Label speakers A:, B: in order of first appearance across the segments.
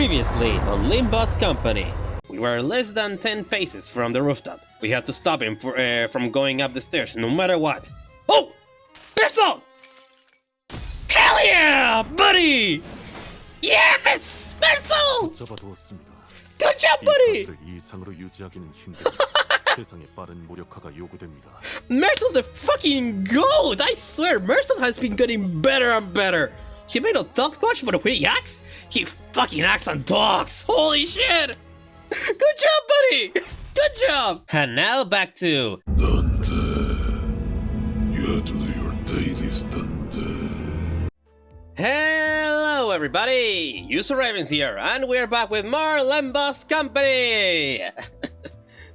A: Previously on Limbus Company. We were less than 10 paces from the rooftop. We had to stop him from going up the stairs no matter what. Oh! Marcel! Hell yeah, buddy! Yes! Marcel! Good job, buddy! Marcel the fucking GOAT! I swear, Marcel has been getting better and better. He may not talk much, but when he acts, he fucking acts and talks. Holy shit! Good job, buddy! Good job! And now back to...
B: Dante. You have to do your daily Dante.
A: Hello, everybody! User Ravens here, and we're back with more Limbus Company!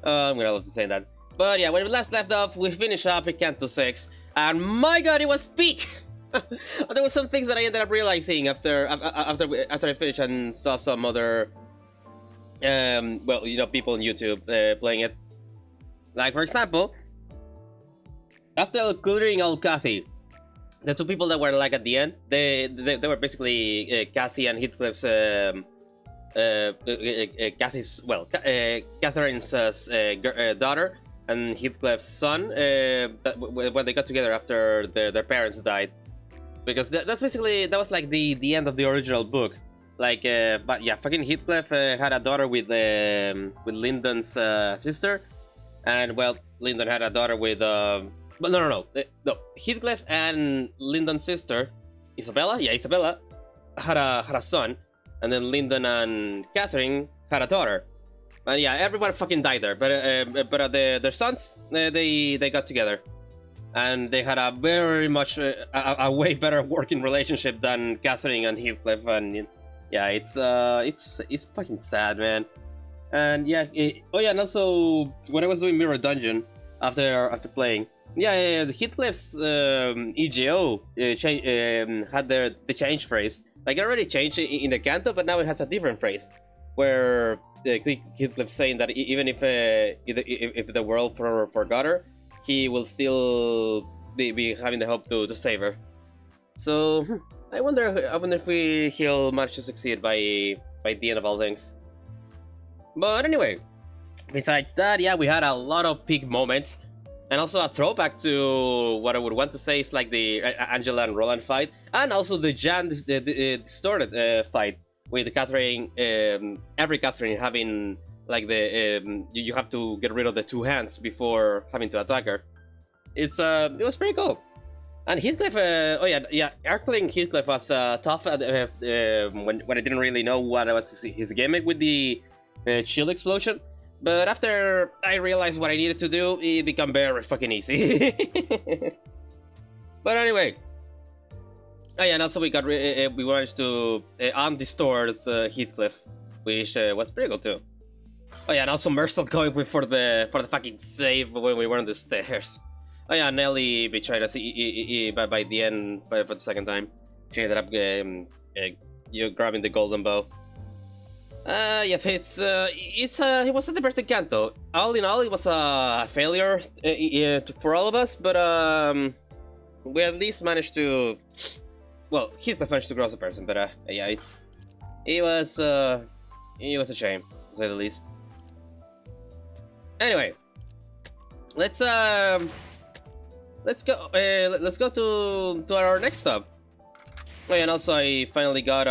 A: I'm gonna love to say that. But yeah, when we last left off, we finished up at Canto 6, and my god, it was peak! There were some things that I ended up realizing after I finished and saw some other, well, you know, people on YouTube playing it. Like, for example, after clearing all Kathy, the two people that were like at the end, they were basically Kathy and Heathcliff's, Kathy's, well, Catherine's daughter and Heathcliff's son, when they got together after their parents died. Because that's basically, that was like the end of the original book. Like, but yeah, fucking Heathcliff had a daughter with Lyndon's sister, and well, Lyndon had a daughter with but no, Heathcliff and Lyndon's sister, Isabella, yeah, Isabella, had a son, and then Lyndon and Catherine had a daughter, and yeah, everyone fucking died there. But their sons, they got together. And they had a very much a way better working relationship than Catherine and Heathcliff, and yeah, it's fucking sad, man. And yeah, oh yeah, and also when I was doing Mirror Dungeon after playing, yeah, Heathcliff's EGO had the change phrase. Like, it already changed in the Canto, but now it has a different phrase where Heathcliff's saying that even if the world forgot her, he will still be having the hope to save her. So I wonder if he'll manage to succeed by the end of all things. But anyway, besides that, yeah, we had a lot of peak moments, and also a throwback to what I would want to say is like the Angela and Roland fight, and also the Jan distorted fight with Catherine. Every Catherine having like the you have to get rid of the two hands before having to attack her. It was pretty cool. And Heathcliff, oh yeah, Arkling Heathcliff was tough when I didn't really know what was his gimmick with the shield explosion. But after I realized what I needed to do, it became very fucking easy. But anyway, oh yeah, and also we managed to undistort Heathcliff, which was pretty cool too. Oh yeah, and also Marcel going for the fucking save when we were on the stairs. Oh yeah, Nelly betrayed us by the end for the second time. She ended up grabbing the golden bow. Yeah, it wasn't the best in Canto. All in all, it was a failure for all of us, but we at least managed to. Well, Heathcliff managed to grow as a person, but yeah, it was a shame, to say the least. Anyway, let's go to our next stop. Oh yeah, and also I finally got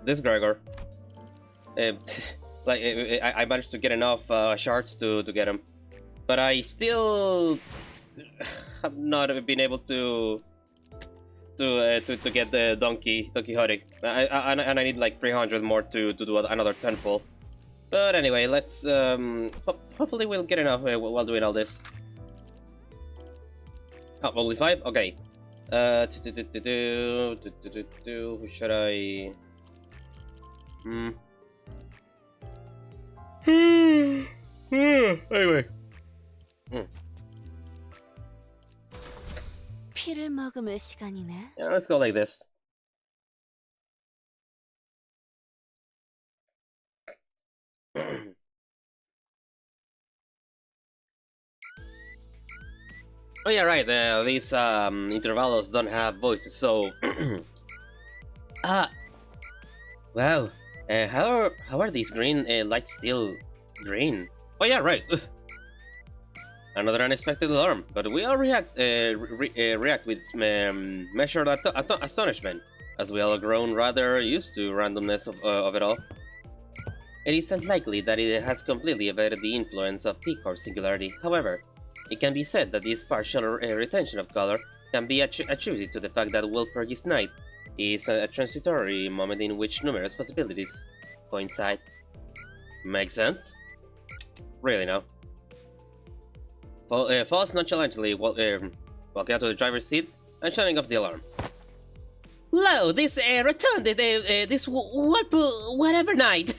A: this Gregor. Like I managed to get enough shards to get him, but I still have not been able to get the donkey hunting. And I need like 300 more to do another 10 pull. But anyway, let's hopefully we'll get enough while doing all this. Oh, only 5? Okay. Who should I? Anyway.
C: 피를 머금을 시간이네.
A: Yeah, let's go like this. Oh yeah, right. These Intervallos don't have voices, so Wow. How are these green lights still green? Oh yeah, right. Another unexpected alarm, but we all react with measured astonishment, as we all grown rather used to randomness of it all. It is unlikely that it has completely evaded the influence of T Corp singularity. However, it can be said that this partial retention of color can be attributed to the fact that Walpurgis Night is a transitory moment in which numerous possibilities coincide. Makes sense? Really now. Falls nonchalantly walking out to the driver's seat and shutting off the alarm. Lo, this returned this whatever night.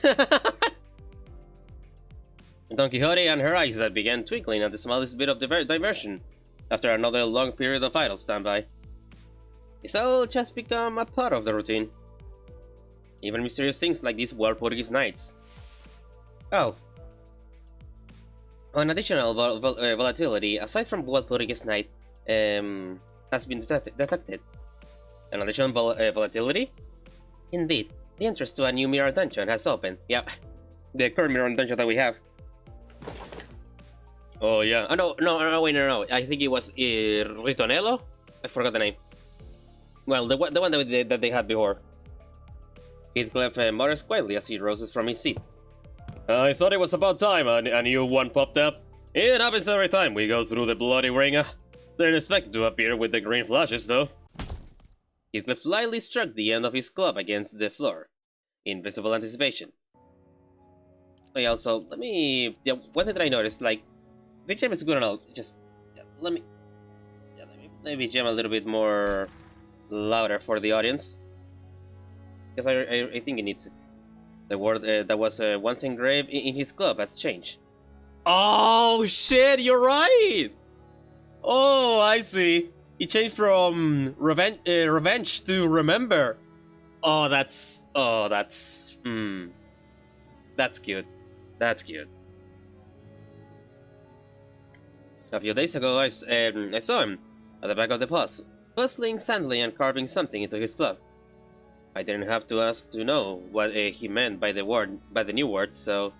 A: Don Quixote and her eyes that began twinkling at the smallest bit of diversion after another long period of idle standby. It's all just become a part of the routine. Even mysterious things like these Walpurgis Nights. Oh. An additional volatility, aside from Walpurgis Night, has been detected. An additional volatility? Indeed, the entrance to a new mirror dungeon has opened. Yeah, the current mirror dungeon that we have. Oh yeah, oh, wait, no, I think it was Ritornello? I forgot the name. Well, the one that they had before. Heathcliff mutters quietly as he rises from his seat. I thought it was about time a new one popped up. It happens every time we go through the bloody ring. They're expected to appear with the green flashes, though. Heathcliff slightly struck the end of his club against the floor, in visible anticipation. I also, one thing that I noticed, like, if jam is good and all, just, let me jam a little bit more louder for the audience. Because I think it needs it. The word that was once engraved in his club has changed. Oh shit, you're right! Oh, I see. It changed from revenge to remember. That's cute. That's cute. A few days ago, I saw him at the back of the bus, bustling sandally and carving something into his glove. I didn't have to ask to know what he meant by the new word, so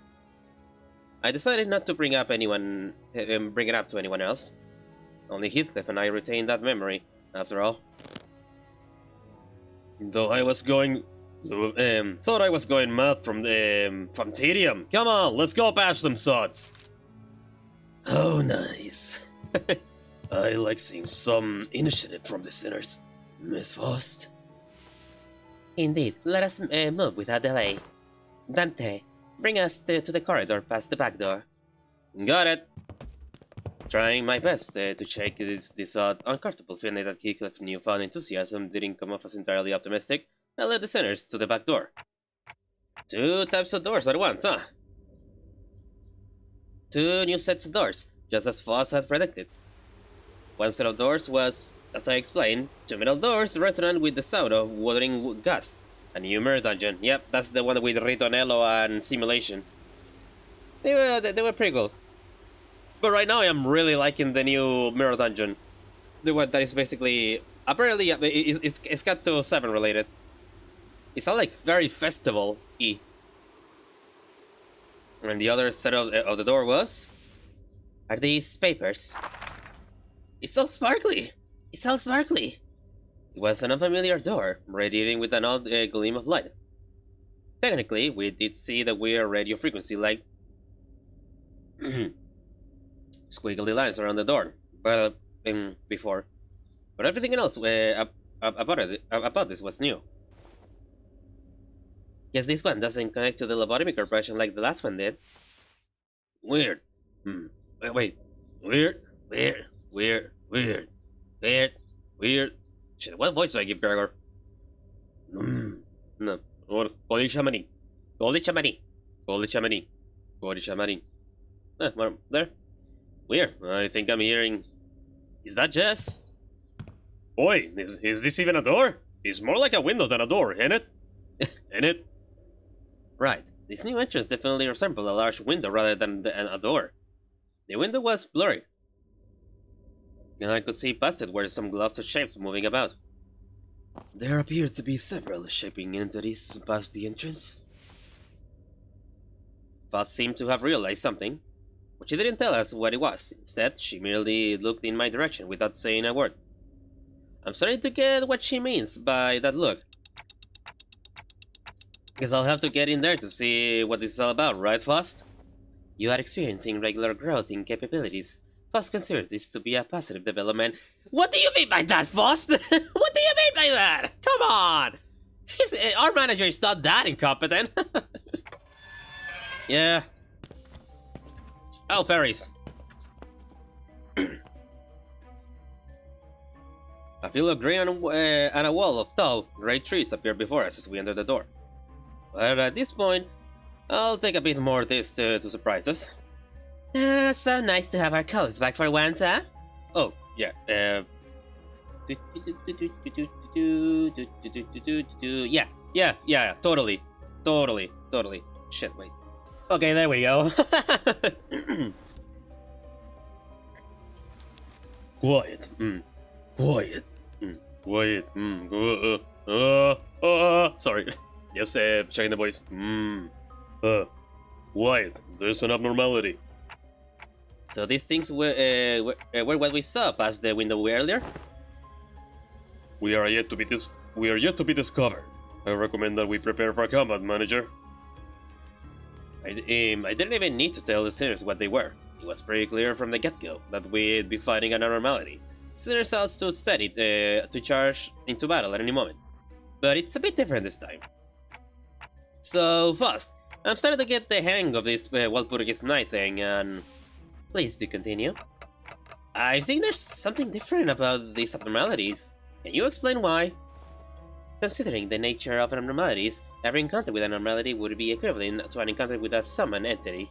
A: I decided not to bring it up to anyone else. Only Heathcliff and I retained that memory, after all. Though I was going, thought I was going mad from tedium. Come on, let's go bash some sods. Oh, nice. I like seeing some initiative from the sinners, Miss Faust. Indeed, let us move without delay. Dante, bring us to the corridor past the back door. Got it. Trying my best to shake this odd, uncomfortable feeling that Heathcliff's newfound enthusiasm didn't come off as entirely optimistic, I led the sinners to the back door. Two types of doors at once, huh? Two new sets of doors, just as Foss had predicted. One set of doors was, as I explained, two metal doors resonant with the sound of wuthering gust. A new mirror dungeon. Yep, that's the one with Ritornello and Simulation. They were pretty cool. But right now I am really liking the new mirror dungeon. The one that is basically, apparently, it's Canto 7 related. It's all like very festival-y. And the other set of the door was... Are these papers? It's all sparkly! It's all sparkly! It was an unfamiliar door, radiating with an odd gleam of light. Technically, we did see the weird radio frequency like... squiggly lines around the door, but before. But everything else about this was new. Guess this one doesn't connect to the lobotomy corporation like the last one did. Weird. Wait. Weird. Shit, what voice do I give Gregor? No. Or Goldie Chamani. Well, there. Weird. I think I'm hearing... Is that Jess? Boy, is this even a door? It's more like a window than a door, ain't it? Ain't it? Right. This new entrance definitely resembled a large window rather than a door. The window was blurry, and I could see past it were some gloves of shapes moving about. There appear to be several shaping entities past the entrance. Faust seemed to have realized something, but she didn't tell us what it was. Instead, she merely looked in my direction without saying a word. I'm starting to get what she means by that look. Guess I'll have to get in there to see what this is all about, right, Faust? You are experiencing regular growth in capabilities. Faust considers this to be a positive development. What do you mean by that, Faust? What do you mean by that? Come on! Our manager is not that incompetent. Yeah. Oh, fairies. A field of green and a wall of tall, gray trees appear before us as we enter the door. But at this point, I'll take a bit more of this to surprise us. So nice to have our colors back for once, huh? Oh, yeah, yeah, totally. Shit, wait. Okay, there we go. Quiet, quiet, quiet, sorry. Yes, checking the voice. Quiet, there's an abnormality. So these things were what we saw past the window earlier? We are yet to be discovered. I recommend that we prepare for combat, manager. I didn't even need to tell the sinners what they were. It was pretty clear from the get-go that we'd be fighting an abnormality. Sinners all stood steady to charge into battle at any moment. But it's a bit different this time. So, Faust, I'm starting to get the hang of this Walpurgis Night thing, and please do continue. I think there's something different about these abnormalities. Can you explain why? Considering the nature of abnormalities, every encounter with an abnormality would be equivalent to an encounter with a summoned entity.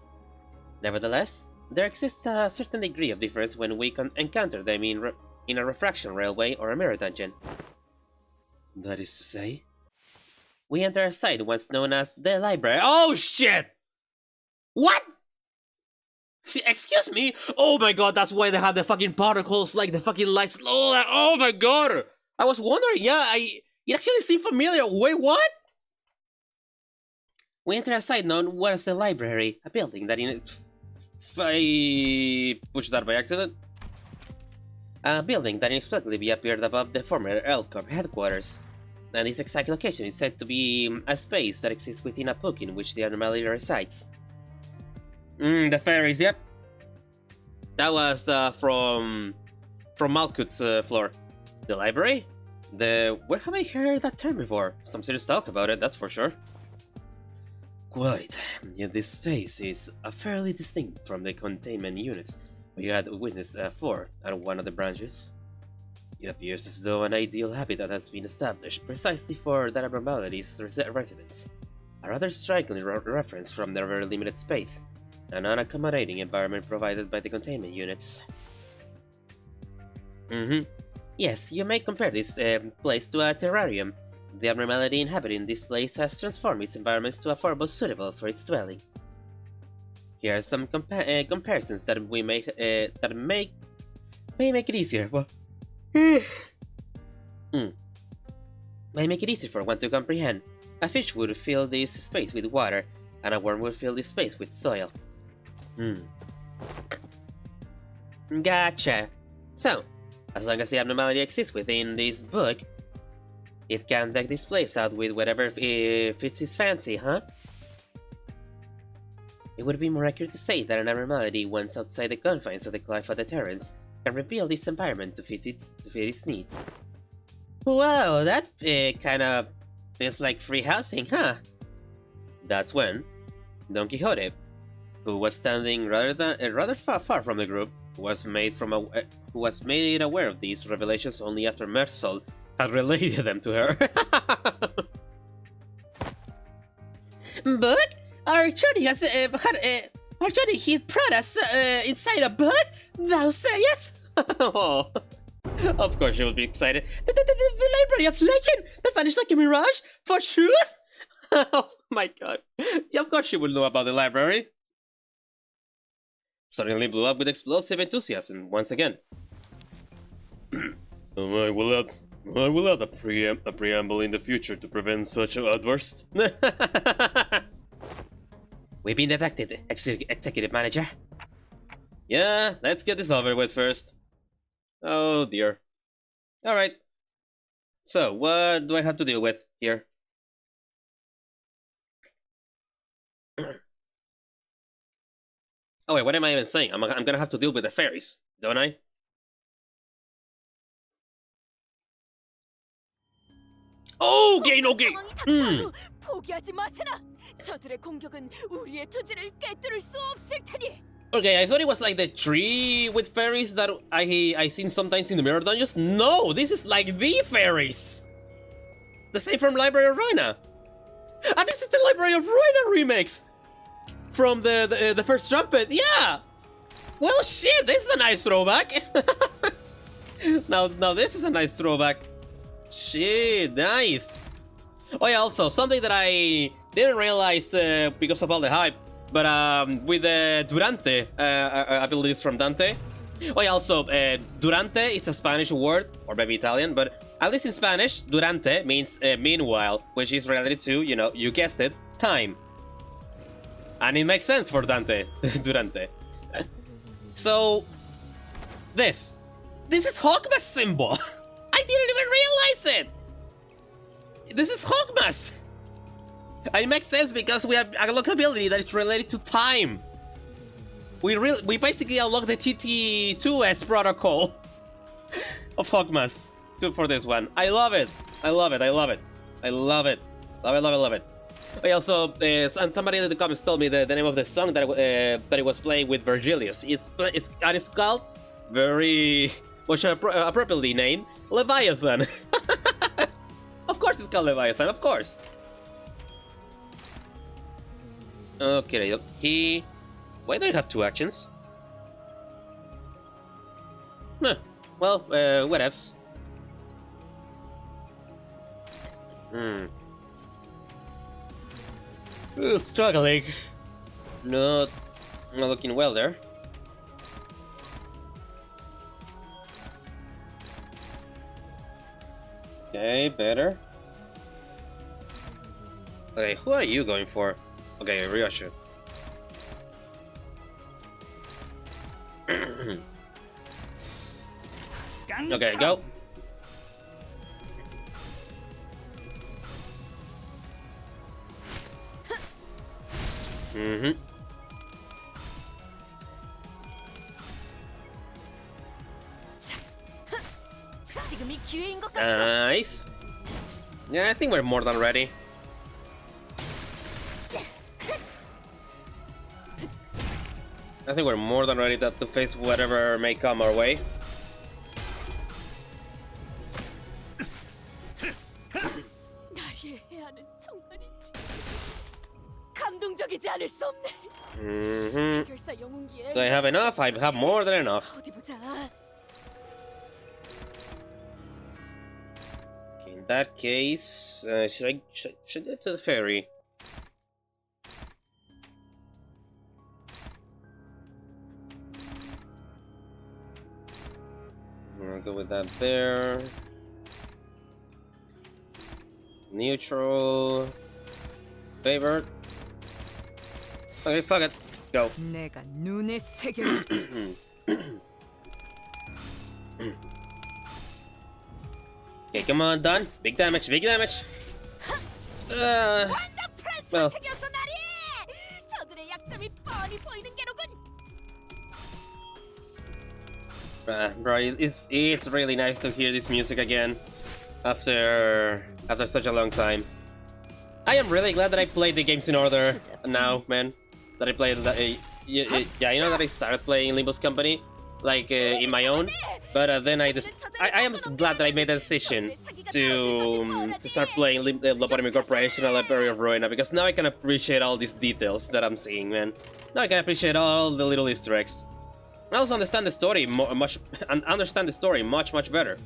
A: Nevertheless, there exists a certain degree of difference when we encounter them in a refraction railway or a mirror dungeon. That is to say, we enter a site once known as the library. Oh shit! What? Excuse me? Oh my god, that's why they have the fucking particles like the fucking lights. Oh my god! I was wondering, yeah, it actually seemed familiar. Wait, what? We enter a site known as the library, a building that I pushed that by accident. A building that inexplicably appeared above the former L Corp headquarters. And its exact location is said to be a space that exists within a book in which the anomaly resides. The fairies, yep. That was from Malkut's floor. The library? Where have I heard that term before? Some serious talk about it, that's for sure. Quite. Yet this space is fairly distinct from the containment units we had witnessed for at one of the branches. It appears as though an ideal habitat has been established precisely for that abnormality's residents. A rather striking reference from their very limited space, an unaccommodating environment provided by the containment units. Yes, you may compare this place to a terrarium. The abnormality inhabiting this place has transformed its environments to a form most suitable for its dwelling. Here are some comparisons that may make it easier. May make it easier for one to comprehend. A fish would fill this space with water, and a worm would fill this space with soil. Gotcha. So, as long as the abnormality exists within this book, it can deck this place out with whatever fits its fancy, huh? It would be more accurate to say that an abnormality, once outside the confines of the Cliff of the Terrans, can rebuild its environment to fit its needs. Wow, that kinda feels like free housing, huh? That's when Don Quixote, who was standing rather far from the group, was made aware of these revelations only after Mersol had related them to her. But our journey has our journey hid products inside a book. Thou sayest? Oh, of course she would be excited. The library of legend that vanished like a mirage for truth. Oh my god! Yeah, of course she would know about the library. Suddenly blew up with explosive enthusiasm once again. Oh my, well I will add a preamble in the future to prevent such outbursts. We've been detected, executive manager. Yeah, let's get this over with first. Oh dear. Alright. So, what do I have to deal with here? Oh wait, what am I even saying? I'm gonna have to deal with the fairies, don't I? Okay, okay.
C: 포기하지 마세나. 저들의 공격은 우리의 투지를 꿰뚫을 수 없을 테니.
A: Okay, I thought it was like the tree with fairies that I seen sometimes in the mirror dungeons. No, this is like the fairies. The same from Library of Ruina. And this is the Library of Ruina remix from the first trumpet. Yeah. Well, shit, this is a nice throwback. now this is a nice throwback. Shit, nice. Oh yeah, also something that I didn't realize because of all the hype, but with Durante abilities from Dante. Oh yeah, also Durante is a Spanish word, or maybe Italian, but at least in Spanish, Durante means meanwhile, which is related to, you know, you guessed it, time. And it makes sense for Dante, Durante. So, this is Hogma's symbol. I didn't even realize it. This is Hogma's. And it makes sense because we have a lock ability that is related to time. We basically unlock the TT2S protocol of Hogma's for this one. I love it. I love it. I love it. I love it. Love it. Love it. Love it. I also, and somebody in the comments told me the name of the song that it was playing with Virgilius. It's called very much appropriately named Leviathan. Of course, it's called Leviathan. Of course. Okay, okay. Why do I have two actions? Huh. Well, whatevs. Struggling. Not looking well there. Okay, better. Okay, who are you going for? Okay, Ryoshu. Okay, go. Nice. Yeah, I think we're more than ready. I think we're more than ready to face whatever may come our way. Do I have enough? I have more than enough. Okay, in that case, should I go to the ferry? I'll go with that there. Neutral. Favored. Okay, fuck it. Go. Okay, come on, done. Big damage, big damage. Well. Bro, it's really nice to hear this music again after such a long time. I am really glad that I played the games in order now, man. That I played that. Yeah, you know that I started playing Limbus Company, like in my own. But then I am glad that I made the decision to start playing Lobotomy Corporation and Library of Ruina, because now I can appreciate all these details that I'm seeing, man. Now I can appreciate all the little Easter eggs. I also understand the story much better.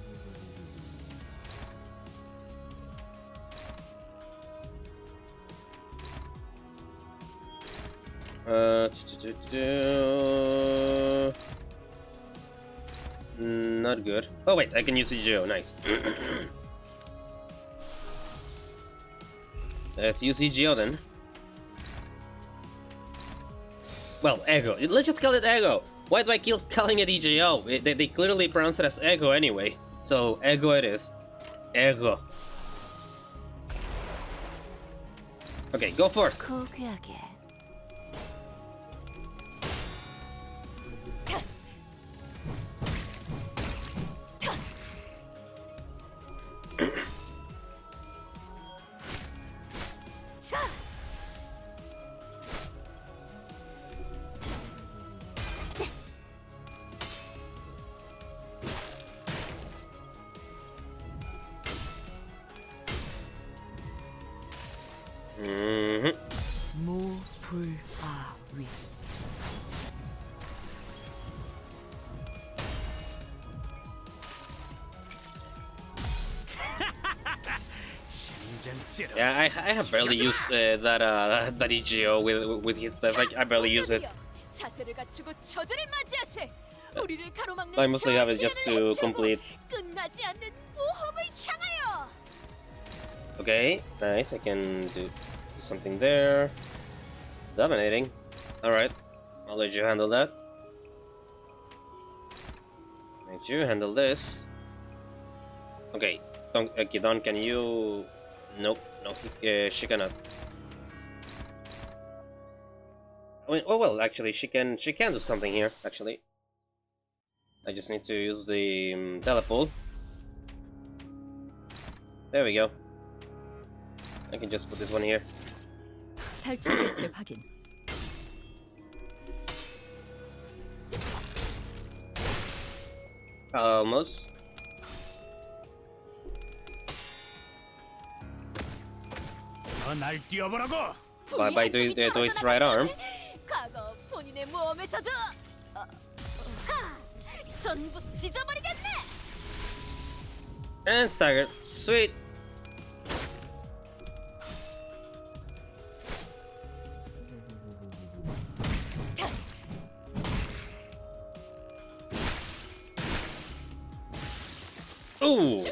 A: Not good. Oh wait, I can use EGO, nice. Let's use EGO then. Well, Ego. Let's just call it Ego. Why do I keep calling it EGO? They clearly pronounce it as Ego anyway. So, Ego it is. Ego. Okay, go forth. Yeah, I have barely used that EGO with his stuff. I barely use it. I mostly have it just to complete. Okay, nice. I can do something there. Dominating. Alright, I'll let you handle that. Let you handle this. Okay, Don, can you... Nope, no, she cannot. I mean, oh well, actually, she can do something here. Actually, I just need to use the teleport. There we go. I can just put this one here. Almost. By doing to its right arm. And staggered. Sweet. Ooh.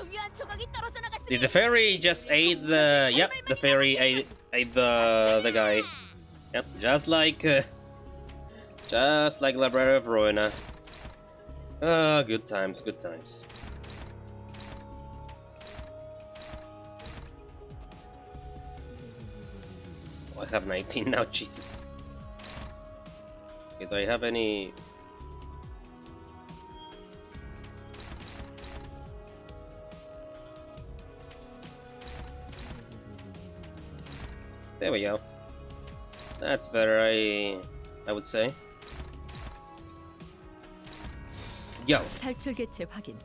A: Did the fairy just aid the... Yep, the fairy ate the guy. Yep, just like Library of Ruina. Good times, good times. Oh, I have 19 now, Jesus. Okay, do I have any... There we go. That's better, I would say. Yo.
C: 탈출 개체 확인.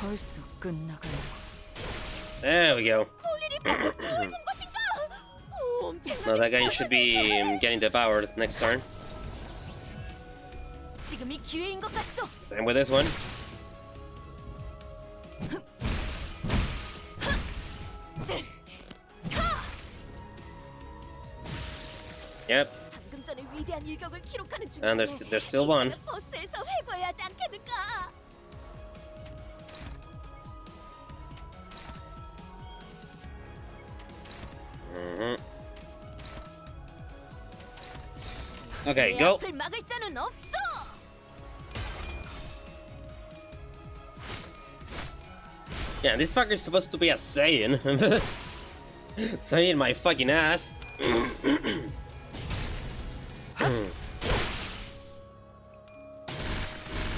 C: 벌써 끝나간다.
A: There we go. Now that guy should be getting devoured next turn. Same with this one. Yep. And there's still one. Okay, go. Yeah, this fucker's supposed to be a Saiyan. Saiyan my fucking ass.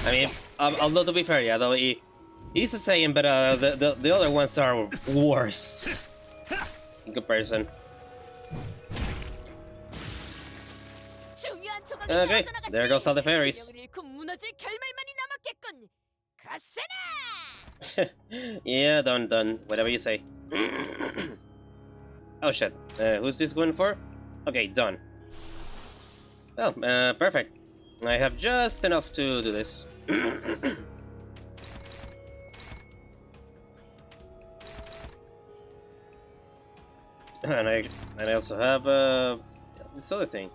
A: I mean, although to be fair, yeah, though he's a Saiyan, but the other ones are worse in comparison. Okay, there goes all the fairies. Yeah, done. Whatever you say. Oh shit. Who's this going for? Okay, done. Well, perfect. I have just enough to do this. and I also have this other thing.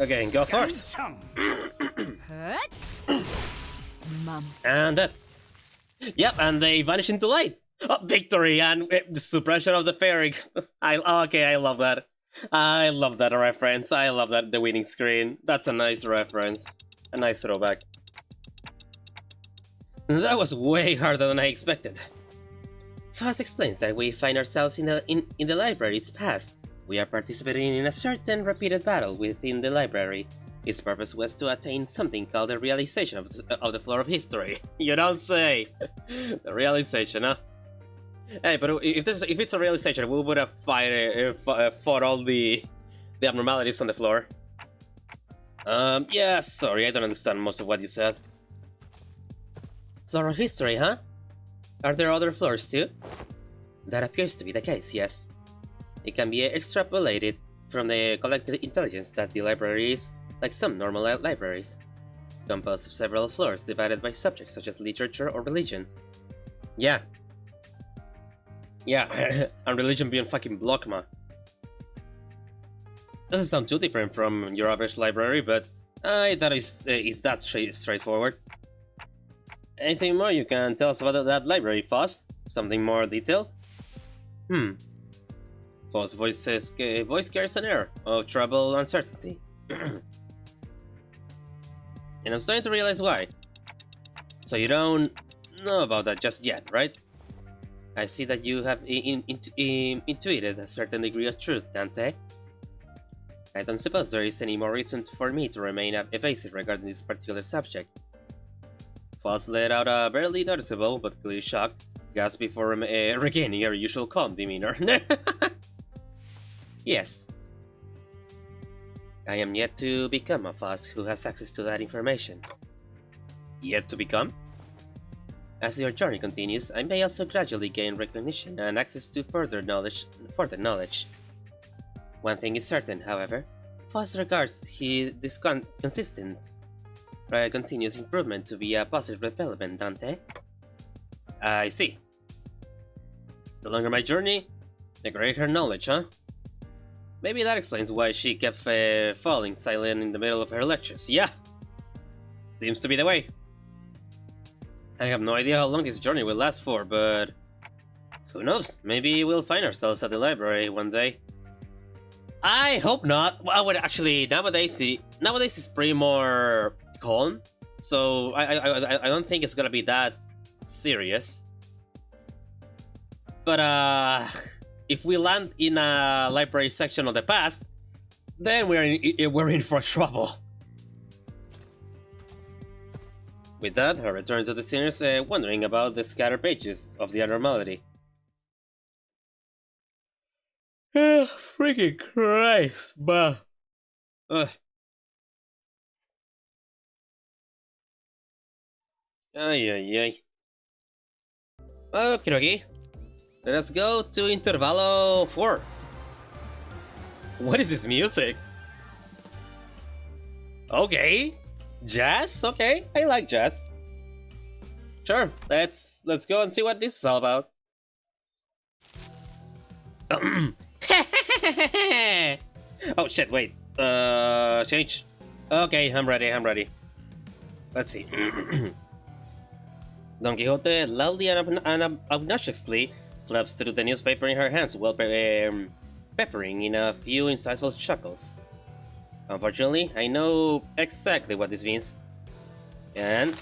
A: Okay, go first.
C: Mom.
A: And that. Yep, and they vanish into light. Oh, victory and the suppression of the fairy. I love that. I love that reference. I love that the winning screen. That's a nice reference. A nice throwback. That was way harder than I expected. Foss explains that we find ourselves in the library's past. We are participating in a certain repeated battle within the library. Its purpose was to attain something called the realization of the floor of history. You don't say! The realization, huh? Hey, but if it's a realization, we would have fought all the abnormalities on the floor. Yeah, sorry, I don't understand most of what you said. Floor of history, huh? Are there other floors too? That appears to be the case, yes. It can be extrapolated from the collected intelligence that the library is, like some normal libraries, composed of several floors divided by subjects such as literature or religion. Yeah. Yeah, and religion being fucking Blockma. Doesn't sound too different from your average library, but I thought it's that straightforward. Anything more you can tell us about that library, Faust? Something more detailed? Faust's voice carries an air of trouble and uncertainty. And I'm starting to realize why. So you don't know about that just yet, right? I see that you have intuited a certain degree of truth, Dante. I don't suppose there is any more reason for me to remain evasive regarding this particular subject. Faust let out a barely noticeable but clear shocked gasp before regaining her usual calm demeanor. Yes. I am yet to become a Faust who has access to that information. Yet to become? As your journey continues, I may also gradually gain recognition and access to further knowledge. One thing is certain, however, Faust regards this consistent, continuous improvement to be a positive development, Dante. I see. The longer my journey, the greater her knowledge, huh? Maybe that explains why she kept falling silent in the middle of her lectures. Yeah! Seems to be the way. I have no idea how long this journey will last for, but who knows? Maybe we'll find ourselves at the library one day. I hope not. Well, actually, nowadays it's pretty more calm, so I don't think it's gonna be that serious. But if we land in a library section of the past, then we're in for trouble. With that, I return to the sinners, wondering about the scattered pages of the abnormality. Freaking Christ, but... Ay. Okay. Let us go to Intervallo 4. What is this music? Okay. Jazz? Okay, I like jazz. Sure, let's go and see what this is all about. Oh shit, wait. Change. Okay, I'm ready. Let's see. Don Quixote loudly and obnoxiously flaps through the newspaper in her hands while peppering in a few insightful chuckles. Unfortunately, I know exactly what this means. And...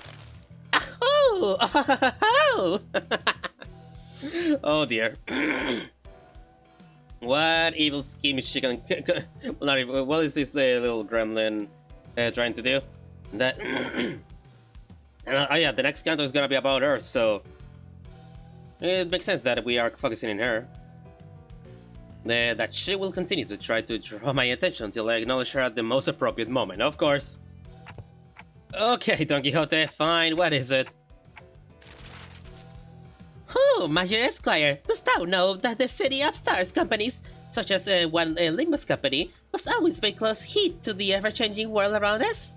A: Oh dear. What evil scheme is she gonna... What is this little gremlin trying to do? That... Oh yeah, the next Canto is gonna be about Earth, so... It makes sense that we are focusing on her. That she will continue to try to draw my attention until I acknowledge her at the most appropriate moment, of course. Okay, Don Quixote, fine, what is it? Oh, my dear Esquire, dost thou know that the city upstairs companies such as one Limbus company, must always pay close heed to the ever-changing world around us.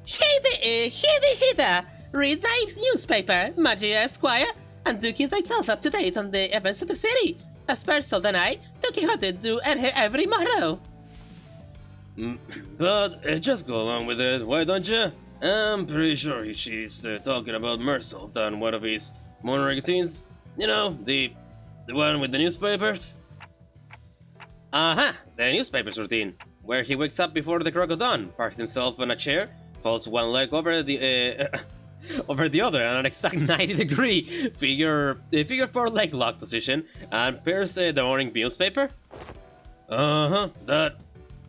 A: Hither! Read thy newspaper, Magia Esquire, and do keep thyself up to date on the events of the city. As Percival and I, Don Quixote do adhere every motto.
D: But just go along with it, why don't you? I'm pretty sure she's talking about Mercel on one of his morning routines. You know, the one with the newspapers?
A: Uh-huh, the newspaper's routine, where he wakes up before the crack of dawn, parks himself on a chair, folds one leg over the over the other on an exact 90-degree figure 4 leg lock position, and pairs the morning newspaper.
D: That.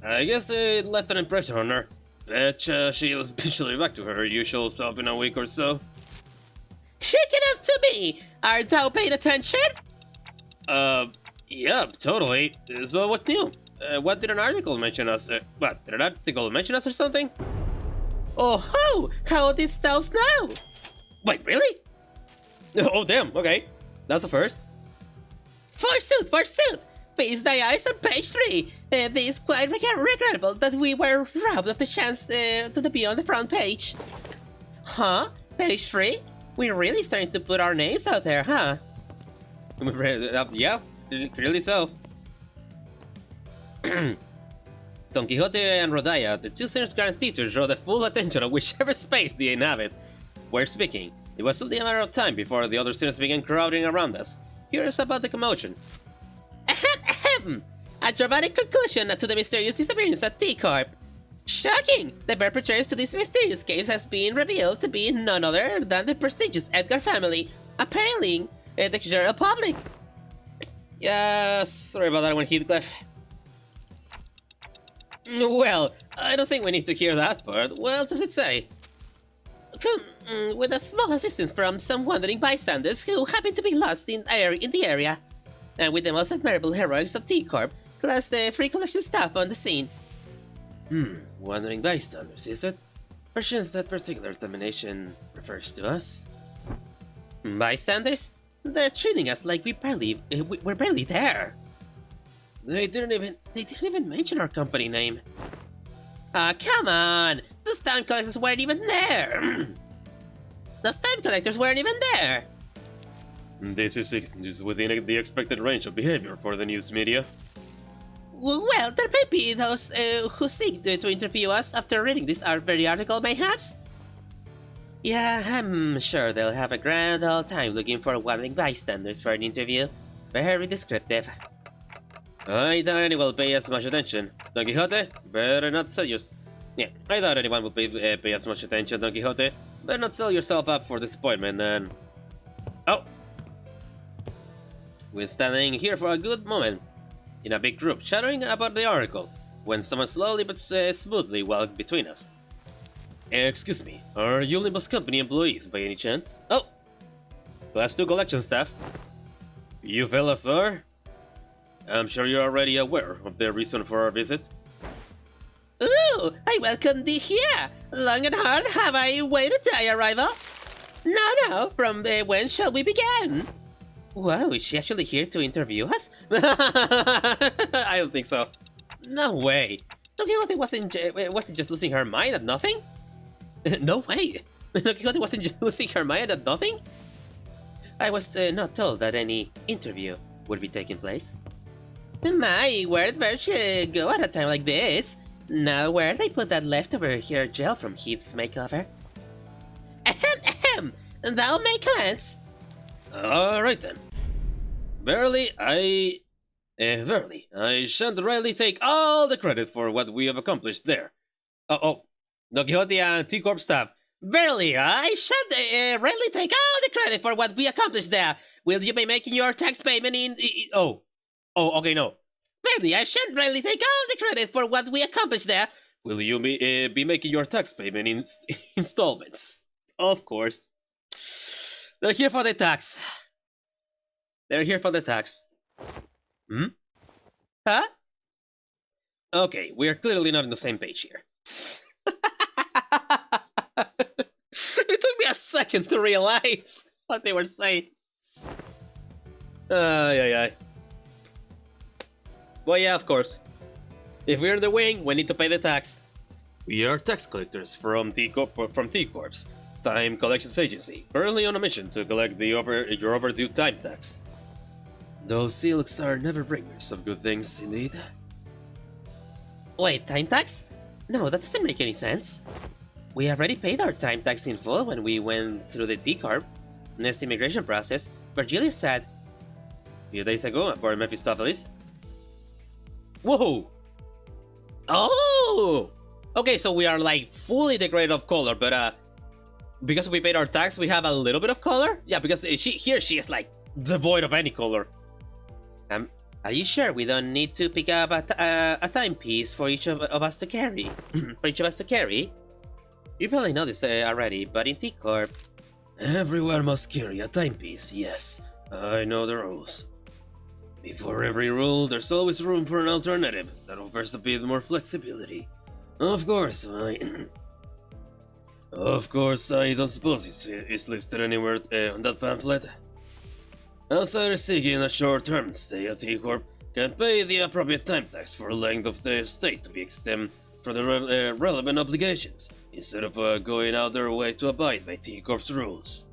D: I guess it left an impression on her. Betcha she'll eventually back to her usual self in a week or so.
A: Check it out to me! Art thou paying attention?
D: Yeah, totally. So what's new?
A: What did an article mention us? What, did an article mention us or something? Oh ho! How didst thou know? Wait, really? Oh damn, okay. That's the first. Forsooth! Feast thy eyes on page 3. This is quite regrettable that we were robbed of the chance to be on the front page. Huh? Page 3? We're really starting to put our names out there, huh? Yeah, clearly so. Don Quixote and Rodya, the two sinners guaranteed to draw the full attention of whichever space they inhabit. We're speaking. It was only a matter of time before the other sinners began crowding around us. Curious about the commotion. A dramatic conclusion to the mysterious disappearance at T Corp. Shocking! The perpetrators to this mysterious case has been revealed to be none other than the prestigious Edgar family, apparently the general public. Yeah, sorry about that one, Heathcliff. Well, I don't think we need to hear that part. What else does it say? With a small assistance from some wandering bystanders who happen to be lost in the area, and with the most admirable heroics of T Corp, plus the free collection staff on the scene.
D: Wandering bystanders, is it? Perchance that particular termination refers to us?
A: Bystanders? They're treating us like we're barely there.
D: They didn't even mention our company name.
A: Come on! The stamp collectors weren't even there!
D: This is within the expected range of behavior for the news media.
A: Well, there may be those who seek to interview us after reading this very article, mayhaps? Yeah, I'm sure they'll have a grand old time looking for wandering bystanders for an interview. Very descriptive.
D: I doubt anyone will pay as much attention. Don Quixote, better not sell I doubt anyone will pay as much attention, Don Quixote. Better not sell yourself up for disappointment, then.
A: Oh! We're standing here for a good moment, in a big group, chattering about the article, when someone slowly but smoothly walked between us.
D: Excuse me, are you Limbus Company employees by any chance?
A: Oh! Class 2 collection staff.
D: You fellas are? I'm sure you're already aware of the reason for our visit.
A: Ooh, I welcome thee here! Long and hard have I waited thy arrival. Now, from when shall we begin? Wow, is she actually here to interview us? I don't think so. No way. Don Quixote wasn't just losing her mind at nothing? No way. Don Quixote wasn't just losing her mind at nothing? I was not told that any interview would be taking place. My, where'd Virtue go at a time like this? Now, where'd they put that leftover hair gel from Heath's makeover? Ahem! Thou make sense.
D: Alright then. Verily, I shan't rightly take all the credit for what we have accomplished there.
A: Don Quixote and T Corp staff. Verily, I shan't rightly take all the credit for what we accomplished there. Will you be making your tax payment in... okay, no. Verily, I shan't rightly take all the credit for what we accomplished there.
D: Will you be making your tax payment in installments?
A: Of course. They're here for the tax. Huh?
D: Okay, we're clearly not on the same page here.
A: It took me a second to realize what they were saying. Well, yeah, of course. If we're in the wing, we need to pay the tax. We are tax collectors from T Corp, Time Collections Agency, currently on a mission to collect your overdue time tax. Those silks are never bringers of good things, indeed. Wait, time tax? No, that doesn't make any sense. We already paid our time tax in full when we went through the T Corp. Next immigration process, Virgilia said a few days ago, according to Mephistopheles. Whoa! Oh! Okay, so we are like fully decorated of color, but because we paid our tax, we have a little bit of color? Yeah, because she is like devoid of any color. Are you sure we don't need to pick up a timepiece for each of us to carry? For each of us to carry? You probably know this already, but in T Corp, everyone must carry a timepiece, yes. I know the rules. Before every rule, there's always room for an alternative that offers a bit more flexibility. Of course, I don't suppose it's listed anywhere on that pamphlet. Outsiders seeking a short-term stay at T Corp can pay the appropriate time tax for a length of the stay to be exempt from the relevant obligations, instead of going out their way to abide by T Corp's rules.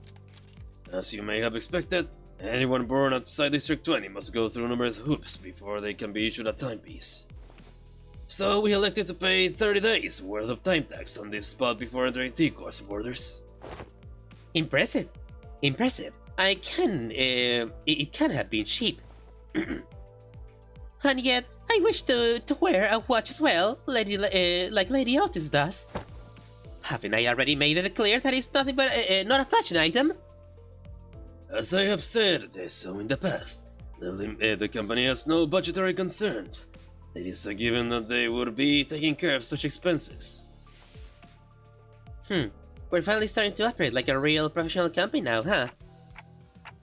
A: As you may have expected, anyone born outside District 20 must go through numerous hoops before they can be issued a timepiece. So we elected to pay 30 days worth of time tax on this spot before entering T Corp's borders. Impressive. Impressive. It can have been cheap. And yet, I wish to wear a watch as well, like Lady Otis does. Haven't I already made it clear that it's nothing but not a fashion item? As I have said so in the past, the company has no budgetary concerns. It is a given that they would be taking care of such expenses. We're finally starting to operate like a real professional company now, huh?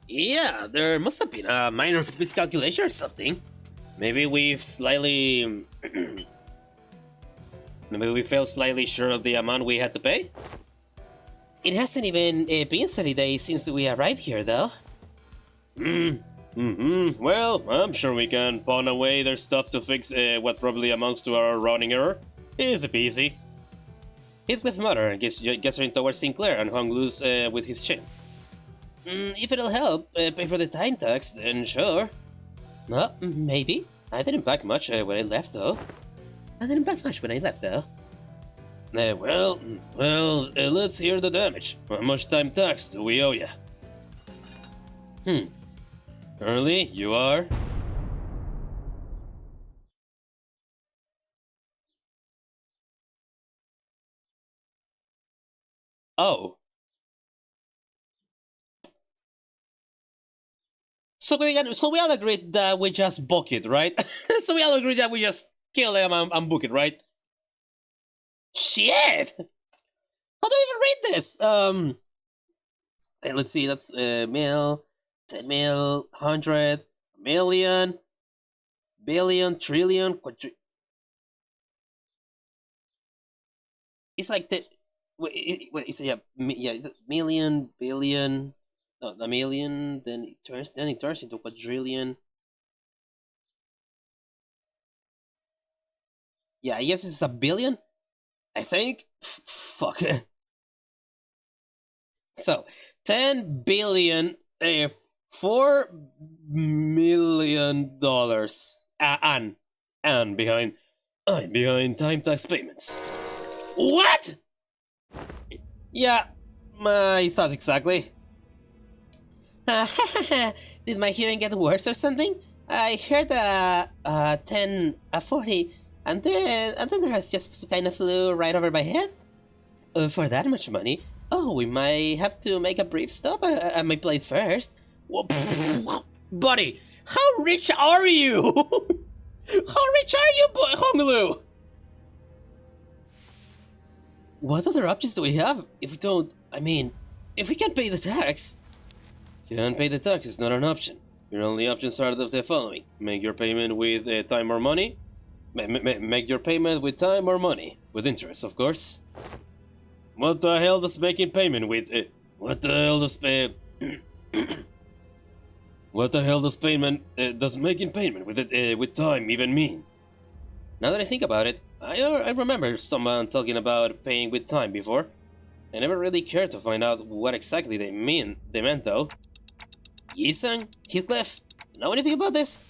A: Yeah, there must have been a minor miscalculation or something. Maybe we've slightly... Maybe we fell slightly short of the amount we had to pay? It hasn't even been 30 days since we arrived here, though. Well, I'm sure we can pawn away their stuff to fix what probably amounts to our routing error. Easy peasy. Heathcliff muttered, gesturing towards Sinclair and Hong Lu's with his chin. If it'll help pay for the time tax, then sure. Well, maybe. I didn't pack much when I left, though. Let's hear the damage. How much time tax do we owe ya? Currently, you are... Oh. So we all agreed that we just book it, right? So we all agreed that we just kill them and book it, right? Shit! How do I even read this? Let's see, that's mil, 10 mil, 100, million, billion, trillion, It's like the... Wait, it's million, billion... No, a million, then it turns into quadrillion. Yeah, I guess it's a billion? I think? Fuck. So, 10 billion, $4 million, and behind time tax payments. What? Yeah, I thought exactly. Did my hearing get worse or something? I heard 10, 40, and then the rest just kind of flew right over my head. For that much money? Oh, we might have to make a brief stop at my place first. Buddy, how rich are you? How rich are you, Hong Lu? What other options do we have if we don't... if we can't pay the tax? Can't pay the tax is not an option. Your only options are the following. Make your payment with time or money. Make your payment with time or money. With interest, of course. What the hell does making payment with... what the hell does...
D: What the hell does making payment with time even mean? Now that I think about it, I remember someone talking about paying with time before. I never really cared to find out what exactly they meant though. Yi-san? Heathcliff? Know anything about this?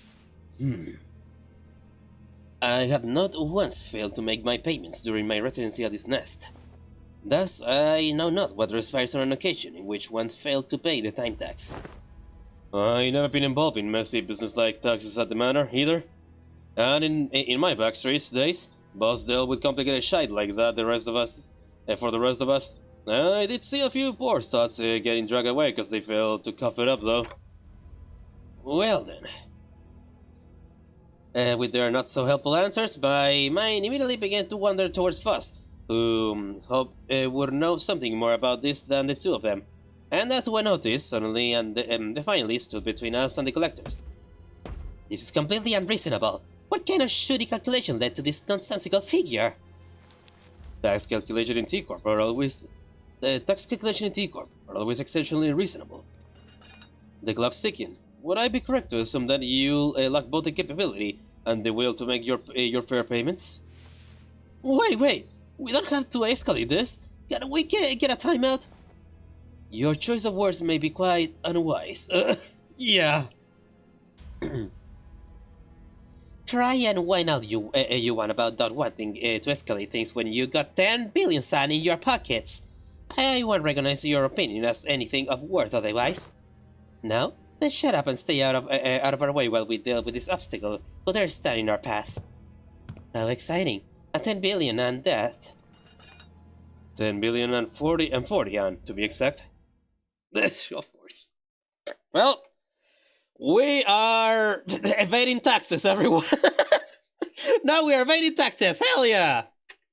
D: I have not once failed to make my payments during my residency at this nest. Thus, I know not what transpires on an occasion in which one failed to pay the time tax. I never been involved in messy business like taxes at the manor, either. And in my backstreets days, boss dealt with complicated shit like that for the rest of us. I did see a few poor sots getting dragged away because they failed to cough it up though. Well then. With their not so helpful answers, my mind immediately began to wander towards Fuss, who hoped would know something more about this than the two of them. And that's when Otis suddenly and defiantly stood between us and the collectors. This is completely unreasonable. What kind of shitty calculation led to this nonsensical figure? Tax calculation in T Corp are always exceptionally reasonable. The clock's ticking. Would I be correct to assume that you lack both the capability and the will to make your fair payments? Wait! We don't have to escalate this. Can we get a timeout? Your choice of words may be quite unwise. Yeah. Try and whine out you want about not wanting to escalate things when you got 10 billion san in your pockets. I won't recognize your opinion as anything of worth otherwise. No? Then shut up and stay out of our way while we deal with this obstacle who dare stand in our path. How exciting. A 10 billion and death. 10 billion and 40 on, to be exact. Of course. Well, we are evading taxes, everyone. Now we are evading taxes. Hell yeah!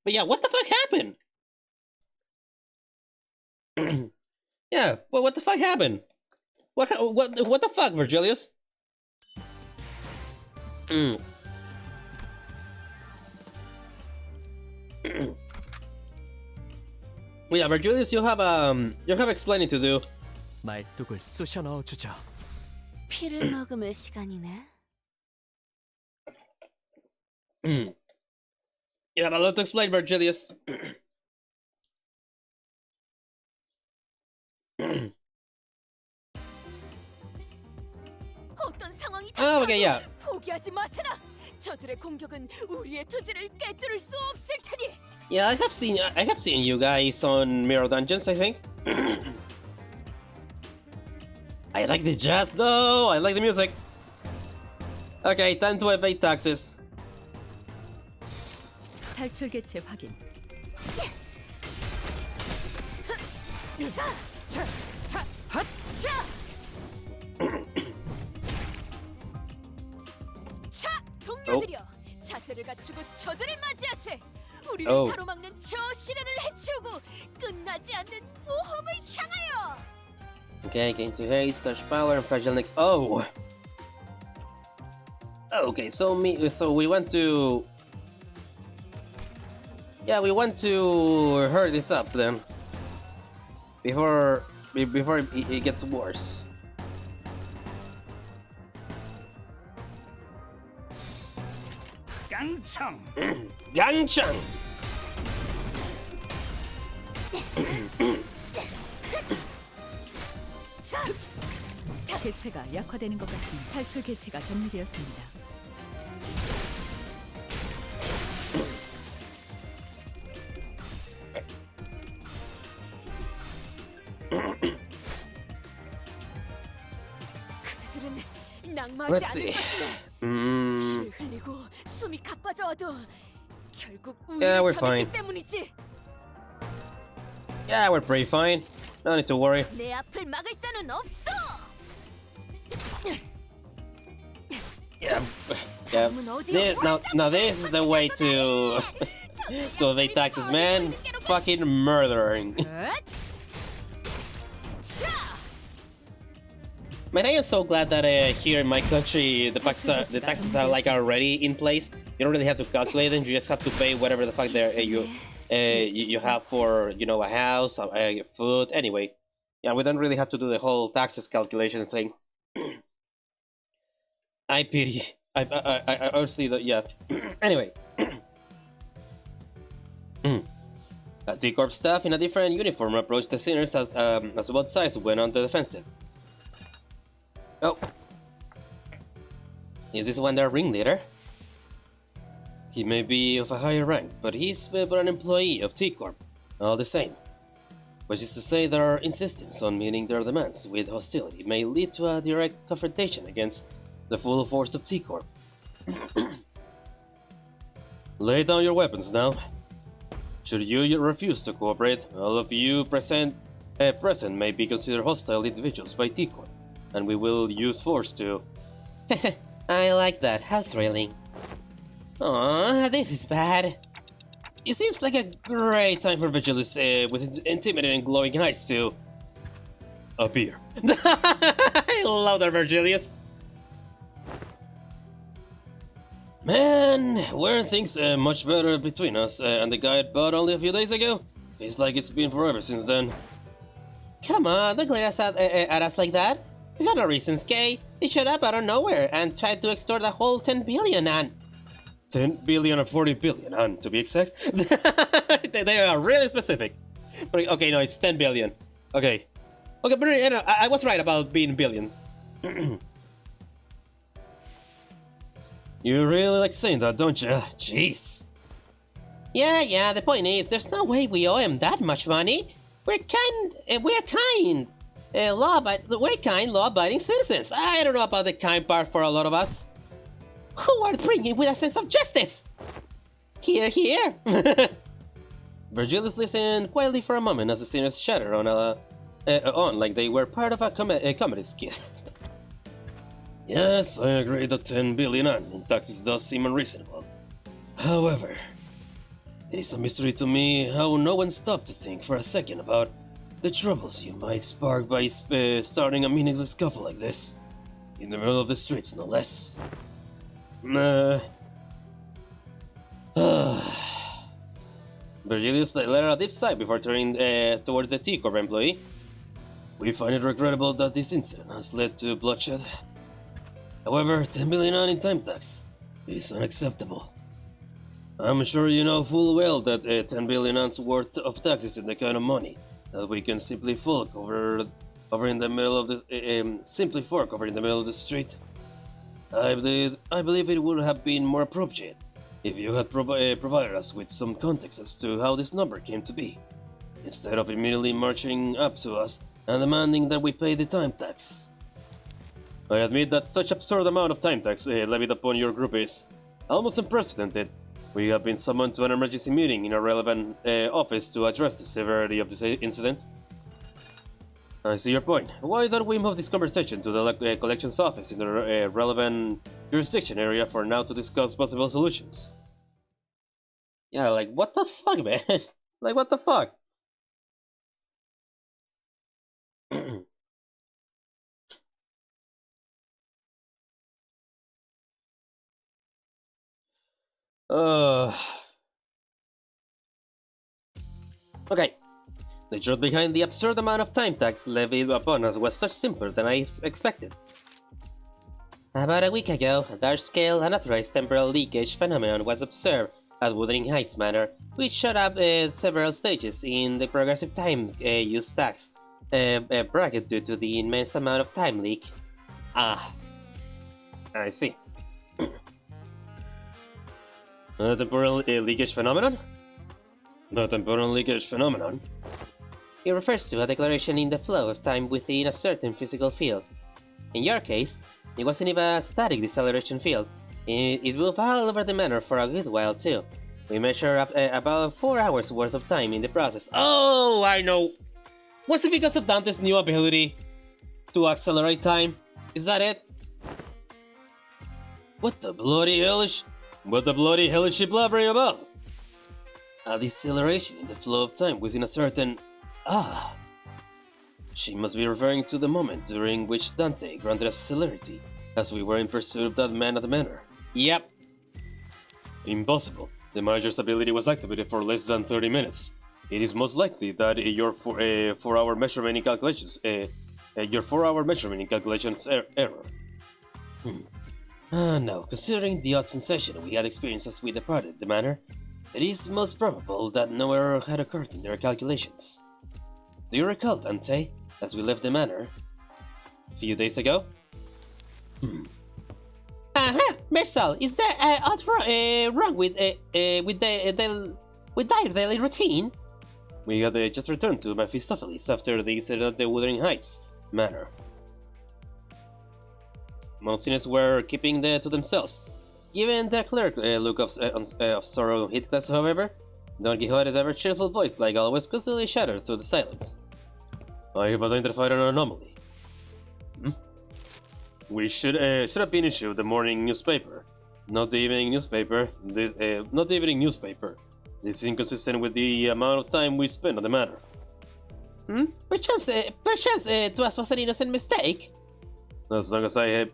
D: But yeah, what the fuck happened? Yeah, well, what the fuck happened? What the fuck, Virgilius? Yeah, Virgilius, you have explaining to do.
E: 말뚝을 쑤셔 넣어주죠.
C: 피를 머금을 시간이네.
D: You have a lot to explain, Virgilius.
C: 어떤 상황이
D: Oh, okay, yeah.
C: 포기하지 마세나. 저들의 공격은 우리의 투지를 꿰뚫을 수 없을 테니.
D: Yeah, I have seen you guys on Mirror Dungeons, I think. I like the jazz though, I like the music. Okay, time to evade taxes.
C: 탈출 개체 확인. 자, 동료들이여, 자세를 갖추고 저들을 맞이하세. 우리를 가로막는 저 시련을 해치우고 끝나지 않는 모험을 향하여.
D: Okay, gain to haste, touch power, and fragile next. Oh. Okay, so we want to. Yeah, we want to hurry this up then. Before it gets worse.
E: 깡총.
D: Gangchang.
C: 개체가 약화되는 것 같습니다. 탈출 개체가 정리되었습니다. 그들은 낙마하지
D: Let's see.
C: 피를 흘리고 숨이 가빠져와도 결국
D: Yeah, we're
C: 우리를
D: fine.
C: 잡았기 때문이지.
D: Yeah, we're pretty fine. No need to worry.
C: 내 앞을 막을 자는 없어.
D: Yeah. Now this is the way to to evade taxes, man. Fucking murdering. Man, I am so glad that here in my country the taxes are like already in place. You don't really have to calculate them. You just have to pay whatever the fuck you have for, you know, a house, food. Anyway, yeah, we don't really have to do the whole taxes calculation thing.
A: I pity. I honestly, yeah. Anyway. T Corp staff in a different uniform approached the sinners as both sides went on the defensive. Oh. Is this one their ringleader? He may be of a higher rank, but he's but an employee of T Corp, all the same. Which is to say their insistence on meeting their demands with hostility may lead to a direct confrontation against the full force of T Corp. Lay down your weapons now. Should you refuse to cooperate, all of you present may be considered hostile individuals by T Corp, and we will use force to...
D: I like that, how thrilling. Aw, this is bad.
A: It seems like a great time for Vigilus with his intimidating glowing eyes to... appear. I love that, Virgilius. Man, weren't things much better between us and the guy I bought only a few days ago? Feels like it's been forever since then.
D: Come on, don't glare at us like that. We got no reasons, Kay. They showed up out of nowhere and tried to extort the whole 10 billion, and...
A: 10 billion or 40 billion, and to be exact. they are really specific. But, okay, no, it's 10 billion. Okay. Okay, but you know, I was right about being billion. You really like saying that, don't you? Jeez.
D: Yeah, the point is, there's no way we owe him that much money. We're kind, law-abiding citizens. I don't know about the kind part for a lot of us. Who are bringing with a sense of justice? Here.
A: Virgilius listened quietly for a moment as the sinners chattered on like they were part of a comedy skit. Yes, I agree that 10 billion in taxes does seem unreasonable. However, it is a mystery to me how no one stopped to think for a second about the troubles you might spark by starting a meaningless scuffle like this. In the middle of the streets, no less. Virgilius let out a deep sigh before turning towards the T Corp employee. We find it regrettable that this incident has led to bloodshed. However, 10 billion in time tax is unacceptable. I'm sure you know full well that 10 billion worth of tax isn't the kind of money that we can simply fork over in the middle of the street. I believe it would have been more appropriate if you had provided us with some context as to how this number came to be, instead of immediately marching up to us and demanding that we pay the time tax. I admit that such absurd amount of time tax levied upon your group is almost unprecedented. We have been summoned to an emergency meeting in a relevant office to address the severity of this incident. I see your point. Why don't we move this conversation to the collections office in the relevant jurisdiction area for now to discuss possible solutions? Yeah, like, what the fuck, man? Like, what the fuck? Okay. The truth behind the absurd amount of time tax levied upon us was much simpler than I expected.
D: About a week ago, a large-scale unauthorized temporal leakage phenomenon was observed at Wuthering Heights Manor, which showed up at several stages in the progressive time use tax bracket due to the immense amount of time leak.
A: Ah, I see. A temporal leakage phenomenon? The temporal leakage phenomenon?
D: It refers to a declaration in the flow of time within a certain physical field. In your case, it wasn't even a static deceleration field. It moved all over the manor for a good while too. We measure up about 4 hours worth of time in the process.
A: Oh, I know! Was it because of Dante's new ability to accelerate time? Is that it? What the bloody hell is she blabbering about? A deceleration in the flow of time within a certain... Ah! She must be referring to the moment during which Dante granted us celerity, as we were in pursuit of that man at the manor.
D: Yep.
A: Impossible. The manager's ability was activated for less than 30 minutes. It is most likely that your 4-hour measurement in calculations error.
D: No, considering the odd sensation we had experienced as we departed the manor, it is most probable that no error had occurred in their calculations. Do you recall, Dante, as we left the manor a few days ago?
F: Mersal, is there aught wrong with their daily routine?
D: We had just returned to Mephistopheles after the incident at the Wuthering Heights manor. Most seniors were keeping to themselves. Given the clear look of sorrow Heathcliff, however, Don Quixote's ever cheerful voice, like always, constantly shattered through the silence. I have identified an anomaly. We should have been issued the morning newspaper, not the evening newspaper. Not the evening newspaper. This is inconsistent with the amount of time we spent on the matter.
F: Perchance it was an innocent mistake.
D: As long as I have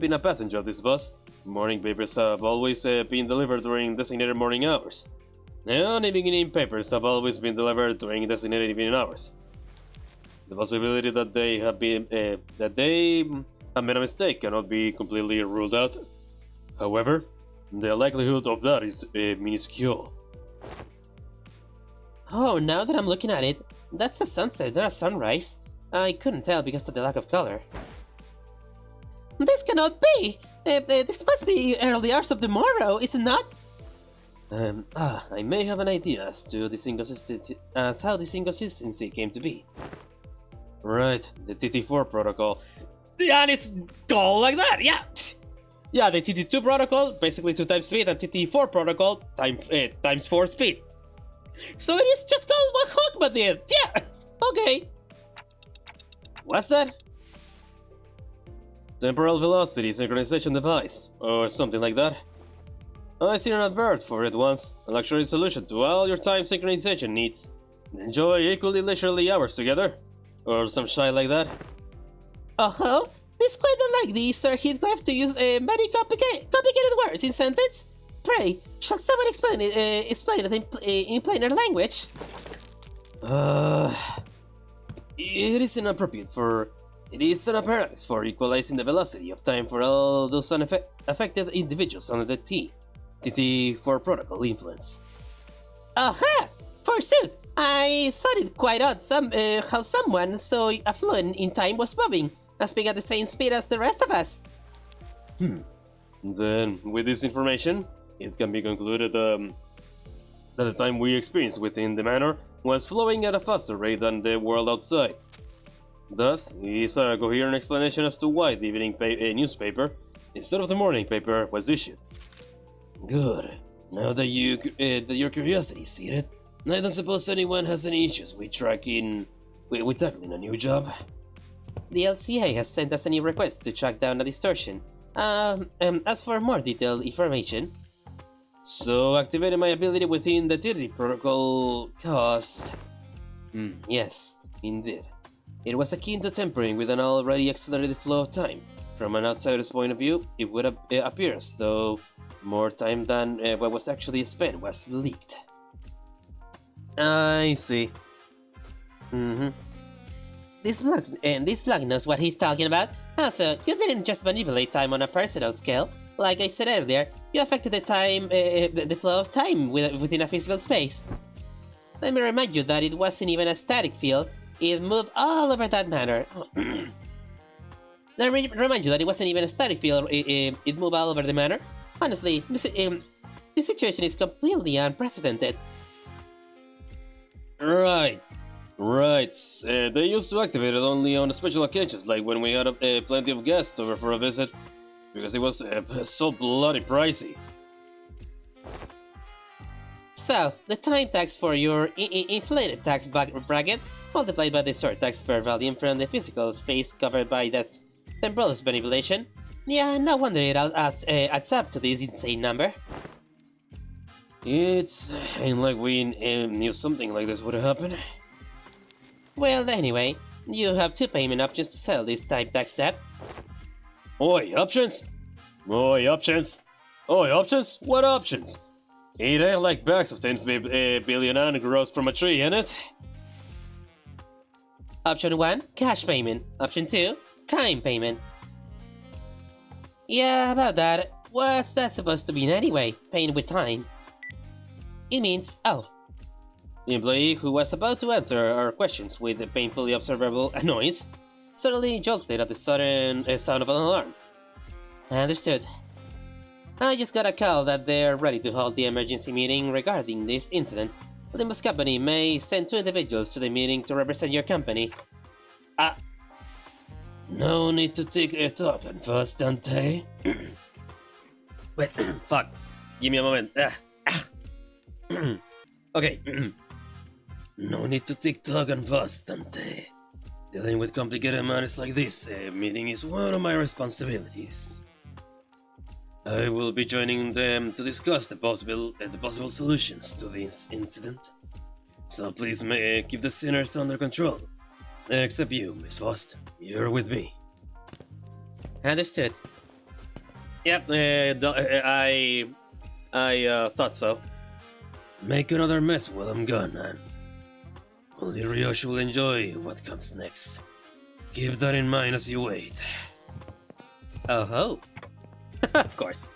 D: been a passenger of this bus, morning papers have always been delivered during designated morning hours. And evening papers have always been delivered during designated evening hours. The possibility that they have made a mistake cannot be completely ruled out. However, the likelihood of that is minuscule.
F: Oh, now that I'm looking at it, that's a sunset, not a sunrise. I couldn't tell because of the lack of color. This cannot be! This must be early hours of the morrow, is it not?
D: I may have an idea as to how this inconsistency came to be. Right, the TT4 protocol.
A: And it's called like that, yeah! Yeah, the TT2 protocol, basically 2 times speed, and TT4 protocol, times 4 speed.
F: So it is just called what Hogma did, yeah! Okay.
D: What's that? Temporal velocity synchronization device, or something like that. I seen an advert for it once, a luxury solution to all your time synchronization needs. Enjoy equally leisurely hours together, or some shit like that.
F: Uh-huh. This quite unlike the Sir Heathcliff to use many complicated words in sentence. Pray, shall someone explain it in plainer language?
D: It is inappropriate for... It is an apparatus for equalizing the velocity of time for all those affected individuals under the TT4 protocol influence.
F: Aha! Forsooth! I thought it quite odd how someone so affluent in time was moving, speaking at the same speed as the rest of us.
D: Then, with this information, it can be concluded that the time we experienced within the manor was flowing at a faster rate than the world outside. Thus, is a coherent explanation as to why the evening newspaper, instead of the morning paper, was issued. Good. Now that your curiosity is seated, I don't suppose anyone has any issues with tackling a new job.
F: The LCA has sent us a new request to track down a distortion. As for more detailed information...
D: So, activating my ability within the TT protocol cost...
F: Yes,
D: indeed. It was akin to tampering with an already accelerated flow of time. From an outsider's point of view, it would appear as though more time than what was actually spent was leaked.
F: I see. This bloke knows what he's talking about. Also, you didn't just manipulate time on a personal scale. Like I said earlier, you affected the time, the flow of time within a physical space. Let me remind you that it wasn't even a static field. It moved all over that manor. Let me remind you that it wasn't even a static field. It moved all over the manor. Honestly, this situation is completely unprecedented.
D: Right. They used to activate it only on special occasions, like when we had plenty of guests over for a visit, because it was so bloody pricey.
F: So, the time tax for your inflated tax bracket multiplied by the sort tax per volume from the physical space covered by that temporal manipulation. Yeah, no wonder it adds up to this insane number.
D: It's ain't like we knew something like this would happen.
F: Well, anyway, you have 2 payment options to settle this time tax step.
D: Oi, options? What options? It ain't like bags of 10 billion grows from a tree, innit?
F: Option 1, cash payment. Option 2, time payment. Yeah, about that. What's that supposed to mean anyway? Pain with time. It means, oh.
A: The employee who was about to answer our questions with a painfully observable annoyance suddenly jolted at the sudden sound of an alarm.
F: Understood. I just got a call that they're ready to hold the emergency meeting regarding this incident. The Limbus company may send 2 individuals to the meeting to represent your company.
D: No need to take a token first, Dante.
A: Wait, fuck. Give me a moment. Okay.
D: No need to take token first, Dante. Dealing with complicated matters like this, a meeting is one of my responsibilities. I will be joining them to discuss the possible solutions to this incident. So please keep the sinners under control. Except you, Miss Faust. You're with me.
F: Understood.
A: Yep, I thought so.
D: Make another mess while I'm gone, and only Ryoshu will enjoy what comes next. Keep that in mind as you wait.
F: Oh ho. Of course.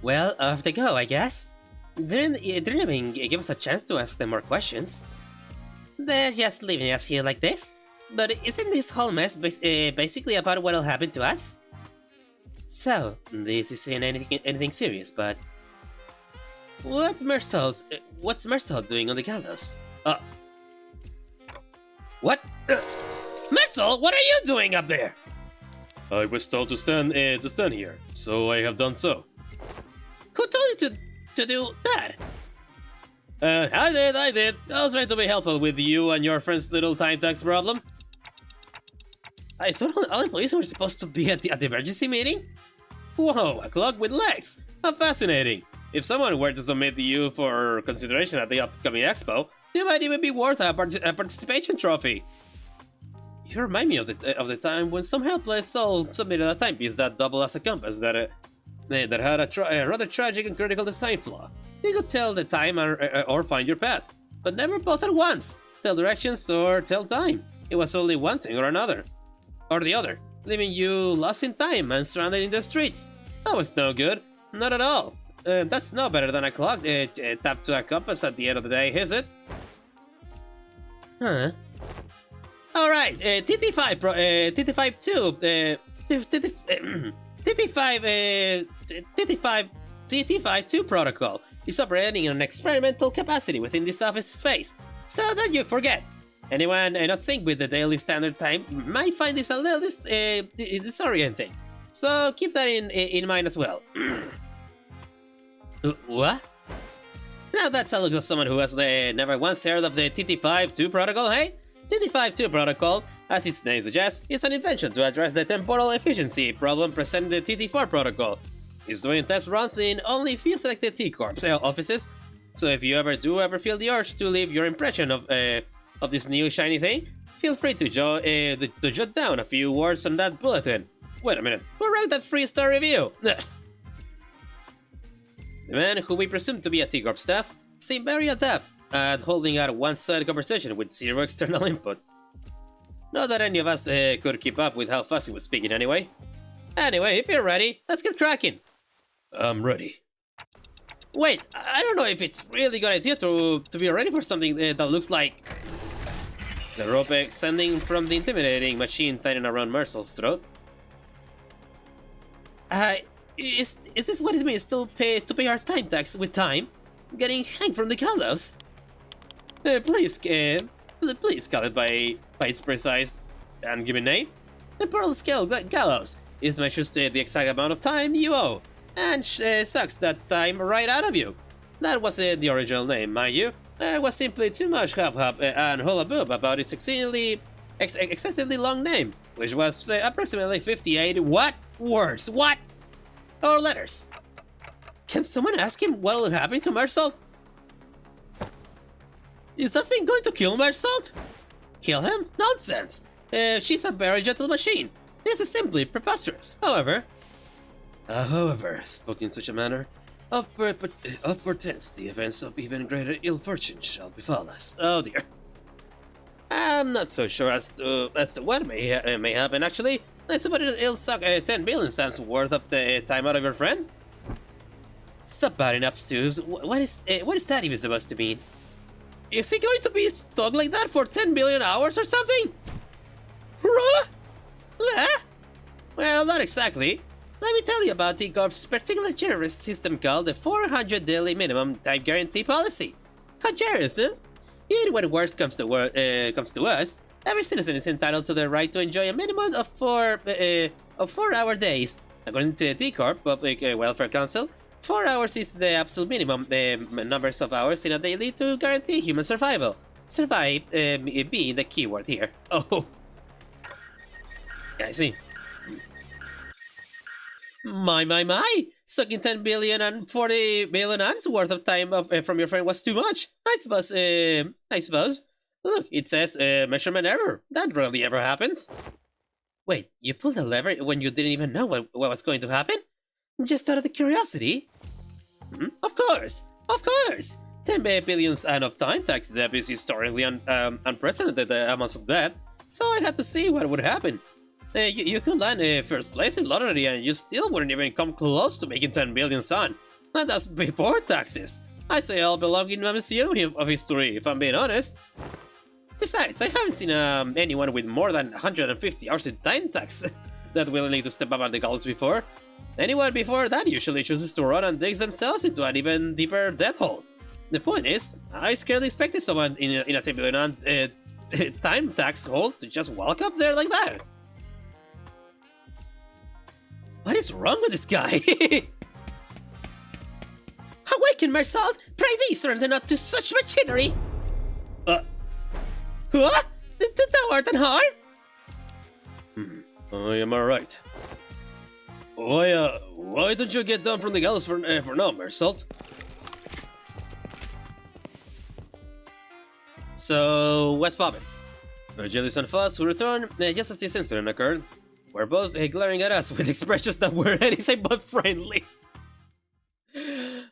F: Well, off they go, I guess. Didn't even give us a chance to ask them more questions. They're just leaving us here like this. But isn't this whole mess basically about what'll happen to us? So, this isn't anything serious, but what's Mersault doing on the gallows?
A: What?
F: Mersault, what are you doing up there?
D: I was told to stand here, so I have done so.
F: Who told you to do that?
A: I did. I was trying to be helpful with you and your friend's little time tax problem.
F: I thought all employees were supposed to be at the emergency meeting?
A: Whoa, a clock with legs! How fascinating! If someone were to submit you for consideration at the upcoming expo, you might even be worth a participation trophy. You remind me of the time when some helpless soul submitted a timepiece that doubled as a compass that had a rather tragic and critical design flaw. You could tell the time or find your path, but never both at once. Tell directions or tell time. It was only one thing or another. Or the other, leaving you lost in time and stranded in the streets. That was no good. Not at all. That's no better than a clock tapped to a compass at the end of the day, is it?
F: Huh?
A: Alright, TT5-2 protocol is operating in an experimental capacity within this office space, so don't you forget. Anyone not synced with the daily standard time might find this a little disorienting, so keep that in mind as well.
F: What?
A: Now that's a look of someone who has never once heard of the TT5-2 protocol, hey? TT5-2 protocol, as its name suggests, is an invention to address the temporal efficiency problem present in the TT4 protocol. It's doing test runs in only a few selected T Corp offices, so if you ever feel the urge to leave your impression of this new shiny thing, feel free to jot down a few words on that bulletin. Wait a minute, who wrote that 3-star review? The man, who we presume to be a T Corp staff, seemed very adept at holding a one-sided conversation with zero external input. Not that any of us could keep up with how fast he was speaking anyway. Anyway, if you're ready, let's get cracking.
D: I'm ready.
A: Wait, I don't know if it's really good idea to be ready for something that looks like the rope extending from the intimidating machine tightening around Mersault's throat.
F: Is this what it means to pay our time tax with time? Getting hanged from the gallows?
A: Please call it by its precise and given name. The Pearl Scale Gallows. It measures the exact amount of time you owe, and sucks that time right out of you. That was the original name, mind you. There was simply too much hop and hullabaloo about its excessively long name, which was approximately 58 words, or letters.
F: Can someone ask him what will happen to Mersault?
A: Is that thing going to kill Mersault?
F: Kill him? Nonsense!
A: She's a very gentle machine. This is simply preposterous. However,
D: spoken in such a manner, of portents the events of even greater ill fortune shall befall us.
A: Oh dear. I'm not so sure as to what may happen. Actually, I suppose it'll suck 10 billion cents worth of the time out of your friend.
F: Stop batting up, Stews. What is that even supposed to mean?
A: Is he going to be stuck like that for 10 billion hours or something? Huh? Well, not exactly. Let me tell you about T Corp's particular generous system called the 400 daily minimum time guarantee policy. How generous, huh? Even when worst comes to us, every citizen is entitled to the right to enjoy a minimum of 4-hour days. According to the T Corp Public Welfare Council, 4 hours is the absolute minimum numbers of hours in a daily to guarantee human survival. Survive being the key word here. Oh, I see. My! Sucking 10 billion and 40 billion hours worth of time from your friend was too much. I suppose. Look, it says measurement error. That rarely ever happens.
F: Wait, you pulled the lever when you didn't even know what was going to happen? Just out of the curiosity?
A: Of course! 10 billion and of time tax debt is historically unprecedented amounts of debt, so I had to see what would happen. You could land first place in lottery and you still wouldn't even come close to making 10 billion son. And that's before taxes. I say I'll belong in a museum of history, if I'm being honest. Besides, I haven't seen anyone with more than 150 hours in time tax that willing to step up on the gallows before. Anyone before that usually chooses to run and digs themselves into an even deeper death hole. The point is, I scarcely expected someone in a 10 billion time tax hole to just walk up there like that. What is wrong with this guy?
F: Awaken, Marcel! Pray thee surrender not to such machinery!
A: What?
F: Thou art unharmed?
A: I am alright. Why don't you get down from the gallows for now, Marcel? So, what's poppin'? Julius and Foss, who returned just as this incident occurred, were both glaring at us with expressions that were anything but friendly.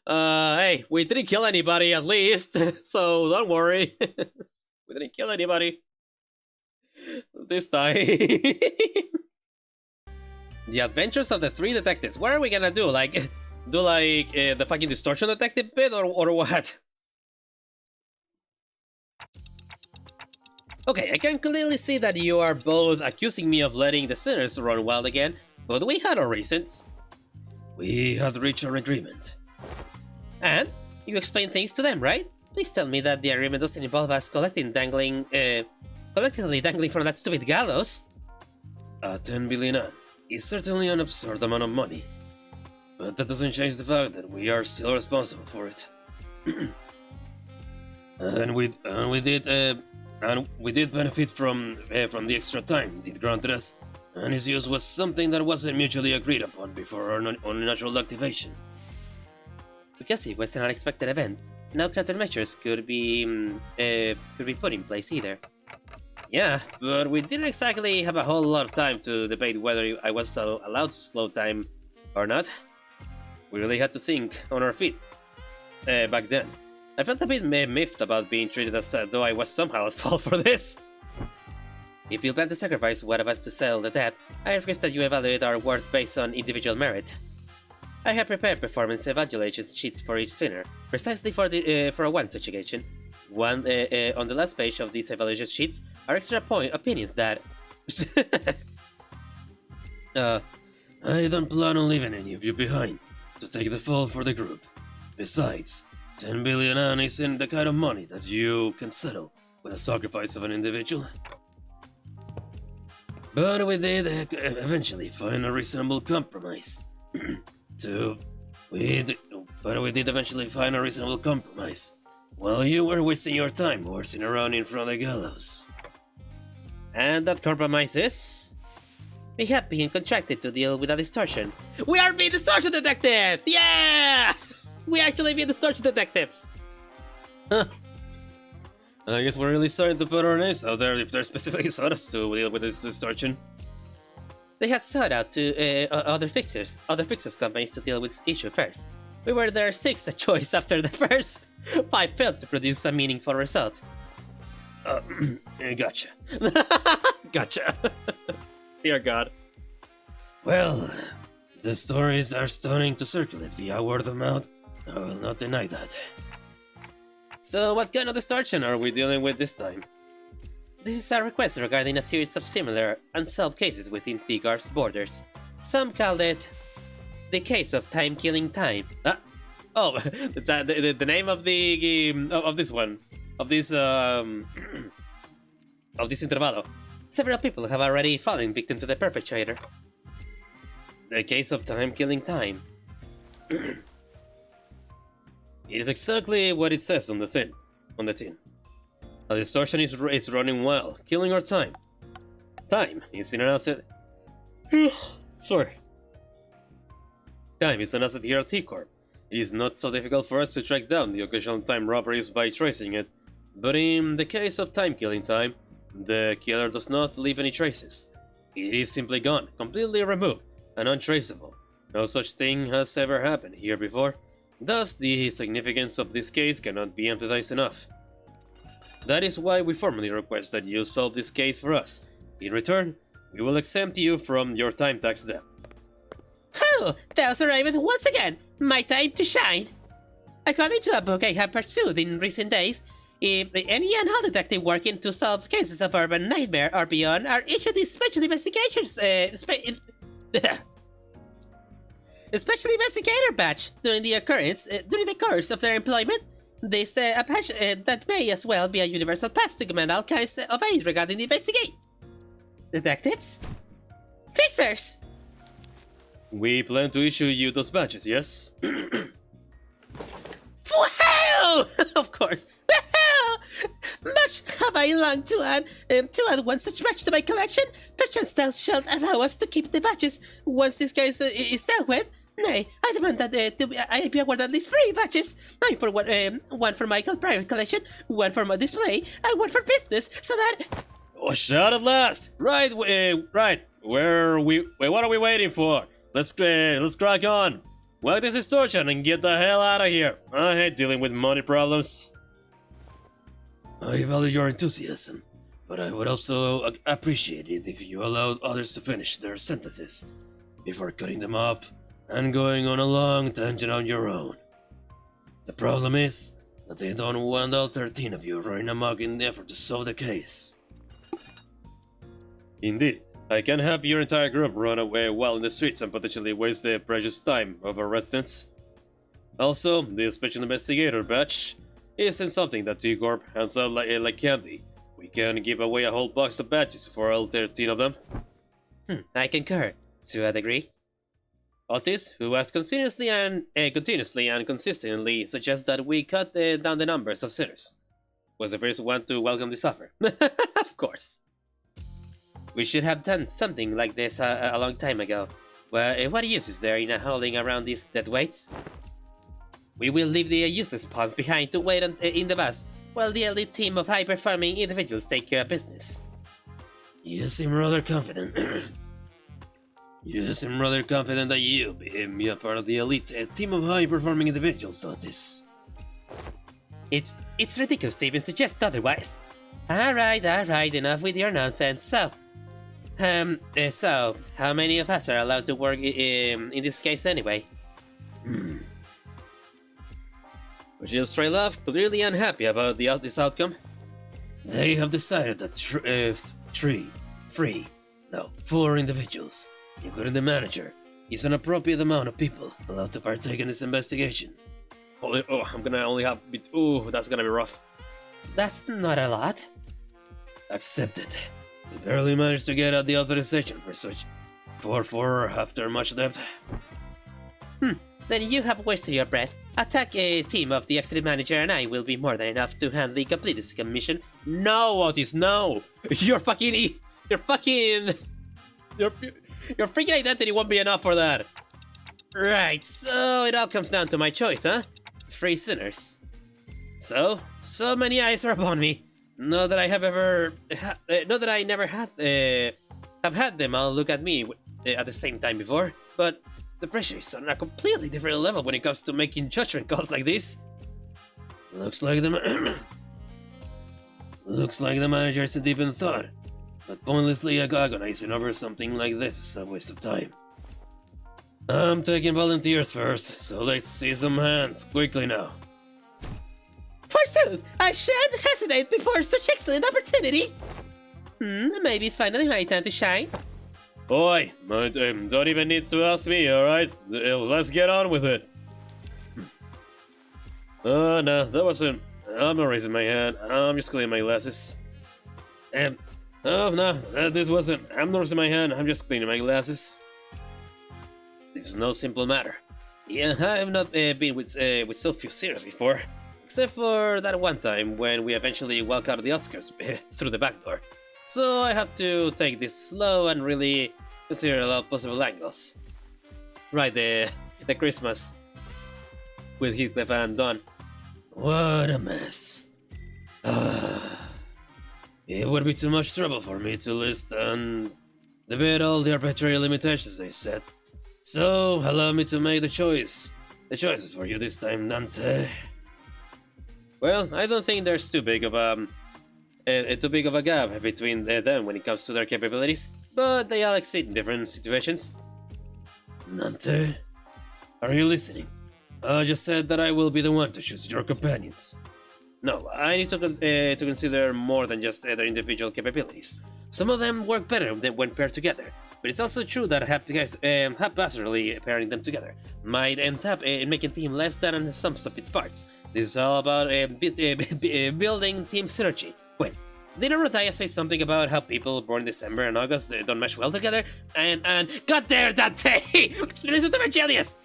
A: Hey, we didn't kill anybody at least, so don't worry. We didn't kill anybody. This time. The adventures of the three detectives. What are we gonna do? The fucking distortion detective bit or what? Okay, I can clearly see that you are both accusing me of letting the sinners run wild again, but we had our reasons. We had reached our agreement.
F: And? You explained things to them, right? Please tell me that the agreement doesn't involve us collectively dangling from that stupid gallows.
A: 10 billion is certainly an absurd amount of money, but that doesn't change the fact that we are still responsible for it. and we did benefit from the extra time it granted us, and its use was something that wasn't mutually agreed upon before our unnatural activation.
F: Because it was an unexpected event, no countermeasures could be put in place either.
A: Yeah, but we didn't exactly have a whole lot of time to debate whether I was allowed to slow time or not. We really had to think on our feet back then. I felt a bit miffed about being treated as though I was somehow at fault for this.
F: If you plan to sacrifice one of us to settle the debt, I request that you evaluate our worth based on individual merit. I have prepared performance evaluation sheets for each sinner, precisely for one such occasion. On the last page of these evaluation sheets are extra opinions that...
A: I don't plan on leaving any of you behind to take the fall for the group. Besides, 10 billion yen isn't the kind of money that you can settle with the sacrifice of an individual. But we did eventually find a reasonable compromise. We did eventually find a reasonable compromise. While you were wasting your time horsing around in front of the gallows.
F: And that compromise is... We have been contracted to deal with a distortion.
A: We are being distortion detectives! Yeah! We actually being distortion detectives! Huh. I guess we're really starting to put our names out there if they're specifically sought us to deal with this distortion.
F: They had sought out to other fixers companies to deal with this issue first. We were their sixth choice after the first 5 failed to produce a meaningful result. Gotcha.
A: Gotcha. Dear God.
F: Well, the stories are starting to circulate via word of mouth. I will not deny that.
A: So what kind of distortion are we dealing with this time?
F: This is a request regarding a series of similar unsolved cases within T Corp's borders. Some call it the case of time-killing time.
A: Oh, the name of the of this one, of this of this Intervallo.
F: Several people have already fallen victim to the perpetrator.
A: The case of time-killing time. It is exactly what it says on the tin. A distortion is running wild, killing our time. Time is an asset. Sorry. Time is an asset here at T Corp. It is not so difficult for us to track down the occasional time robberies by tracing it, but in the case of time-killing time, the killer does not leave any traces. It is simply gone, completely removed, and untraceable. No such thing has ever happened here before. Thus, the significance of this case cannot be emphasized enough. That is why we formally request that you solve this case for us. In return, we will exempt you from your time tax debt.
F: Oh, thus arrived once again, my time to shine. According to a book I have pursued in recent days, any and all detective working to solve cases of urban nightmare or beyond are issued these special investigations, special investigator badge during the course of their employment. This a badge that may as well be a universal pass to command all kinds of aid regarding the investigation. Detectives? Fixers!
A: We plan to issue you those badges, yes?
F: Wow! Of course. Wow! Much have I longed to add one such badge to my collection. Perchance thou shalt allow us to keep the badges once this case is dealt with. Nay, I demand that I be awarded at least 3 badges. One for my private collection, one for my display, and one for business, so that...
A: Oh, shut at last! Right. What are we waiting for? Let's crack on. Work this distortion and get the hell out of here. I hate dealing with money problems.
F: I value your enthusiasm, but I would also appreciate it if you allowed others to finish their sentences before cutting them off and going on a long tangent on your own. The problem is that they don't want all 13 of you running amok in the effort to solve the case.
A: Indeed, I can have your entire group run away while in the streets and potentially waste the precious time of our residents. Also, the special investigator badge isn't something that T Corp hands out like candy. We can give away a whole box of badges for all 13 of them.
F: I concur, to a degree.
A: Otis, who has continuously and consistently suggests that we cut down the numbers of sinners, was the first one to welcome this offer.
F: Of course. We should have done something like this a long time ago. Well, what use is there in holding around these dead weights? We will leave the useless pawns behind to wait in the bus, while the elite team of high-performing individuals take care of business. You seem rather confident. that you'll be a part of the elite team of high-performing individuals, Otis. It's ridiculous to even suggest otherwise. Alright, enough with your nonsense. So, how many of us are allowed to work in this case anyway?
A: Would you straight off clearly unhappy about this outcome?
F: They have decided that 4 individuals, including the manager, is an appropriate amount of people allowed to partake in this investigation.
A: I'm gonna only have... that's gonna be rough.
F: That's not a lot. Accepted. We barely managed to get out the authorization for after much debt. Then you have wasted your breath. Attack a team of the executive manager and I will be more than enough to complete this commission.
A: No, Otis, no! Your freaking identity won't be enough for that.
F: Right, so it all comes down to my choice, huh? 3 sinners. So many eyes are upon me. Not that I never have had them all look at me at the same time before, but the pressure is on a completely different level when it comes to making judgment calls like this. Looks like the Looks like the manager is deep in thought, but pointlessly agonizing over something like this is a waste of time. I'm taking volunteers first, so let's see some hands, quickly now.
D: Forsooth, I shan't hesitate before such excellent opportunity. Maybe it's finally my time to shine.
F: Oi, don't even need to ask me, alright? Let's get on with it. No, that wasn't... I'm not raising my hand, I'm just cleaning my glasses. Oh no, this wasn't... I'm not raising my hand, I'm just cleaning my glasses. This is no simple matter. Yeah, I have not been with so few seniors before. Except for that one time when we eventually walk out of the Oscars through the back door. So I have to take this slow and really consider a lot of possible angles. Right, the Christmas with Heathcliff and Don. What a mess. It would be too much trouble for me to list and debate all the arbitrary limitations they set. So allow me to make the choices for you this time, Dante. Well, I don't think there's too big of a gap between them when it comes to their capabilities, but they all exist in different situations. Dante, are you listening? I just said that I will be the one to choose your companions. No, I need to consider more than just their individual capabilities. Some of them work better when paired together, but it's also true that haphazardly pairing them together might end up making the team less than the sum of its parts. This is all about building team synergy. Wait, didn't Rodya say something about how people born in December and August don't mesh well together? And God there, Dante! It's Mr. Vergilius!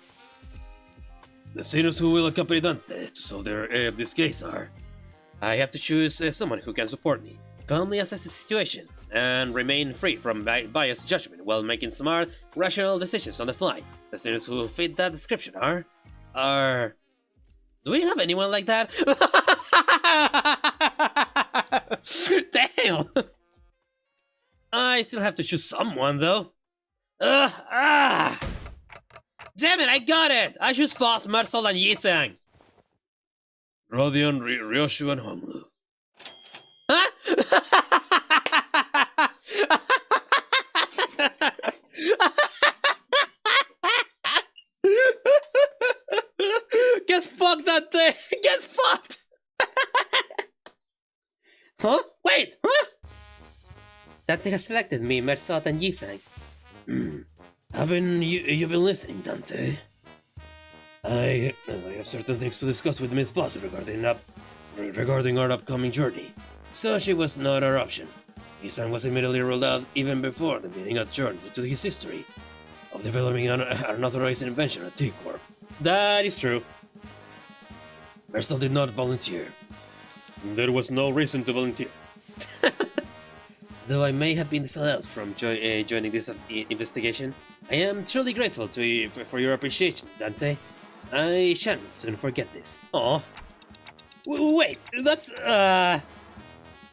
F: The seniors who will accompany Dante to solve this case are... I have to choose someone who can support me, calmly assess the situation, and remain free from biased judgment while making smart, rational decisions on the fly. The seniors who fit that description are... Do we have anyone like that? Damn! I still have to choose someone, though. Damn it, I got it! I choose Foss, Mersol, and Yisang. Rodya, Ryoshu, and Hong Lu. Huh? Get fucked, that thing! Get fucked! Huh? Wait, huh? That thing has selected me, Mersot, and Yisang. Haven't you been listening, Dante? I have certain things to discuss with Miss Foss regarding our upcoming journey. So she was not our option. Yisang was immediately ruled out even before the meeting adjourned due to his history of developing an unauthorized invention at T Corp. That is true. Mersel did not volunteer. There was no reason to volunteer. Though I may have been disallowed from joining this investigation, I am truly grateful to you for your appreciation, Dante. I shan't soon forget this. Aw. Wait, that's,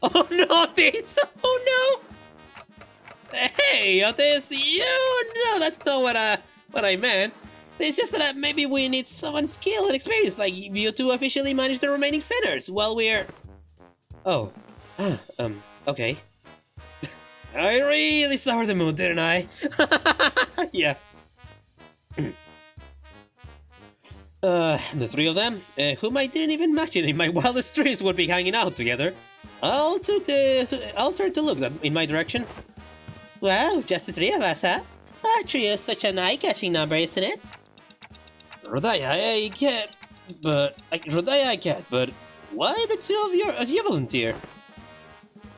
F: Oh no, this! Oh no! Hey, Otis, no, that's not what I meant. It's just that maybe we need someone skilled and experienced like you to officially manage the remaining centers while we're... Oh. Okay. I really soured the mood, didn't I? Yeah. The three of them, whom I didn't even imagine in my wildest dreams would be hanging out together. I'll turn to look in my direction. Wow, just the three of us, huh? A trio is such an eye-catching number, isn't it? Rodya, I get, but why the two of you volunteer?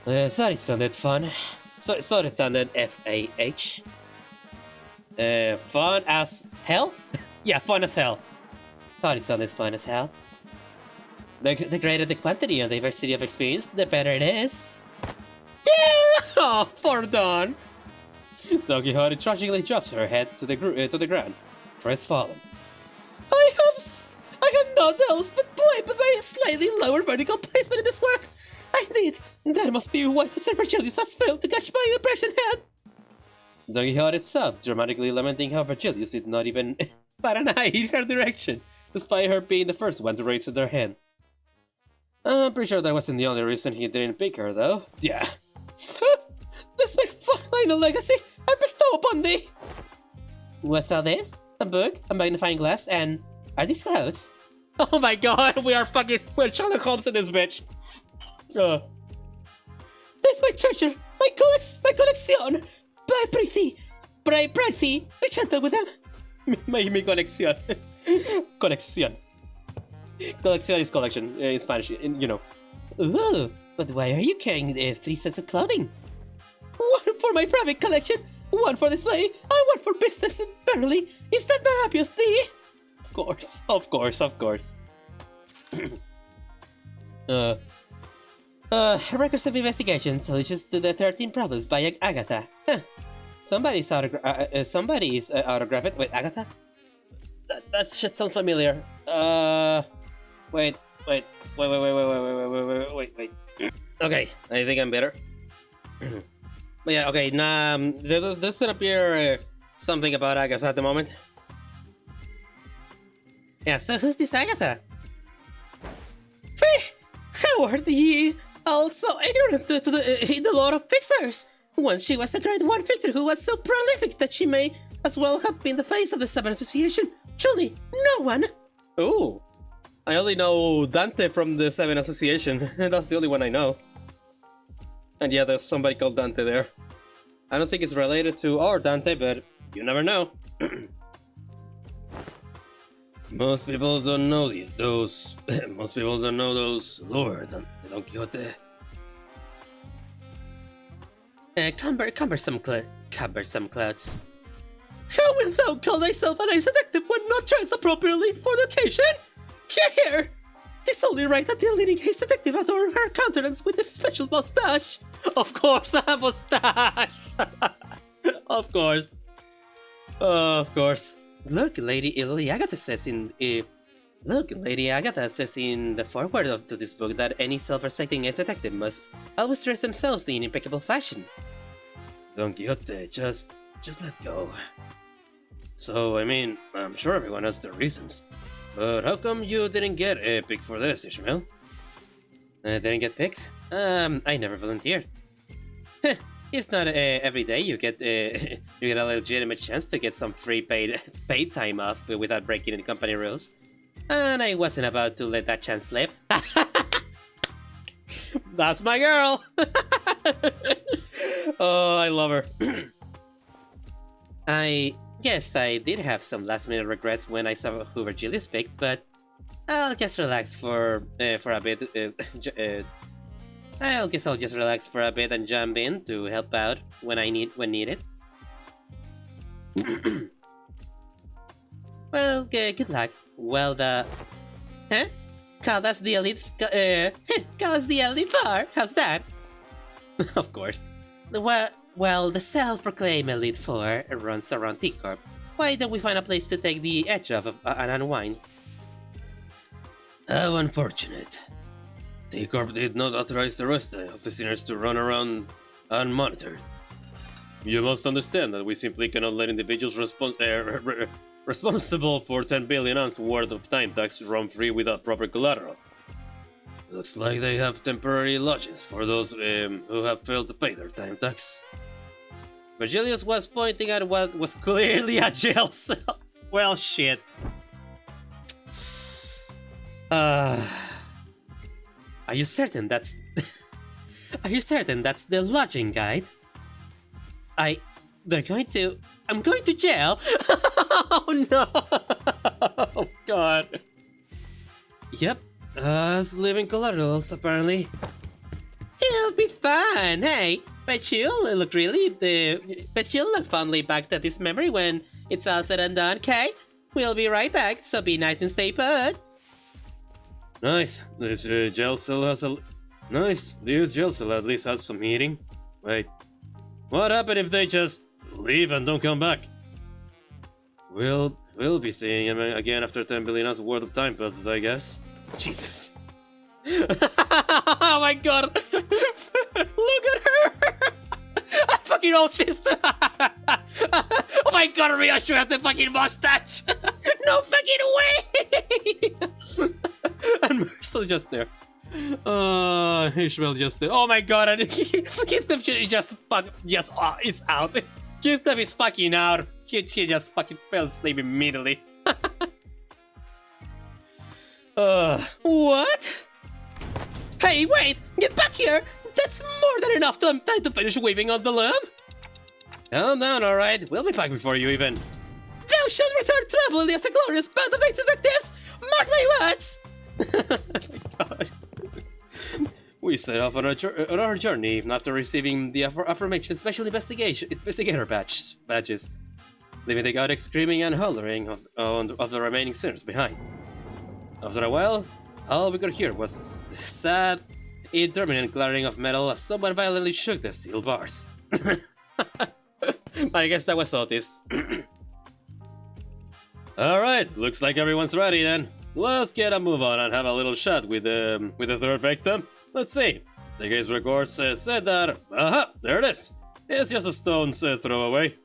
F: Thought it sounded fun. So it sounded F-A-H. Fun as hell? Yeah, fun as hell. Thought it sounded fun as hell. The greater the quantity and diversity of experience, the better it is. Yeah! Oh, for Dawn. Doggy Hardy tragically drops her head to the ground. Crestfallen. I have not else but by a slightly lower vertical placement in this work. That must be why Sir Virgilius has failed to catch my impression head. Doggy Hardy sobbed, dramatically lamenting how Virgilius did not even bat an eye in her direction, despite her being the first one to raise their hand. I'm pretty sure that wasn't the only reason he didn't pick her, though. Yeah. This my final legacy I bestow upon thee! What's all this? A book, a magnifying glass, and... are these clothes? Oh my god, we're Sherlock Holmes in this bitch! This my treasure, my collection! Prithee, be gentle with them! Mi colección. Colección. Colección is collection in Spanish, you know. Ooh, but why are you carrying 3 sets of clothing? One for my private collection, one for display, and one for business, barely. Is that not obvious, thee? Of course. Records of investigation, solutions to the 13 problems by Agatha. Huh. Somebody's autograph it. Wait, Agatha? That shit sounds familiar. Wait. Okay, I think I'm better. But yeah, okay, nah, there doesn't appear something about Agatha at the moment. Yeah, so who's this Agatha? How are ye also ignorant to the lore of fixers? Once she was a great one fixer who was so prolific that she may as well have been the face of the Seven Association. Truly, no one. Oh, I only know Dante from the Seven Association. That's the only one I know. And yeah, there's somebody called Dante there. I don't think it's related to our Dante, but you never know. Most people don't know those lore, Don Quixote. Cumbersome clouds. How wilt thou call thyself an ace detective when not dressed appropriately for the occasion? Here! 'Tis only right that the leading ace detective adorn her countenance with a special mustache. Of course, a mustache. Of course. Look, Lady Agatha says in the foreword to this book that any self-respecting ace detective must always dress themselves in impeccable fashion. Don Quixote, just let go. So, I mean, I'm sure everyone has their reasons. But how come you didn't get picked for this, Ishmael? Didn't get picked? I never volunteered. It's not every day you get a legitimate chance to get some free paid time off without breaking any company rules. And I wasn't about to let that chance slip. That's my girl! Oh, I love her. I guess I did have some last-minute regrets when I saw who Virgilius picked, but I'll just relax for a bit. I'll just relax for a bit and jump in to help out when needed. Well, good luck. Well, call us the elite. Call us the elite four. How's that? Of course. Well, the self-proclaimed Elite Four runs around T Corp. Why don't we find a place to take the edge off and unwind? How unfortunate. T Corp did not authorize the rest of the sinners to run around unmonitored. You must understand that we simply cannot let individuals responsible for 10 billion ounce worth of time tax roam free without proper collateral. Looks like they have temporary lodgings for those who have failed to pay their time tax. Virgilius was pointing at what was clearly a jail cell. Well, shit. Are you certain that's... Are you certain that's the lodging guide? I'm going to jail? Oh no! Oh god. Yep, living collaterals apparently. It'll be fun, hey! Bet you'll look fondly back at this memory when it's all said and done, okay? We'll be right back, so be nice and stay put. Nice. This jail cell at least has some heating. Wait, what happened if they just leave and don't come back? We'll be seeing him again after 10 billion hours worth of time passes, I guess. Jesus. Oh my god! Look at her! I fucking autist! Oh my god, Ryoshu has the fucking mustache! No fucking way! And Mercil just there.
A: Ishmael just... Oh my god, and Heathcliff just is out. Heathcliff is fucking out. He just fucking fell asleep immediately. What? Hey, wait! Get back here! That's more than enough time to finish weaving on the loom! Calm down, alright? We'll be back before you even... Thou shalt return travel as a glorious band of detectives! Mark my words! Oh my god. We set off on our journey after receiving the aforementioned special investigator badges, leaving the goddess screaming and hollering of the remaining sinners behind. After a while, all we could hear was the sad, intermittent clattering of metal as someone violently shook the steel bars. I guess that was Otis. Alright, looks like everyone's ready then. Let's get a move on and have a little chat with the third victim. Let's see. The case records said that... Aha! There it is! It's just a stone's throw away.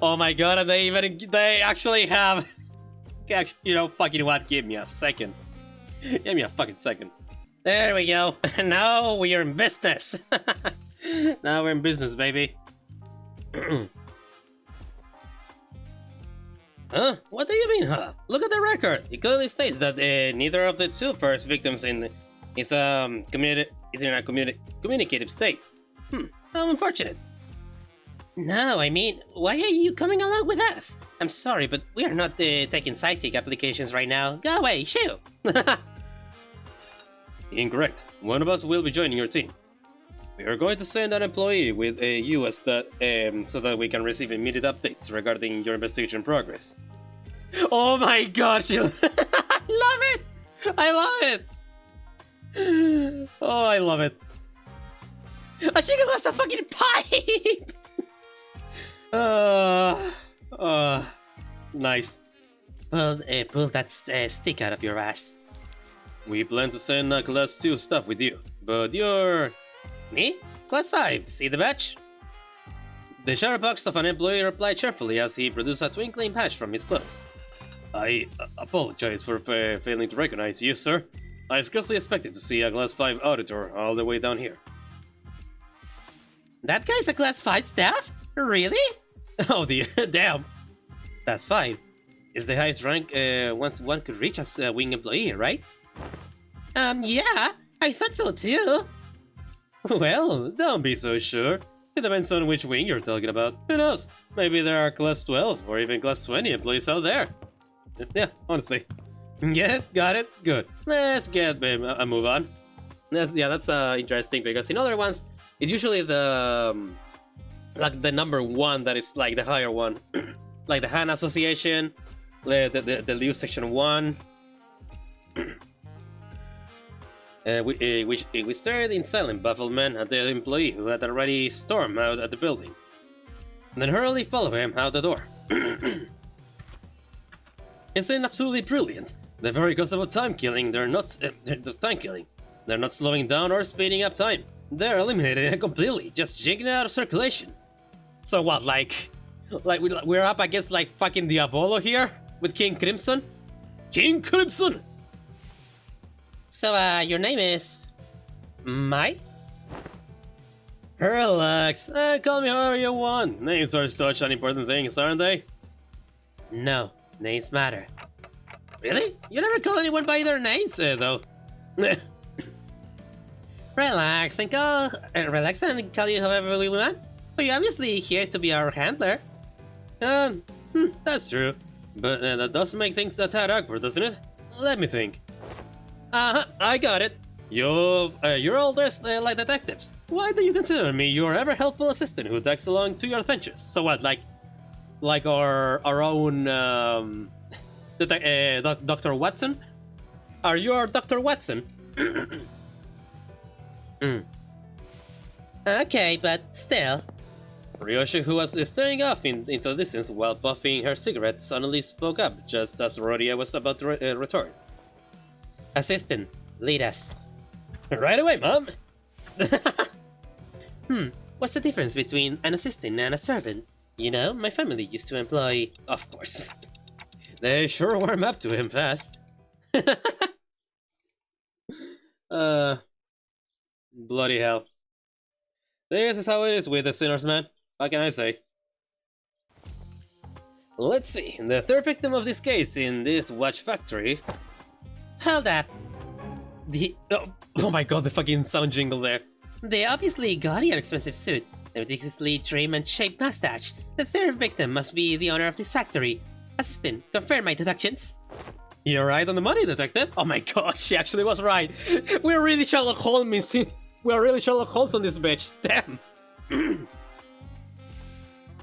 A: Oh my god, and they actually have... You know, fucking what? Give me a second. Give me a fucking second. There we go. Now we are in business. Now we're in business, baby. Huh? What do you mean, huh? Look at the record. It clearly states that neither of the two first victims is in a communicative state. How unfortunate. No, I mean, why are you coming along with us? I'm sorry, but we are not taking sidekick applications right now. Go away, shoo! Incorrect. One of us will be joining your team. We are going to send an employee with you as that, so that we can receive immediate updates regarding your investigation progress. Oh my gosh! I love it! I love it! Oh, I love it. I think it was a fucking pipe! Nice. Well, pull that stick out of your ass. We plan to send Class 2 staff with you, but you're... Me? Class 5, see the badge? The chatterbox of an employee replied cheerfully as he produced a twinkling patch from his clothes. I apologize for failing to recognize you, sir. I scarcely expected to see a Class 5 auditor all the way down here. That guy's a Class 5 staff? Really? Oh dear, damn. Class 5 is the highest rank once one could reach as a wing employee, right? Yeah, I thought so too. Well, don't be so sure. It depends on which wing you're talking about. Who knows? Maybe there are Class 12 or even Class 20 employees out there. Yeah, honestly. Get it? Got it? Good. Let's get a move on. That's interesting because in other ones, it's usually the like the number one that is like the higher one, like the Han Association, the Liu Section 1. We stared in silent bafflement at the employee who had already stormed out at the building, and then hurriedly followed him out the door. It's absolutely brilliant. The very cause of a time killing, they're not slowing down or speeding up time. They're eliminating it completely, just jigging it out of circulation. So what, like we're up against like fucking Diavolo here with King Crimson? King Crimson! So, your name is... Mai? Relax, call me however you want. Names are such unimportant things, aren't they? No, names matter. Really? You never call anyone by their names, though. Relax and call you however we want. We're obviously here to be our handler. That's true. But that does make things a tad awkward, doesn't it? Let me think. I got it. You're all dressed like detectives. Why do you consider me your ever-helpful assistant who tags along to your adventures? So what, like our own, Dr. Watson? Are you our Dr. Watson? Okay, but still. Ryoshu, who was staring off into the distance while puffing her cigarette, suddenly spoke up just as Rodya was about to return. Assistant, lead us. Right away, Mom! What's the difference between an assistant and a servant? You know, my family used to employ... Of course. They sure warm up to him fast. Bloody hell. This is how it is with the sinners, man. What can I say? Let's see, the third victim of this case in this watch factory.
F: Hold up.
A: Oh my god, the fucking sound jingle there.
F: The obviously gaudy and expensive suit, the ridiculously trim and shaped mustache. The third victim must be the owner of this factory. Assistant, confirm my deductions.
A: You're right on the money, detective. Oh my god, she actually was right. We're really Sherlock Holmes. We're really Sherlock Holmes on this bitch. Damn.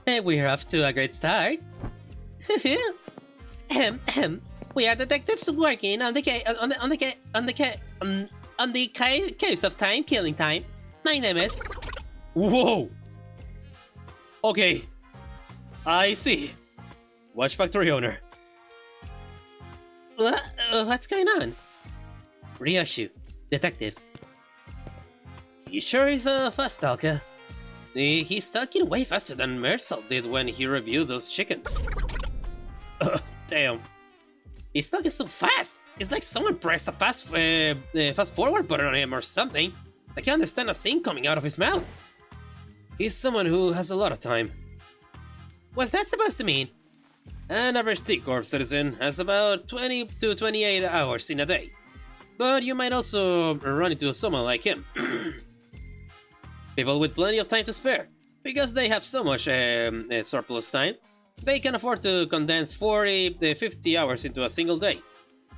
F: We're off to a great start. We are detectives working on the case of Timekilling time. My name is.
A: Whoa. Okay. I see. Watch factory owner.
F: What's going on? Ryoshu, detective.
A: He sure is a fast stalker. He's stalking way faster than Mersal did when he reviewed those chickens. Damn.
F: He's stalking so fast. It's like someone pressed a fast forward button on him or something. I can't understand a thing coming out of his mouth.
A: He's someone who has a lot of time.
F: What's that supposed to mean?
A: An average T Corp citizen has about 20 to 28 hours in a day. But you might also run into someone like him. People with plenty of time to spare. Because they have so much surplus time, they can afford to condense 40 to 50 hours into a single day.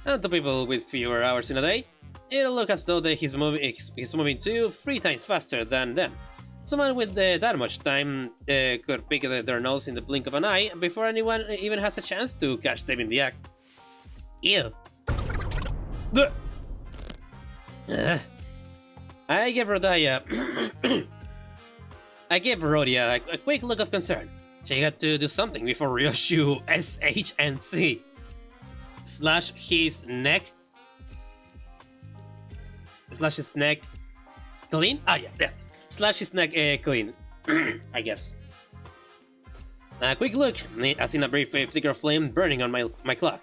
A: And to people with fewer hours in a day, it'll look as though he's moving 2-3 times faster than them. Someone with that much time could pick their nose in the blink of an eye before anyone even has a chance to catch them in the act.
F: Ew.
A: I gave Rodya a quick look of concern. She had to do something before Ryoshu SHNC slash his neck clean? Ah yeah, there. Slash his neck clean, I guess. A quick look, I seen a brief flicker of flame burning on my clock.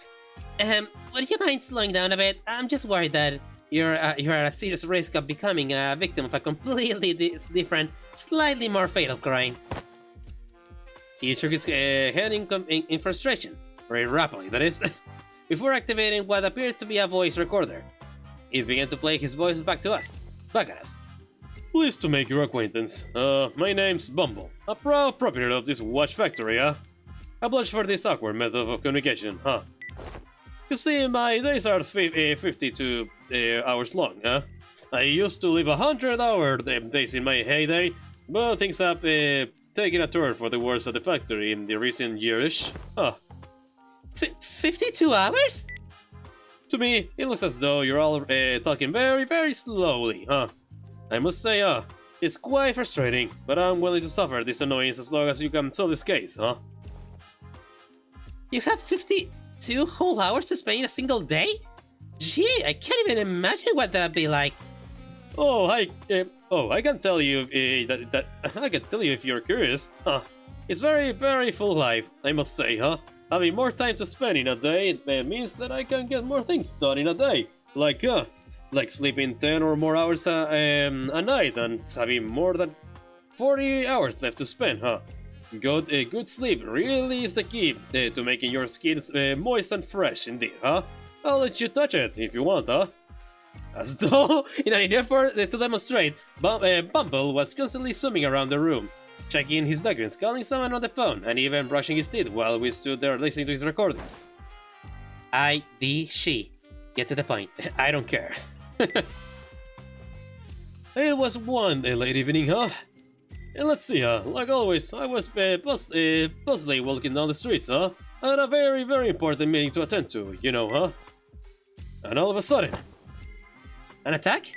F: Would you mind slowing down a bit? I'm just worried that you're at a serious risk of becoming a victim of a completely different, slightly more fatal crime.
A: He shook his head in frustration, very rapidly that is, before activating what appeared to be a voice recorder. It began to play his voice back at us. Pleased to make your acquaintance. My name's Bumble, a proud proprietor of this watch factory, huh? I blush for this awkward method of communication, huh? You see, my days are 52 hours long, huh? I used to live 100-hour days in my heyday, but things have taken a turn for the worse at the factory in the recent years, huh?
F: 52 hours?
A: To me, it looks as though you're all talking very, very slowly, huh? I must say, it's quite frustrating, but I'm willing to suffer this annoyance as long as you can solve this case, huh?
F: You have 52 whole hours to spend in a single day? Gee, I can't even imagine what that'd be like.
A: I can tell you that I can tell you if you're curious. It's very, very full life, I must say, huh? Having more time to spend in a day means that I can get more things done in a day, like sleeping 10 or more hours a night and having more than 40 hours left to spend, huh? Good sleep really is the key to making your skin moist and fresh indeed, huh? I'll let you touch it if you want, huh? As though, in an effort to demonstrate, Bumble was constantly zooming around the room, checking his documents, calling someone on the phone, and even brushing his teeth while we stood there listening to his recordings.
F: She. Get to the point.
A: I don't care. It was one late evening, huh? And let's see, like always, I was puzzling walking down the streets, huh? I had a very, very important meeting to attend to, you know, huh? And all of a sudden...
F: An attack?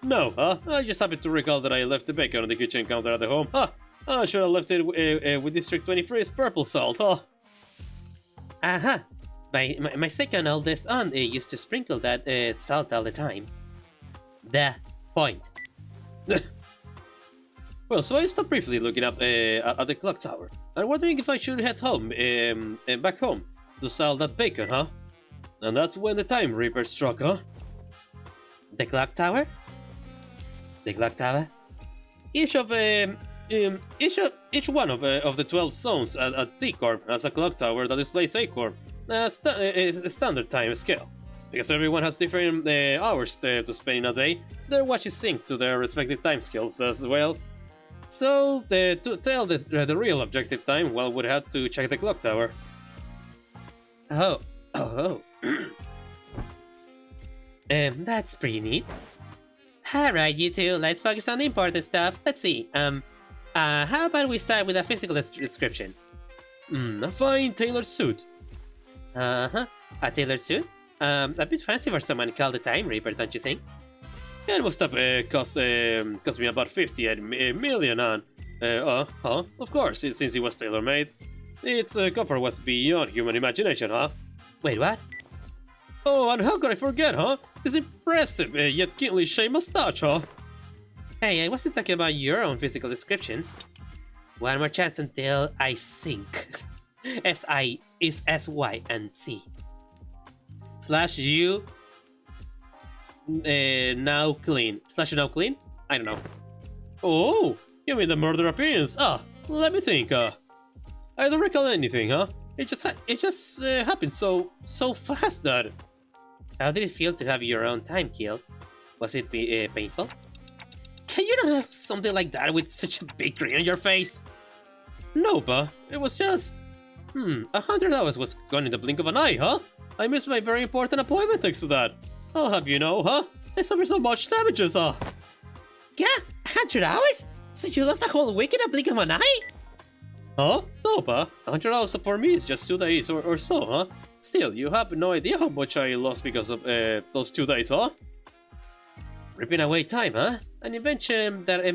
A: No, I just happened to recall that I left the bacon on the kitchen counter at the home, I should have left it with District 23's purple salt, huh?
F: Aha! My second oldest aunt used to sprinkle that salt all the time. The point.
A: Well, so I stopped briefly looking up at the clock tower, and wondering if I should head home, back home, to sell that bacon, huh? And that's when the Time Reaper struck, huh?
F: The clock tower? The clock tower?
A: Each one of the 12 zones at T Corp has a clock tower that displays A Corp, a standard time scale. Because everyone has different hours to spend in a day, their watches sync to their respective time scales as well. So, to tell the real objective time, one would have to check the clock tower.
F: Oh. That's pretty neat. Alright, you two, let's focus on the important stuff. Let's see, how about we start with a physical description?
A: A fine tailored suit.
F: A tailored suit? A bit fancy for someone called the Time Reaper, don't you think?
A: It must have cost me about 50 million on. Of course, since it was tailor-made. Its comfort was beyond human imagination, huh?
F: Wait, what?
A: Oh, and how could I forget, huh? This impressive yet keenly shaved mustache, huh?
F: Hey, I wasn't talking about your own physical description. One more chance until I sink. S-I is S-Y and C. Slash you now clean. Slash now clean? I don't know.
A: Oh, you mean the murder appearance? Let me think, I don't recall anything, huh? It just happened so fast that...
F: How did it feel to have your own time killed? Was it painful?
A: Can you not have something like that with such a big grin on your face? No, but it was just... 100 hours was gone in the blink of an eye, huh? I missed my very important appointment thanks to that. I'll have you know, huh? I suffered so much damages, huh?
F: Yeah, 100 hours? So you lost a whole week in a blink of an eye?
A: Huh? No, pa. 100 hours for me is just 2 days or so, huh? Still, you have no idea how much I lost because of those 2 days, huh?
F: Ripping away time, huh? An invention that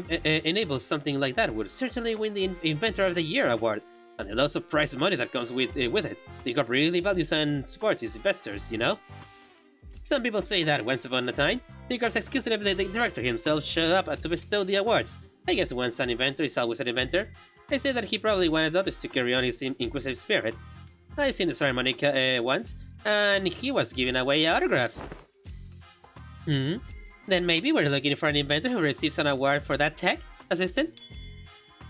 F: enables something like that would certainly win the Inventor of the Year award, and the lots of prize money that comes with it. T Corp really values and supports its investors, you know? Some people say that once upon a time, T Corp's executive director himself showed up to bestow the awards. I guess once an inventor is always an inventor. I say that he probably wanted others to carry on his inquisitive spirit. I've seen the ceremony once, and he was giving away autographs. Then maybe we're looking for an inventor who receives an award for that tech assistant?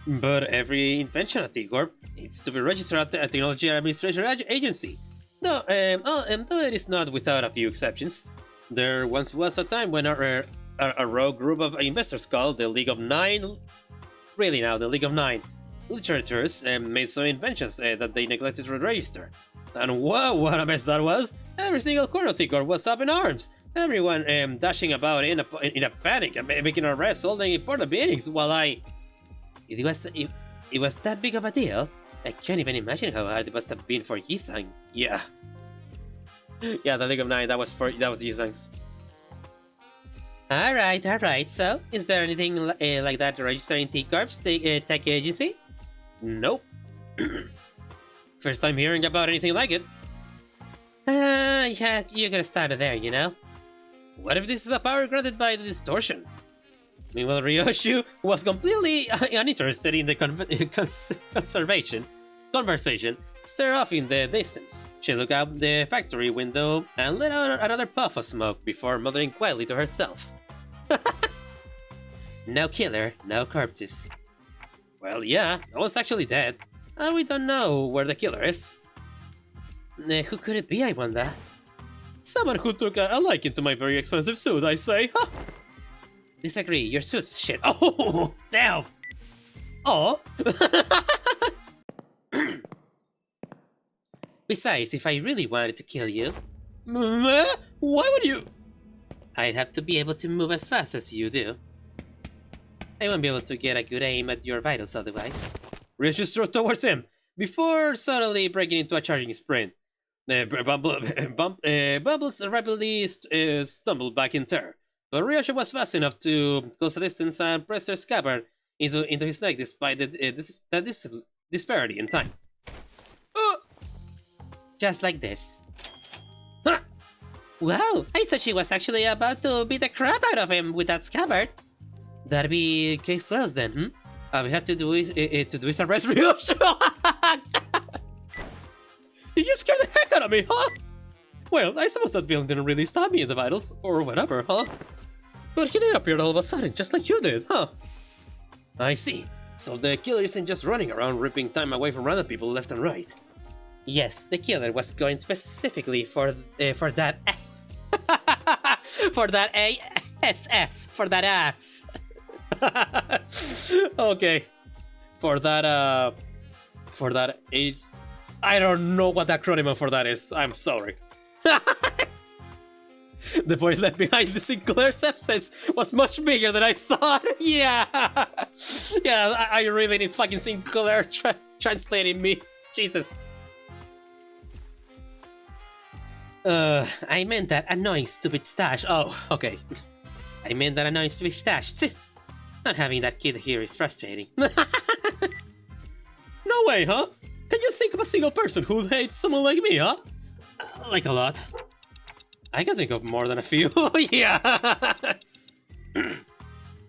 A: But every invention at T Corp needs to be registered at the Technology Administration Agency. Though it is not without a few exceptions. There once was a time when a rogue group of investors called the League of Nine, really now, the League of Nine, literatures made some inventions that they neglected to register. And wow, what a mess that was! Every single corner of T Corp was up in arms. Everyone dashing about in a panic and making arrests, holding important meetings while
F: It was that big of a deal? I can't even imagine how hard it must have been for Yisang.
A: Yeah. Yeah, the League of Nine, that was Yisang's.
F: Alright, so, is there anything like that registered in T Corp's tech agency?
A: Nope. First time hearing about anything like it.
F: Yeah, you gotta start there, you know?
A: What if this is a power granted by the distortion? Meanwhile, Ryoshu was completely uninterested in the conversation, stared off in the distance. She looked out the factory window and let out another puff of smoke before muttering quietly to herself.
F: No killer, no corpses.
A: Well, yeah, no one's actually dead. And we don't know where the killer is.
F: Who could it be, I wonder?
A: Someone who took a liking to my very expensive suit, I say. Huh?
F: Disagree, your suit's shit. Oh, damn!
A: Oh.
F: Besides, if I really wanted to kill you...
A: Why would you?
F: I'd have to be able to move as fast as you do. I won't be able to get a good aim at your vitals otherwise.
A: Ryoshu strode towards him, before suddenly breaking into a charging sprint. Bumbles rapidly stumbled back in terror, but Ryoshu was fast enough to close the distance and press her scabbard into his neck despite the disparity in time.
F: Just like this. Huh. Wow, I thought she was actually about to beat the crap out of him with that scabbard. That'd be case closed then, All we have to do is arrest Ryoshu.
A: You just scared the heck out of me, huh? Well, I suppose that feeling didn't really stab me in the vitals, or whatever, huh? But he did appear all of a sudden, just like you did, huh? I see. So the killer isn't just running around ripping time away from random people left and right.
F: Yes, the killer was going specifically for that for that ASS, for that ass.
A: Okay. For that I don't know what the acronym for that is. I'm sorry. The voice left behind the Sinclair's absence was much bigger than I thought. Yeah, I really need fucking Sinclair translating me. Jesus.
F: I meant that annoying stupid stash.
A: Oh, okay.
F: I meant that annoying stupid stash. Not having that kid here is frustrating.
A: No way, huh? Can you think of a single person who hates someone like me, huh? Like a lot. I can think of more than a few. Yeah.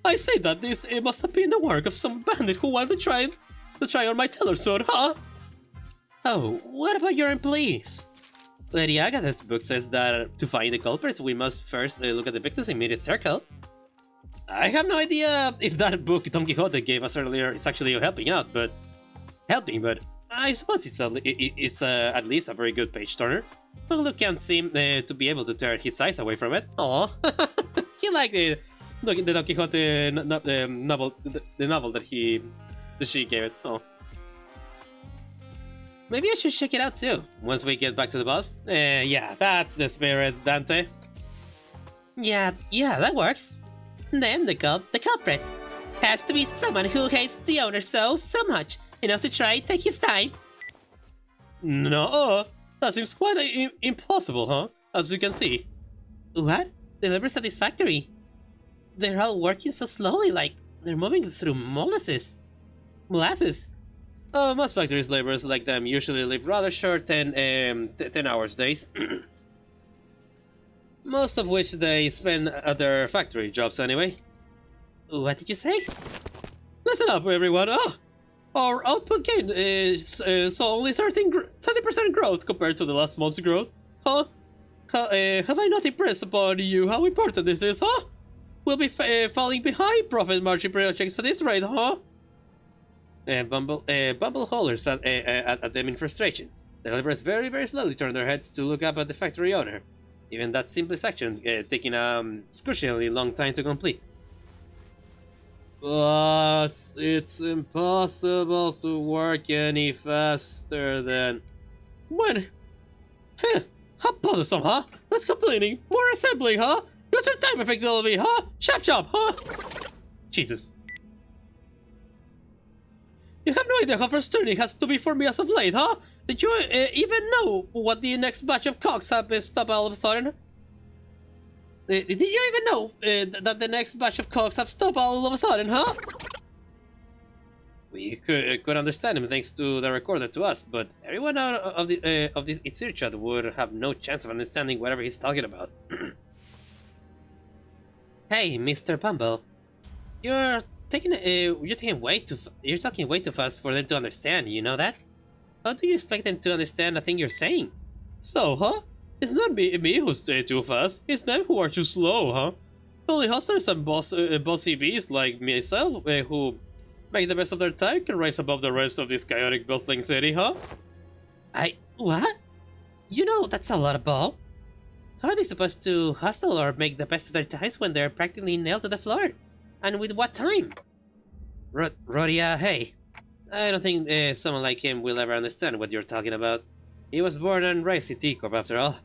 A: I say that this it must have been the work of some bandit who wanted to try on my teller sword, huh?
F: Oh, what about your employees? Lady Agatha's book says that to find the culprits, we must first look at the victim's immediate circle.
A: I have no idea if that book Don Quixote gave us earlier is actually helping, but I suppose it's at least a very good page turner. But Luke can't seem to be able to tear his eyes away from it. Aw, he liked the Don Quixote novel, the novel that she gave it. Oh, maybe I should check it out too once we get back to the boss. Yeah, that's the spirit, Dante.
F: Yeah, that works. Then the culprit has to be someone who hates the owner so much enough to try take his time.
A: No, that seems quite impossible, huh? As you can see.
F: What? The laborers at this factory. They're all working so slowly, like they're moving through molasses. Molasses?
A: Oh, most factories laborers like them usually live rather short 10 hours days. Most of which they spend at their factory jobs anyway.
F: What did you say?
A: Listen up, everyone. Oh, our output gain saw only 30% growth compared to the last month's growth. Huh? Have I not impressed upon you how important this is, huh? We'll be falling behind profit margin projections at this rate, huh? Bumble hollers at them in frustration. The laborers very, very slowly turn their heads to look up at the factory owner. Even that simplest action taking a excruciatingly long time to complete. But it's impossible to work any faster than... When? How bothersome, huh? Less complaining, more assembling, huh? Use your time effectively, huh? Chop, huh? Jesus. You have no idea how frustrating it has to be for me as of late, huh? Did you even know what the next batch of cogs have stopped all of a sudden? Did you even know that the next batch of cogs have stopped all of a sudden, huh? We could understand him thanks to the recorder to us, but everyone out of this Itzir would have no chance of understanding whatever he's talking about.
F: Hey, Mr. Bumble, you're talking way too fast for them to understand. You know that? How do you expect them to understand a thing you're saying?
A: So, huh? It's not me who's too fast. It's them who are too slow, huh? Only hustlers and bossy bees like myself who make the best of their time can rise above the rest of this chaotic bustling city, huh?
F: What? You know that's a lot of ball. How are they supposed to hustle or make the best of their times when they're practically nailed to the floor? And with what time?
A: Rodya, hey. I don't think someone like him will ever understand what you're talking about. He was born and raised in T Corp after all.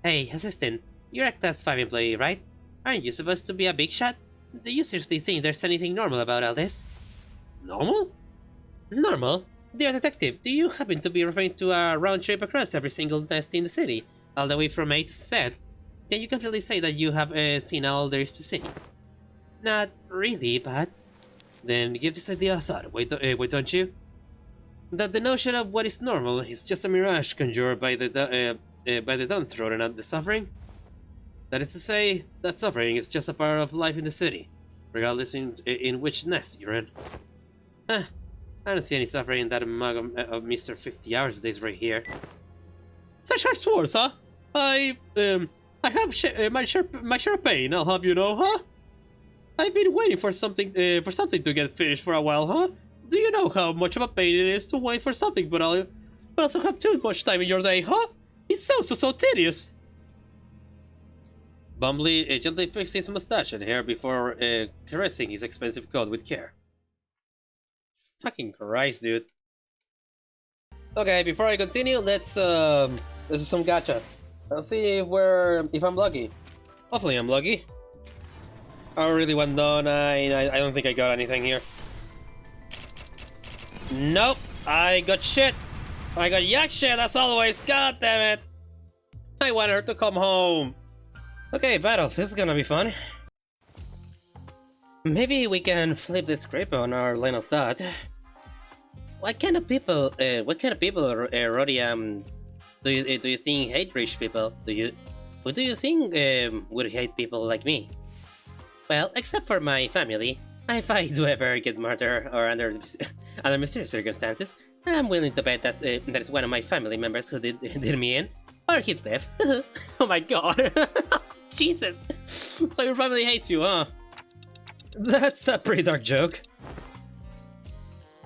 F: Hey, assistant, you're a class 5 employee, right? Aren't you supposed to be a big shot? Do you seriously think there's anything normal about all this?
A: Normal?
F: Normal? Dear detective, do you happen to be referring to a round trip across every single nest in the city, all the way from A to Z? Can you confidently say that you have seen all there is to see? Not really, but...
A: Then give this idea a thought, wait, don't you? That the notion of what is normal is just a mirage conjured by the downtrodden and the suffering? That is to say, that suffering is just a part of life in the city, regardless in which nest you're in. I don't see any suffering in that mug of Mr. 50 hours days right here. Such harsh words, huh? I have my share of pain, I'll have you know, huh? I've been waiting for something to get finished for a while, huh? Do you know how much of a pain it is to wait for something, but also have too much time in your day, huh? It's so tedious. Bumbly gently fixed his mustache and hair before caressing his expensive coat with care. Fucking Christ, dude. Okay, before I continue, let's do some gacha. Let's see if I'm lucky. Hopefully I'm lucky. I really went down. I don't think I got anything here. Nope, I got shit. I got yak shit as always. God damn it! I want her to come home. Okay, battle. This is gonna be fun. Maybe we can flip the script on our line of thought. What kind of people, Rodya, do you think hate rich people? Who do you think would hate people like me? Well, except for my family, if I do ever get murdered or under mysterious circumstances, I'm willing to bet that's one of my family members who did me in, or Heathcliff. Oh my god. Jesus. So your family hates you, huh? That's a pretty dark joke.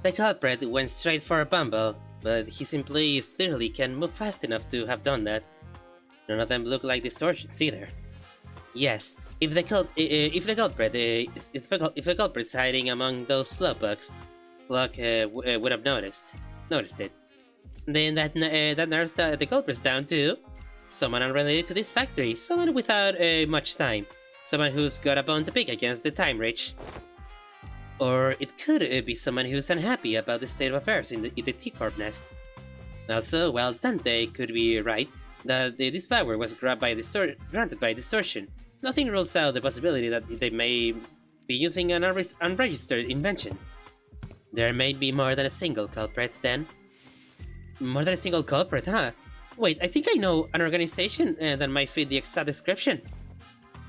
A: The culprit went straight for a Bumble, but his employees clearly can't move fast enough to have done that. None of them look like distortions either. Yes, if the culprit's hiding among those slowpokes, Gluck would have noticed it. Then that narrows the culprits down to someone unrelated to this factory, someone without much time, someone who's got a bone to pick against the time rich. Or it could be someone who's unhappy about the state of affairs in the T Corp nest. Also, while Dante could be right that this power was granted by distortion, nothing rules out the possibility that they may be using an unregistered invention. There may be more than a single culprit, then. More than a single culprit, huh? Wait, I think I know an organization that might fit the exact description.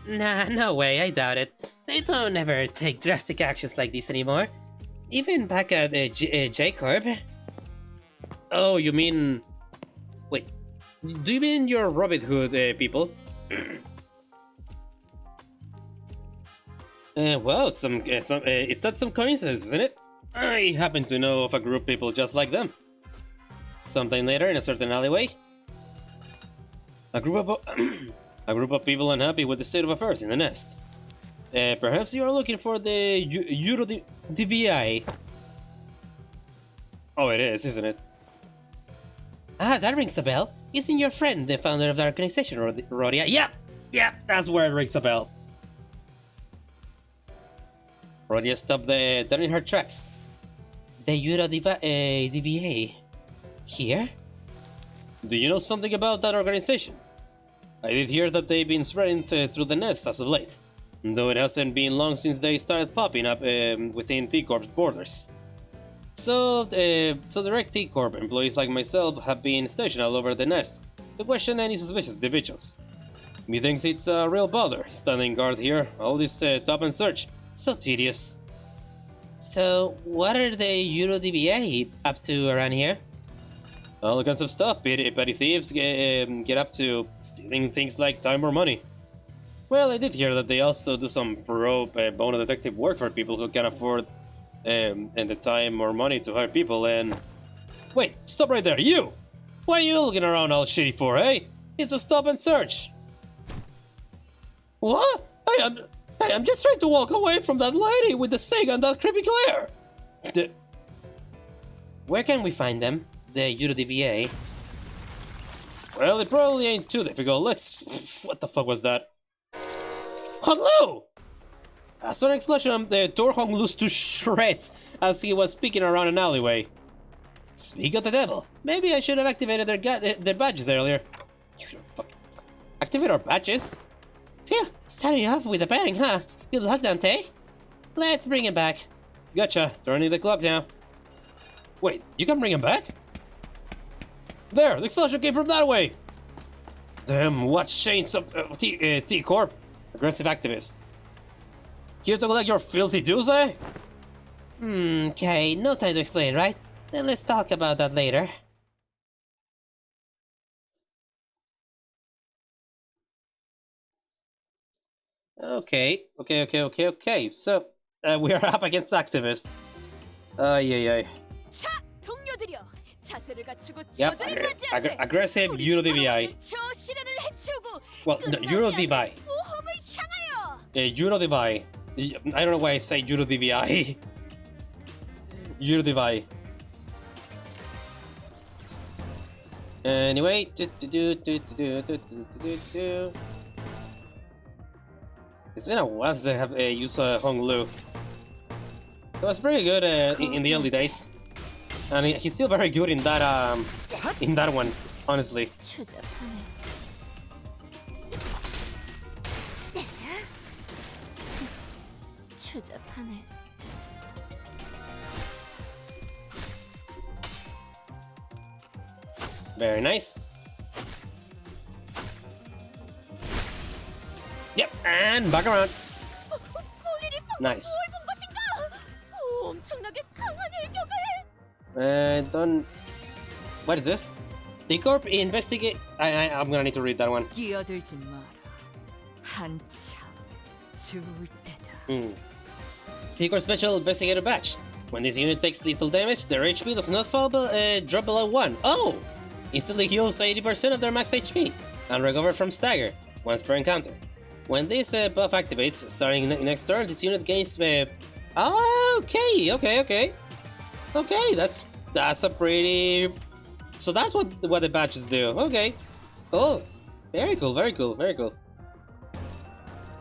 A: Nah, no way, I doubt it. They don't ever take drastic actions like this anymore. Even back at J Corp. Oh, you mean... Wait, do you mean your Robin Hood people? Well, it's not some coincidence, isn't it? I happen to know of a group of people just like them. Sometime later, in a certain alleyway, a group of people unhappy with the state of affairs in the nest. Perhaps you are looking for the Euro DVI. Oh, it is, isn't it? Ah, that rings a bell. Isn't your friend the founder of the organization, Rodya? Yeah, that's where it rings a bell. Rodya stopped dead in her tracks. The Euro DVA. Here? Do you know something about that organization? I did hear that they've been spreading through the nest as of late, though it hasn't been long since they started popping up within T Corp's borders. So direct T Corp employees like myself have been stationed all over the nest to question any suspicious individuals. Methinks it's a real bother standing guard here, all this top and search, so tedious. So what are the Euro DBA up to around here? All kinds of stuff. Petty thieves get up to stealing things like time or money. Well, I did hear that they also do some pro bono detective work for people who can afford and the time or money to hire people. And wait, stop right there, you! What are you looking around all shitty for, eh? It's a stop and search. What? I'm just trying to walk away from that lady with the Sega and that creepy glare. Where can we find them? The UDVA. Well, it probably ain't too difficult. What the fuck was that? Hong Lu! A sudden explosion tore Hong Lu to shreds as he was peeking around an alleyway. Speak of the devil. Maybe I should have activated their badges earlier. Activate our badges? Phew, starting off with a bang, huh? Good luck, Dante. Let's bring him back. Gotcha. Turning the clock now. Wait, you can bring him back? There, the explosion came from that way! Damn, what chains of T Corp? Aggressive activist. Here to collect your filthy dues, eh? Okay, no time to explain, right? Then let's talk about that later.
F: Okay. So, we are up against activists. Yeah.
C: 자, 동료들이여. 자세를 갖추고
F: Yep,
C: 저들을 맞이하세.
F: aggressive Euro DVI.
C: 저 시련을 해치우고
F: Well, no, Euro DVI.
C: 모험을 향하여.
F: Euro DVI. I don't know why I say Euro DVI. Euro DVI. Anyway, it's been a while since I have used Hong Lu. It was pretty good in the early days, and he's still very good in that one, honestly.
C: 추잡하네. 추잡하네.
F: Very nice. Yep, and back around.
C: 본인이
F: Nice.
C: 본 것인가? 엄청나게 강한 일격을.
F: Don't. What is this? T Corp investigate. I'm gonna need to read that one.
C: 끼어들지 마라. 한참 좋을 때다.
F: T Corp Special Investigator Batch. When this unit takes lethal damage, their HP does not fall drop below 1. Oh! Instantly heals 80% of their max HP and recover from stagger once per encounter. When this buff activates, starting next turn, this unit gains. Okay, that's a pretty. So that's what the badges do. Okay, cool, very cool.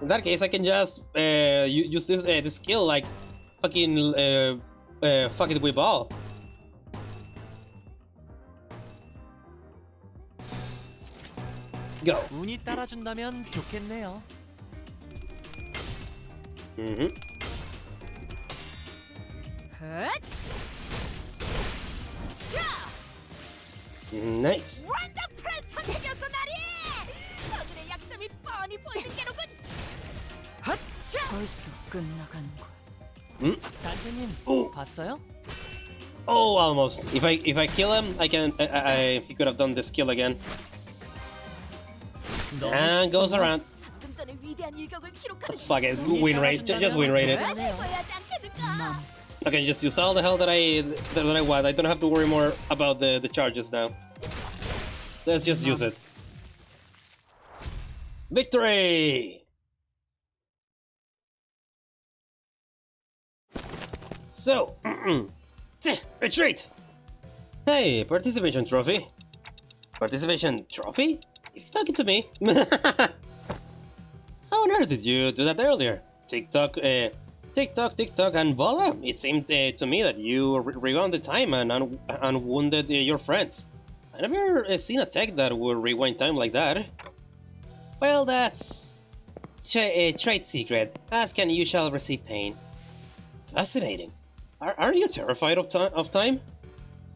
F: In that case, I can just use this skill like fucking fuck it with ball. Go.
E: 운이 따라준다면 좋겠네요.
C: 헛! 자!
F: Nice.
C: 원더풀한 선택이었어 나리! 너들의 약점이 뻔히 보이는 게로군! 헛자! 벌써 끝나간군.
E: 단테님 봤어요?
F: Oh, almost. If I kill him, I can. He could have done the skill again. And goes around.
C: 방금 전에 위대한 일격을 기록하는
F: Fuck it, win rate. Just win rate it.
C: 해봐야지 않겠는가?
F: Okay, just use all the hell that I want. I don't have to worry more about the charges now. Let's just use it. Victory! So, retreat! Hey, participation trophy. Participation trophy? He's talking to me. How on earth did you do that earlier? Tick tock, and voila! It seemed to me that you rewound the time and unwounded your friends. I never seen a tech that would rewind time like that. Well, that's a trade secret. Ask and you shall receive pain. Fascinating. Aren't you terrified of time?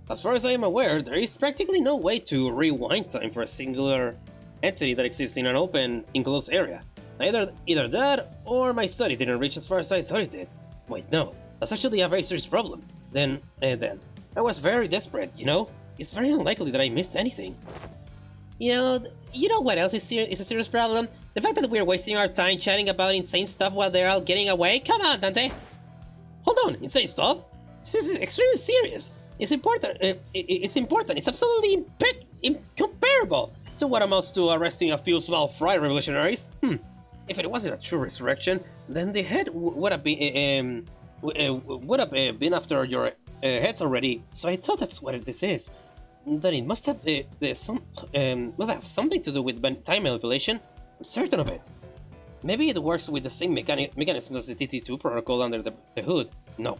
F: As far as I am aware, there is practically no way to rewind time for a singular entity that exists in an open, enclosed area. Either that, or my study didn't reach as far as I thought it did. Wait, no, that's actually a very serious problem. Then, I was very desperate, you know? It's very unlikely that I missed anything. You know what else is a serious problem? The fact that we're wasting our time chatting about insane stuff while they're all getting away? Come on, Dante! Hold on, insane stuff? This is extremely serious. It's important. It's absolutely incomparable to what amounts to arresting a few small fry revolutionaries. If it wasn't a true resurrection, then the head would have been after your heads already. So I thought that's what this is. Then it must have something to do with time manipulation. I'm certain of it. Maybe it works with the same mechanism as the TT2 protocol under the hood. No,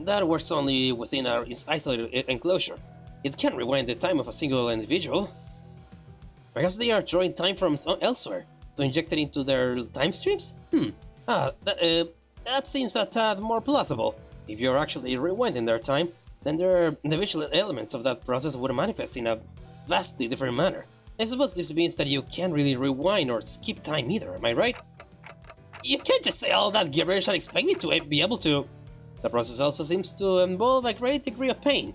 F: that works only within our isolated enclosure. It can't rewind the time of a single individual. Perhaps they are drawing time from elsewhere to inject it into their time streams? That seems a tad more plausible. If you're actually rewinding their time, then their individual elements of that process would manifest in a vastly different manner. I suppose this means that you can't really rewind or skip time either, am I right? You can't just say all that gibberish and expect me to be able to. The process also seems to involve a great degree of pain.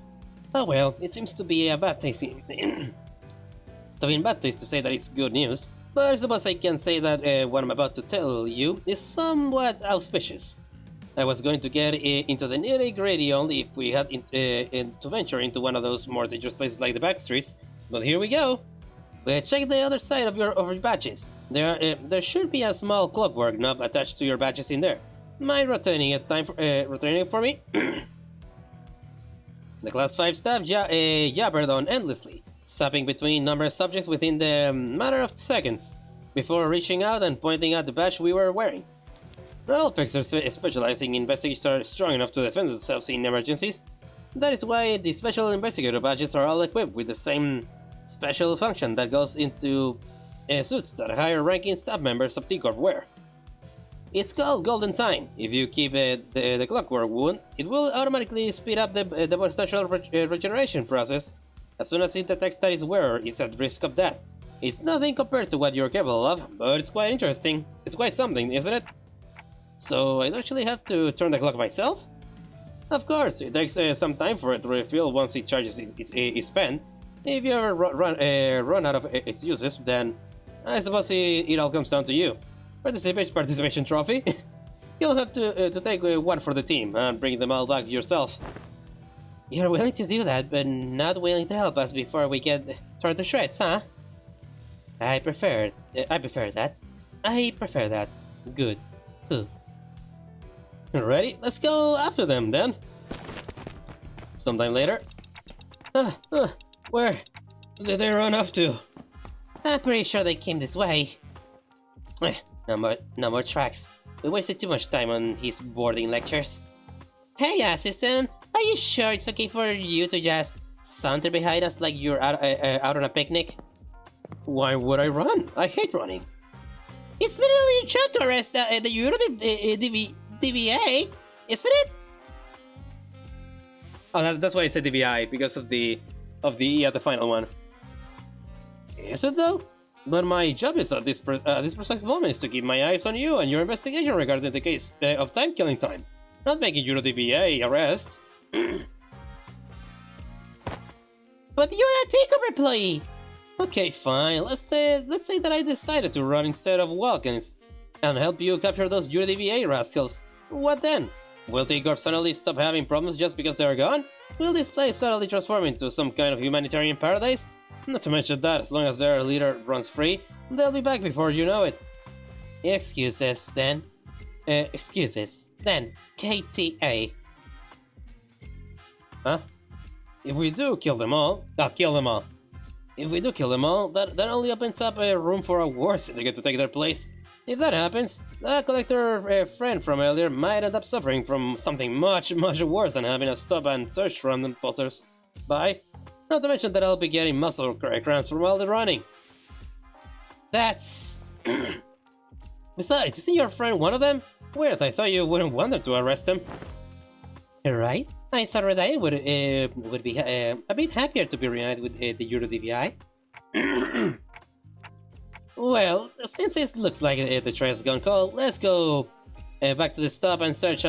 F: Oh well, it seems to be a bad taste. To be in bad taste to say that it's good news. but I suppose I can say that what I'm about to tell you is somewhat auspicious. I was going to get into the nitty-gritty only if we had to venture into one of those more dangerous places like the back streets, but here we go. Check the other side of your badges. There should be a small clockwork knob attached to your badges in there. Mind rotating it for me? The Class 5 staff jabbered on endlessly, stopping between numerous subjects within the matter of seconds, before reaching out and pointing at the badge we were wearing. All fixers specializing in investigators are strong enough to defend themselves in emergencies. That is why the special investigator badges are all equipped with the same special function that goes into suits that higher-ranking staff members of T Corp wear. It's called Golden Time. If you keep the clockwork wound, it will automatically speed up the body's natural regeneration process as soon as it detects that its wearer is at risk of death. It's nothing compared to what you're capable of, but it's quite interesting. It's quite something, isn't it? So I actually have to turn the clock myself? Of course, it takes some time for it to refill once it charges its pen. If you ever run out of its uses, then I suppose it all comes down to you. Participation trophy? You'll have to take one for the team and bring them all back yourself. You're willing to do that, but not willing to help us before we get torn to shreds, huh? I prefer that. Good. Ready? Let's go after them then. Sometime later. Where did they run off to? I'm pretty sure they came this way. No more tracks. We wasted too much time on his boarding lectures. Hey, assistant, are you sure it's okay for you to just saunter behind us like you're out on a picnic? Why would I run? I hate running. It's literally a job to arrest the Euro DVA, isn't it? Oh, that's why I said DVI, because of the E at the final one. Is it though? But my job is at this precise moment is to keep my eyes on you and your investigation regarding the case of Timekilling time, not making you the DVA arrest. But you're a T Corp employee! Okay, fine, let's say that I decided to run instead of walk and help you capture those UDVA rascals. What then? Will T Corp suddenly stop having problems just because they're gone? Will this place suddenly transform into some kind of humanitarian paradise? Not to mention that, as long as their leader runs free, they'll be back before you know it. Excuses, then. Then, KTA. Huh? If we do kill them all, If we do kill them all, that only opens up a room for a war syndicate to take their place. If that happens, the collector friend from earlier might end up suffering from something much worse than having a stop and search random posters by. Not to mention that I'll be getting muscle cramps from all the running. That's... Besides, isn't your friend one of them? Weird, I thought you wouldn't want them to arrest him. Right? I thought Rodya would be a bit happier to be reunited with the Euro DVI. Well, since it looks like the trail's gone cold, let's go back to the stop and search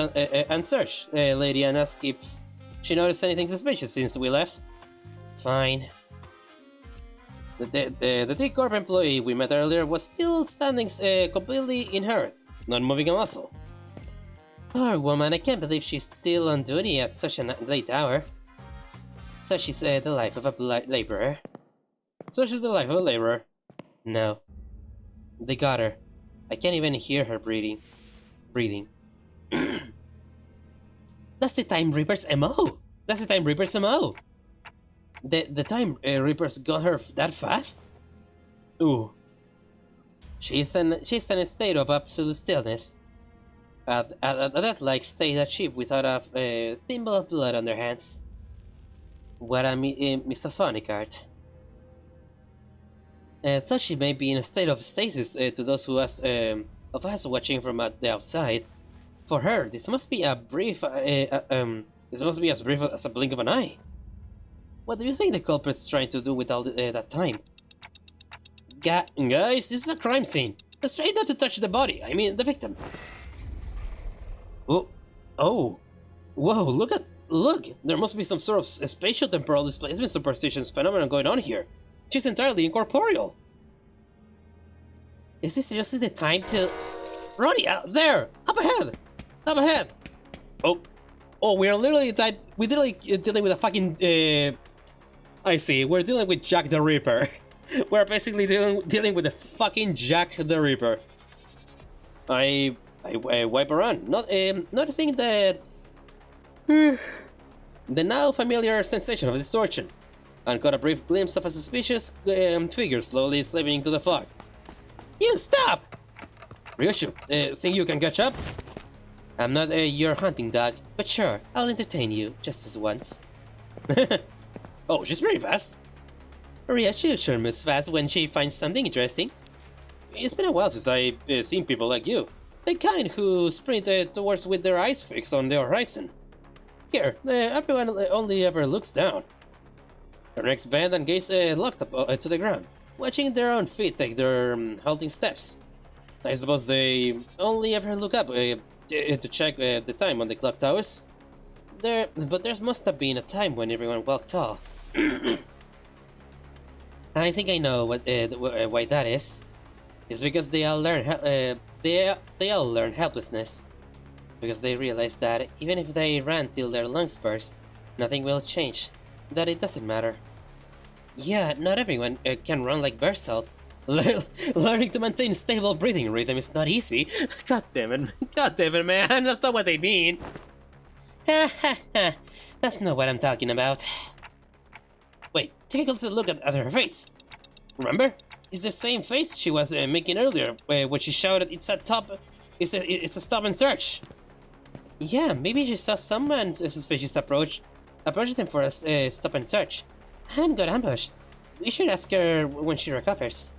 F: lady and ask if she noticed anything suspicious since we left. Fine. The T Corp employee we met earlier was still standing completely inert, not moving a muscle. Poor woman, I can't believe she's still on duty at such a late hour. So she's the life of a laborer. No. They got her. I can't even hear her breathing. That's the Time Reaper's MO! The Time Reapers got her that fast? Ooh. She's in a state of absolute stillness. At that like state a sheep without a thimble of blood on their hands. What a misophonic art. Thought she may be in a state of stasis to those of us watching from the outside. For her, this must be as brief as a blink of an eye. What do you think the culprit's trying to do with all that time? Guys, this is a crime scene. Let's try not to touch the body, I mean the victim. Oh! Whoa, look! There must be some sort of spatial temporal displacement superstitions phenomenon going on here. She's entirely incorporeal. Is this seriously the time to... Rodya, there! Up ahead! Up ahead! Oh, we're literally dealing with a fucking... I see, we're dealing with Jack the Ripper. We're basically dealing with the fucking Jack the Ripper. I wipe around, noticing that... the now familiar sensation of distortion, and caught a brief glimpse of a suspicious figure slowly slipping into the fog. You stop! Ryoshu, think you can catch up? I'm not your hunting dog, but sure, I'll entertain you just this once. Oh, she's very fast. Ryoshu sure moves fast when she finds something interesting. It's been a while since I've seen people like you, the kind who sprint towards with their eyes fixed on the horizon. Here, everyone only ever looks down. Their necks bend and gaze locked up to the ground, watching their own feet take their halting steps. I suppose they only ever look up to check the time on the clock towers. But there must have been a time when everyone walked tall. I think I know why that is. It's because they all learn helplessness. Because they realize that even if they run till their lungs burst, nothing will change. That it doesn't matter. Yeah, not everyone can run like Berserk. Learning to maintain stable breathing rhythm is not easy. God damn it, man, that's not what they mean. That's not what I'm talking about. Wait, take a closer look at her face. Remember? It's the same face she was making earlier when she shouted, "It's a it's a stop and search." Yeah, maybe she saw someone suspicious approach them for a stop and search. And got ambushed. We should ask her when she recovers.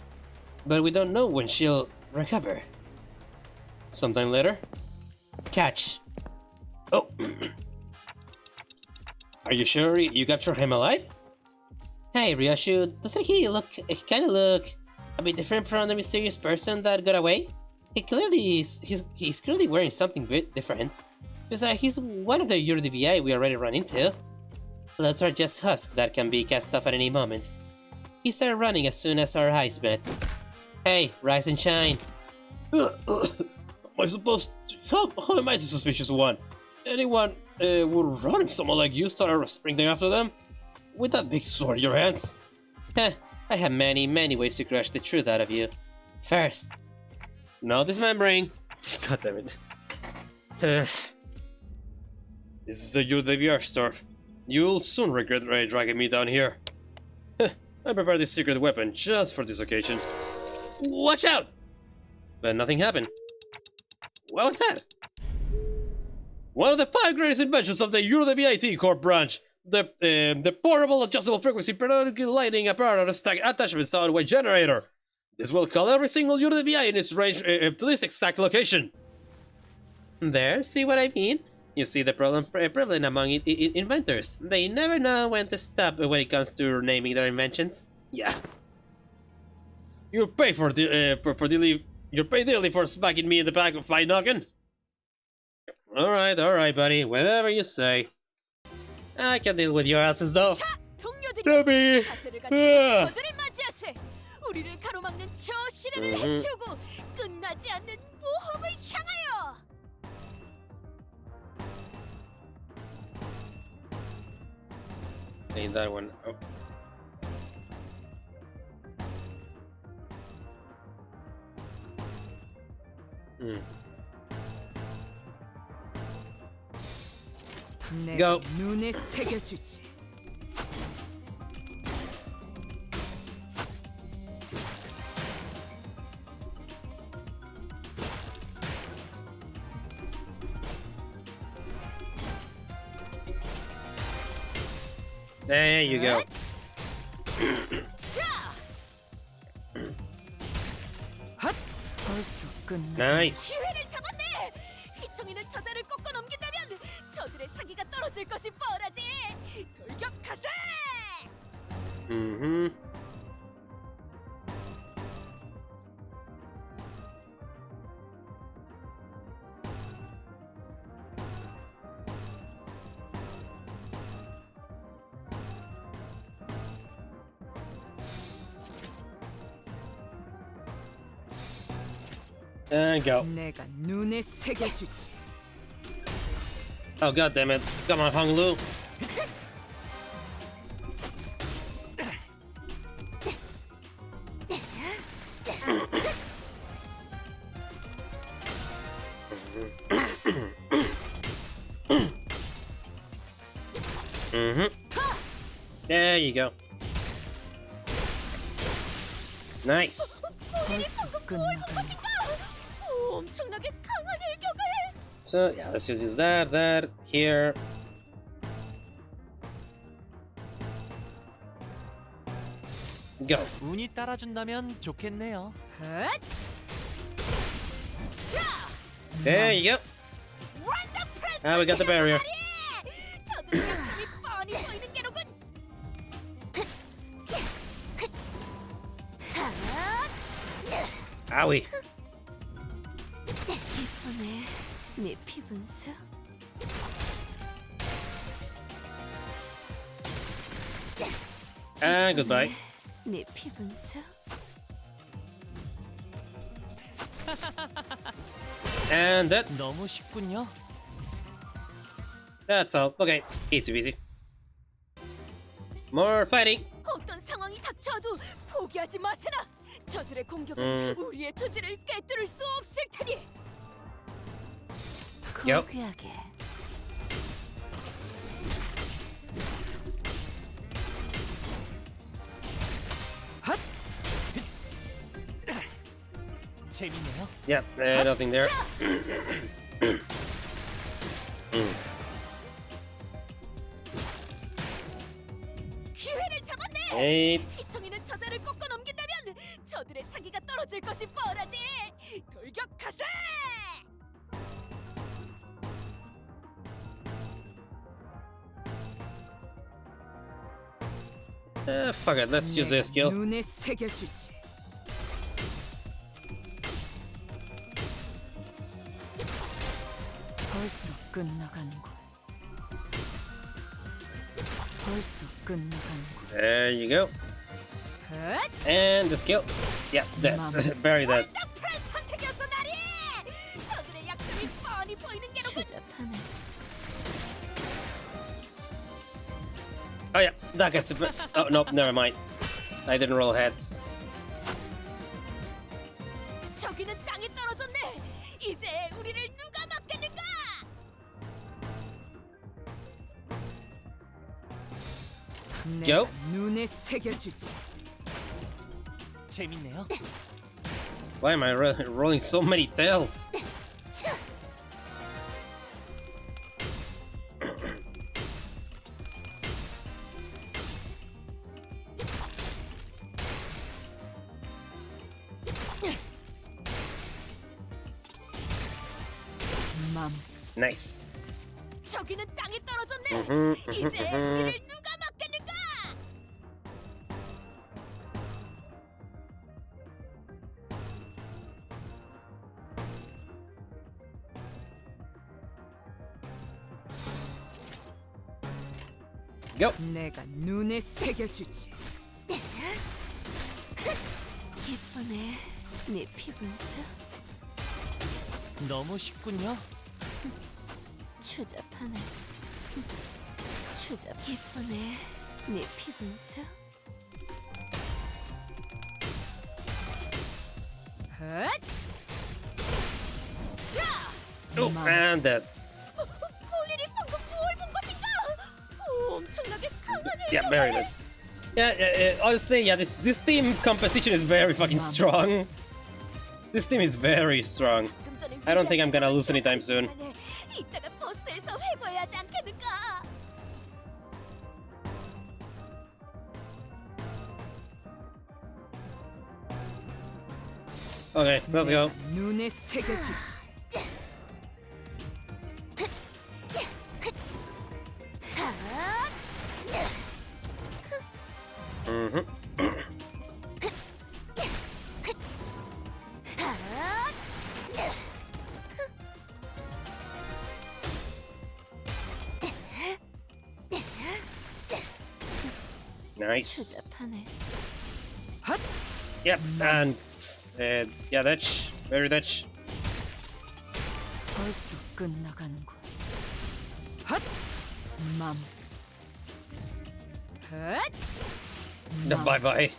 F: But we don't know when she'll recover. Sometime later? Catch. Oh. Are you sure you captured him alive? Hey, Ryoshu, doesn't he kinda look a bit different from the mysterious person that got away? He's clearly wearing something bit different. Because he's one of the URDBI we already run into. Those are just husks that can be cast off at any moment. He started running as soon as our eyes met. Hey, rise and shine. How am I the suspicious one? Anyone would run if someone like you started sprinting after them? With that big sword in your hands? Heh, I have many ways to crush the truth out of you. First, no dismembering. God damn it. This is a UDVR stuff. You'll soon regret dragging me down here. I prepared this secret weapon just for this occasion. Watch out! But nothing happened. What was that? One of the 5 greatest inventions of the URDBI T Corp branch. The portable adjustable frequency periodic lighting apparatus attachment sound generator. This will call every single URDBI in its range to this exact location. There, see what I mean? You see the problem prevalent among inventors. They never know when to stop when it comes to naming their inventions. Yeah. You pay you pay daily for smacking me in the back of my noggin. All right, buddy. Whatever you say. I can deal with your asses though.
C: 동료들이 자세를 갖추고 저들을 맞이하세. 우리를 가로막는 저 시련을 해치우고 끝나지 않는 모험을 향하여.
A: Ain't that one. Oh. Go.
C: 눈에 새겨주지.
A: There you go.
C: 벌써 끝나.
A: Nice.
C: 기회를 잡았네. 휘청이는 저자를 꺾어 넘긴다면 저들의 사기가 떨어질 것이 뻔하지. 돌격하세.
A: And go.
C: 내가 눈에 새겨주지.
A: Oh god damn it. Come on, Hong Lu. There you go. Nice.
C: 벌써 끝나가는. 엄청나게 강한 일격을.
A: So yeah, let's just use that here. Go.
E: 운이 따라준다면 좋겠네요.
C: 헛!
A: There you go. Ah, we got the barrier.
C: 저들의 약점이 뻔히 보이는 게로군.
A: Owie.
C: 이번에 네 피분수.
A: And goodbye.
C: 네 피분수.
A: And that.
E: 너무 쉽군요.
A: That's all. Okay, easy peasy. More fighting.
C: 어떤 상황이 닥쳐도 포기하지 마세나. 저들의 공격은 우리의 토지를 꿰뚫을 수 없을 테니.
A: Yep.
C: 고귀하게.
E: 재밌네요.
A: Yep, nothing there.
C: 기회를 잡았네.
A: Hey.
C: 피청이는 저자를 꺾어 넘긴다면 저들의 사기가 떨어질 것이 뻔하지. 돌격하세.
A: Fuck it, let's use this skill.
C: 눈에 새겨주지. 벌써 끝나가는군. 벌써 끝나가는군.
A: There you go. And the skill. Yeah, dead. Bury that.
C: 프레스 선택이었어 나리. 저들의 약점이 뻔히 보이는 게로군.
A: Oh yeah, that gets the. Oh nope, never mind. I didn't roll heads.
C: 저기는 땅에 떨어졌네. 이제 우리를 누가 막겠는가?
A: Go.
C: 눈에 새겨주지.
E: 재밌네요.
A: Why am I rolling so many tails? Nice.
C: 저기는 땅에 떨어졌네. 이제 우리를 누가 막겠는가?
A: Go.
C: 내가 눈에 새겨주지. 이번에 네 피분수.
E: 너무 쉽군요.
C: 추잡하네. 추잡. 이번에 네 피분수. 헛!
A: Oh, and that.
C: 볼일이 방금 뭘 본 것인가? 엄청나게 강한
A: Yeah, very good. Yeah, honestly, yeah, this team composition is very fucking strong. This team is very strong. I don't think I'm gonna lose anytime soon.
C: 이따가 버스에서 회고해야 하지 않겠는가?
A: Okay, let's go.
C: 눈에 새겨주지.
A: Nice.
C: 추잡하네.
A: Yep, and yeah, Dutch, very Dutch.
C: 벌써 끝나가는군. 헛! 맘. 헛!
A: Bye bye.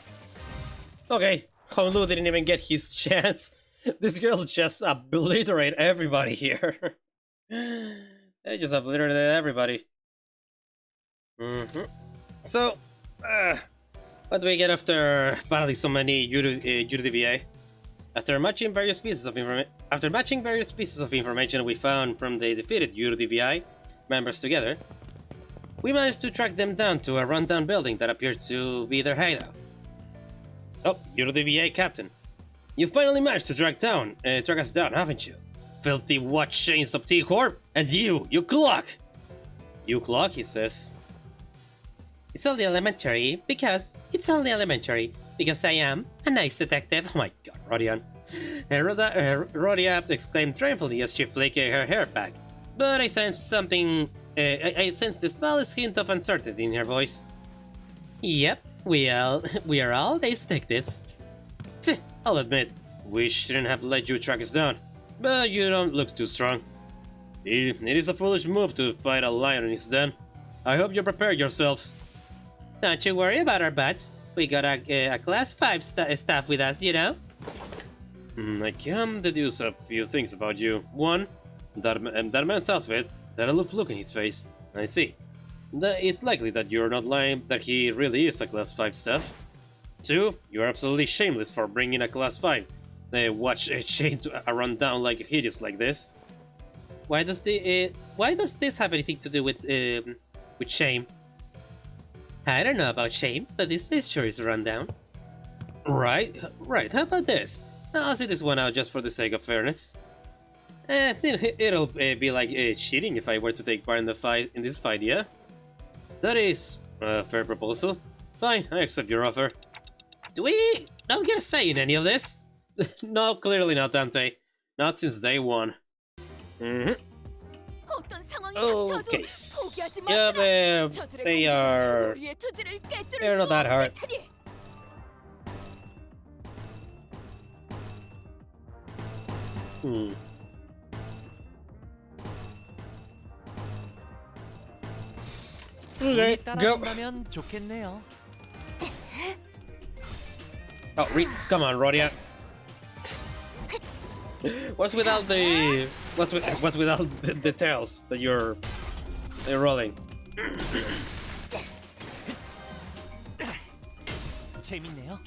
A: Okay, Hong Lu didn't even get his chance. This girl just obliterate everybody here. They just obliterated everybody. So, what do we get after battling so many UDVA? After matching various pieces of information we found from the defeated UDVI members together, we managed to track them down to a rundown building that appeared to be their hideout. Oh, you're the VA captain. You finally managed to track us down, haven't you? Filthy watch chains of T Corp, and you clock! You clock, he says.
F: It's only elementary because I am a nice detective.
A: Oh my god, Rodya. Rodya exclaimed triumphantly as she flicked her hair back. But I sensed something. I sensed the smallest hint of uncertainty in her voice.
F: Yep, we are all nice detectives.
A: I'll admit, we shouldn't have let you track us down, but you don't look too strong. It is a foolish move to fight a lion in his den. I hope you prepare yourselves.
F: Don't you worry about our butts. We got a class 5 staff with us, you know?
A: I can deduce a few things about you. One, that man's outfit, that aloof look in his face. I see. It's likely that you're not lying, that he really is a class 5 staff. Two, you're absolutely shameless for bringing a class 5 watch chain to a rundown like a hideous like this.
F: Why does this have anything to do with shame? I don't know about shame, but this place sure is a rundown.
A: Right. How about this? I'll sit this one out just for the sake of fairness. It'll be like cheating if I were to take part in this fight, yeah? That is a fair proposal. Fine, I accept your offer.
F: Do we not get a say in any of this?
A: No, clearly not, Dante. Not since day one.
C: 어떤 상황이 닥쳐도
A: Okay.
C: 포기하지
A: Yeah,
C: 마세요.
A: they're not that hard. Okay, go.
E: 따라준다면 좋겠네요.
A: Oh, come on, Rodya. What's without the tails that you're rolling?
E: 재밌네요.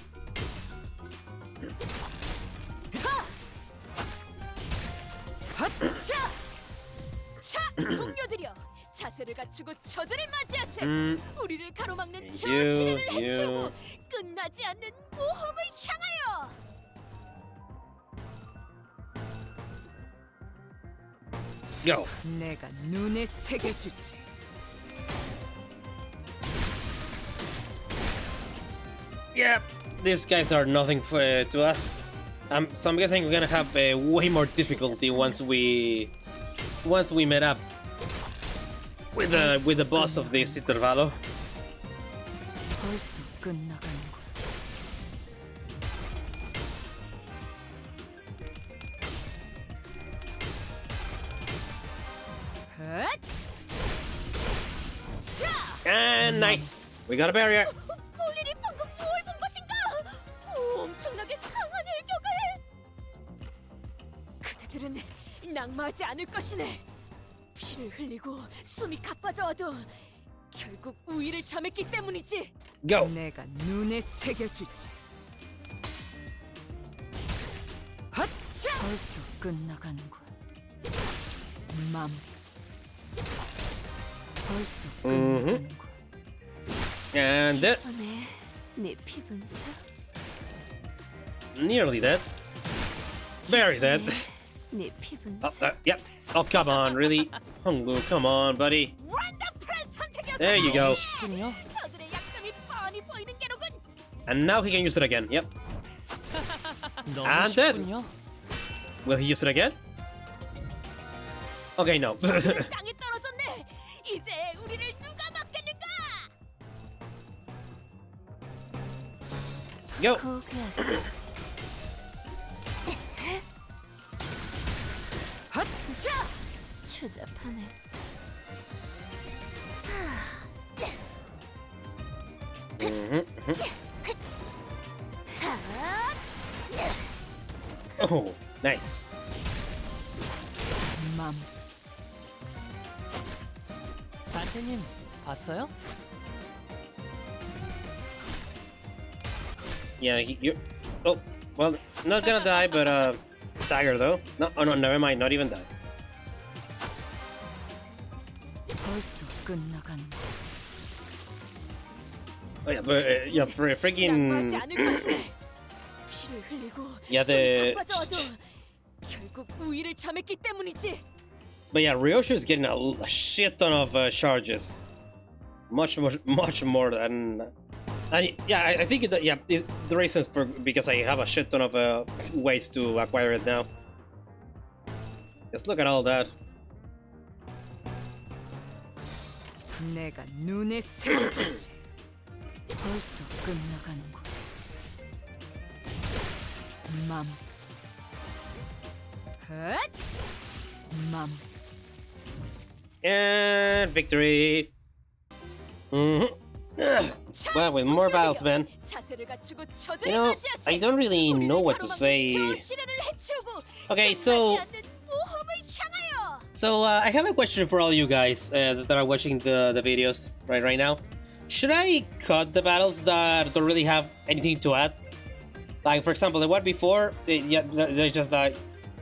C: 자, 동료들이여, 자세를 갖추고 저들을 맞이하세. 우리를 가로막는 저
A: You,
C: 시련을
A: you.
C: 해치우고 끝나지 않는 모험을 향하여.
A: Go.
C: 내가 눈에 새겨주지.
A: Yeah, these guys are nothing to us. So I'm guessing we're gonna have way more difficulty once we met up with the boss of this Intervallo.
C: 벌써 끝나가는군.
A: And nice, we got a barrier.
C: 볼일이 방금 뭘 본 것인가? 엄청나게 강한 일격을. 그대들은 낙마하지 않을 것이네. 피를 흘리고 숨이 가빠져와도 결국 우위를 점했기 때문이지.
A: Go.
C: 내가 눈에 새겨주지. 헛자! 벌써 끝나가는군. 맘. 벌써 끝나가는군.
A: And dead.
C: 이번에 네 피분사.
A: Nearly dead. Very dead.
C: 네
A: Oh,
C: 피분사.
A: yep. Oh, come on, really? Hong Lu, come on, buddy. There you go.
E: 군요.
C: 저들의 약점이 뻔히 보이는 게로군.
A: And now he can use it again. Yep.
E: 너무
A: And dead.
E: 쉽군요.
A: Will he use it again? Okay, no.
C: 땅에 떨어졌네. 이제 우리를 누가 막겠는가?
A: Go.
C: 헛자! 추잡하네.
A: Oh, nice.
C: 맘.
E: 단테님 봤어요?
A: Yeah, you. Oh, well, not gonna die, but stagger though. No, oh no, never mind. Not even die.
C: 벌써 끝나간.
A: Oh yeah, but yeah, freaking.
C: 양보하지 않을 것이네. 피를 흘리고
A: Yeah,
C: 손이 바빠져도 결국 우위를 점했기 때문이지.
A: But yeah, Ryoshu is getting a shit ton of charges, much more than. And yeah, I think that the reason is because I have a shit ton of ways to acquire it now. Just look at all that.
C: 내가 눈에 새겨주지. 벌써 끝나가는군. 맘. 헛. 맘.
A: And victory. Well, with more battles, man. You know, I don't really know what to say. Okay, so I have a question for all you guys that are watching the videos right now. Should I cut the battles that don't really have anything to add? Like, for example, the one before, yeah, there's just like,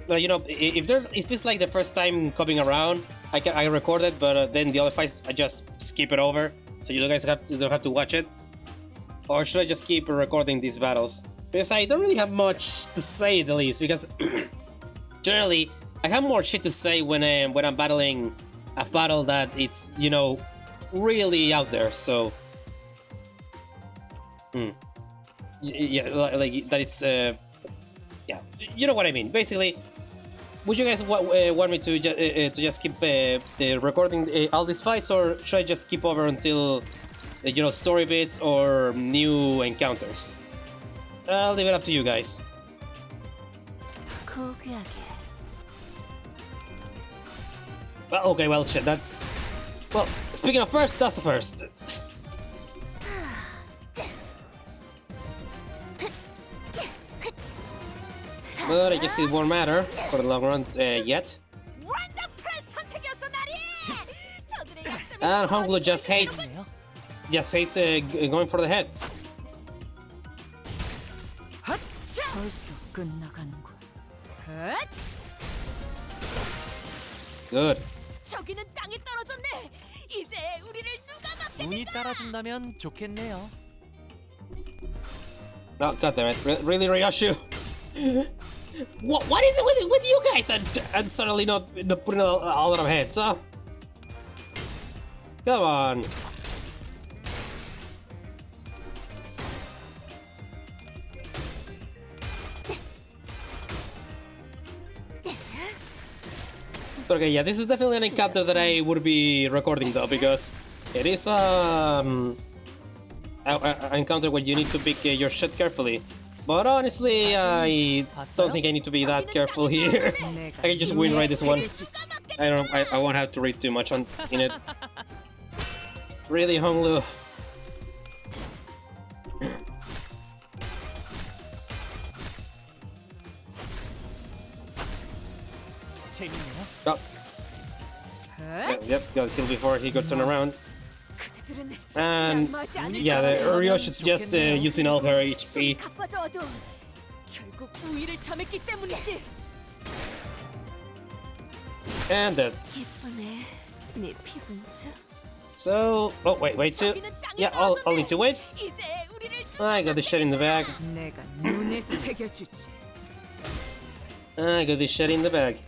A: you know, if it's like the first time coming around, I record it, but then the other fights I just skip it over, so you guys don't have to watch it. Or should I just keep recording these battles? Because I don't really have much to say, at the least, because generally I have more shit to say when I'm battling a battle that it's, you know, really out there. So yeah, like that it's yeah, you know what I mean. Basically, would you guys want me to just keep recording all these fights, or should I just skip over until you know, story bits or new encounters? I'll leave it up to you guys. Well, okay, well, shit, that's... Well, speaking of first, that's the first. But I guess it won't matter for the long run yet. And Hong Lu just hates going for the heads. Good.
E: 운이 따라준다면 좋겠네요.
A: Oh, goddammit. Really, Ryoshu? What is it with you guys and suddenly not putting a lot of heads, huh? Come on. Okay, yeah, this is definitely an encounter that I would be recording though, because it is an encounter where you need to pick your shit carefully. But honestly, I don't think I need to be that careful here. I can just win right this one. I won't have to read too much in it. Really, Hong Lu. Oh. Yep, got killed before he could turn around. And yeah, Ryoshu's just using all her HP. And dead. So, oh wait, two? Yeah, only 2 waves? I got this shit in the bag. I got this shit in the bag.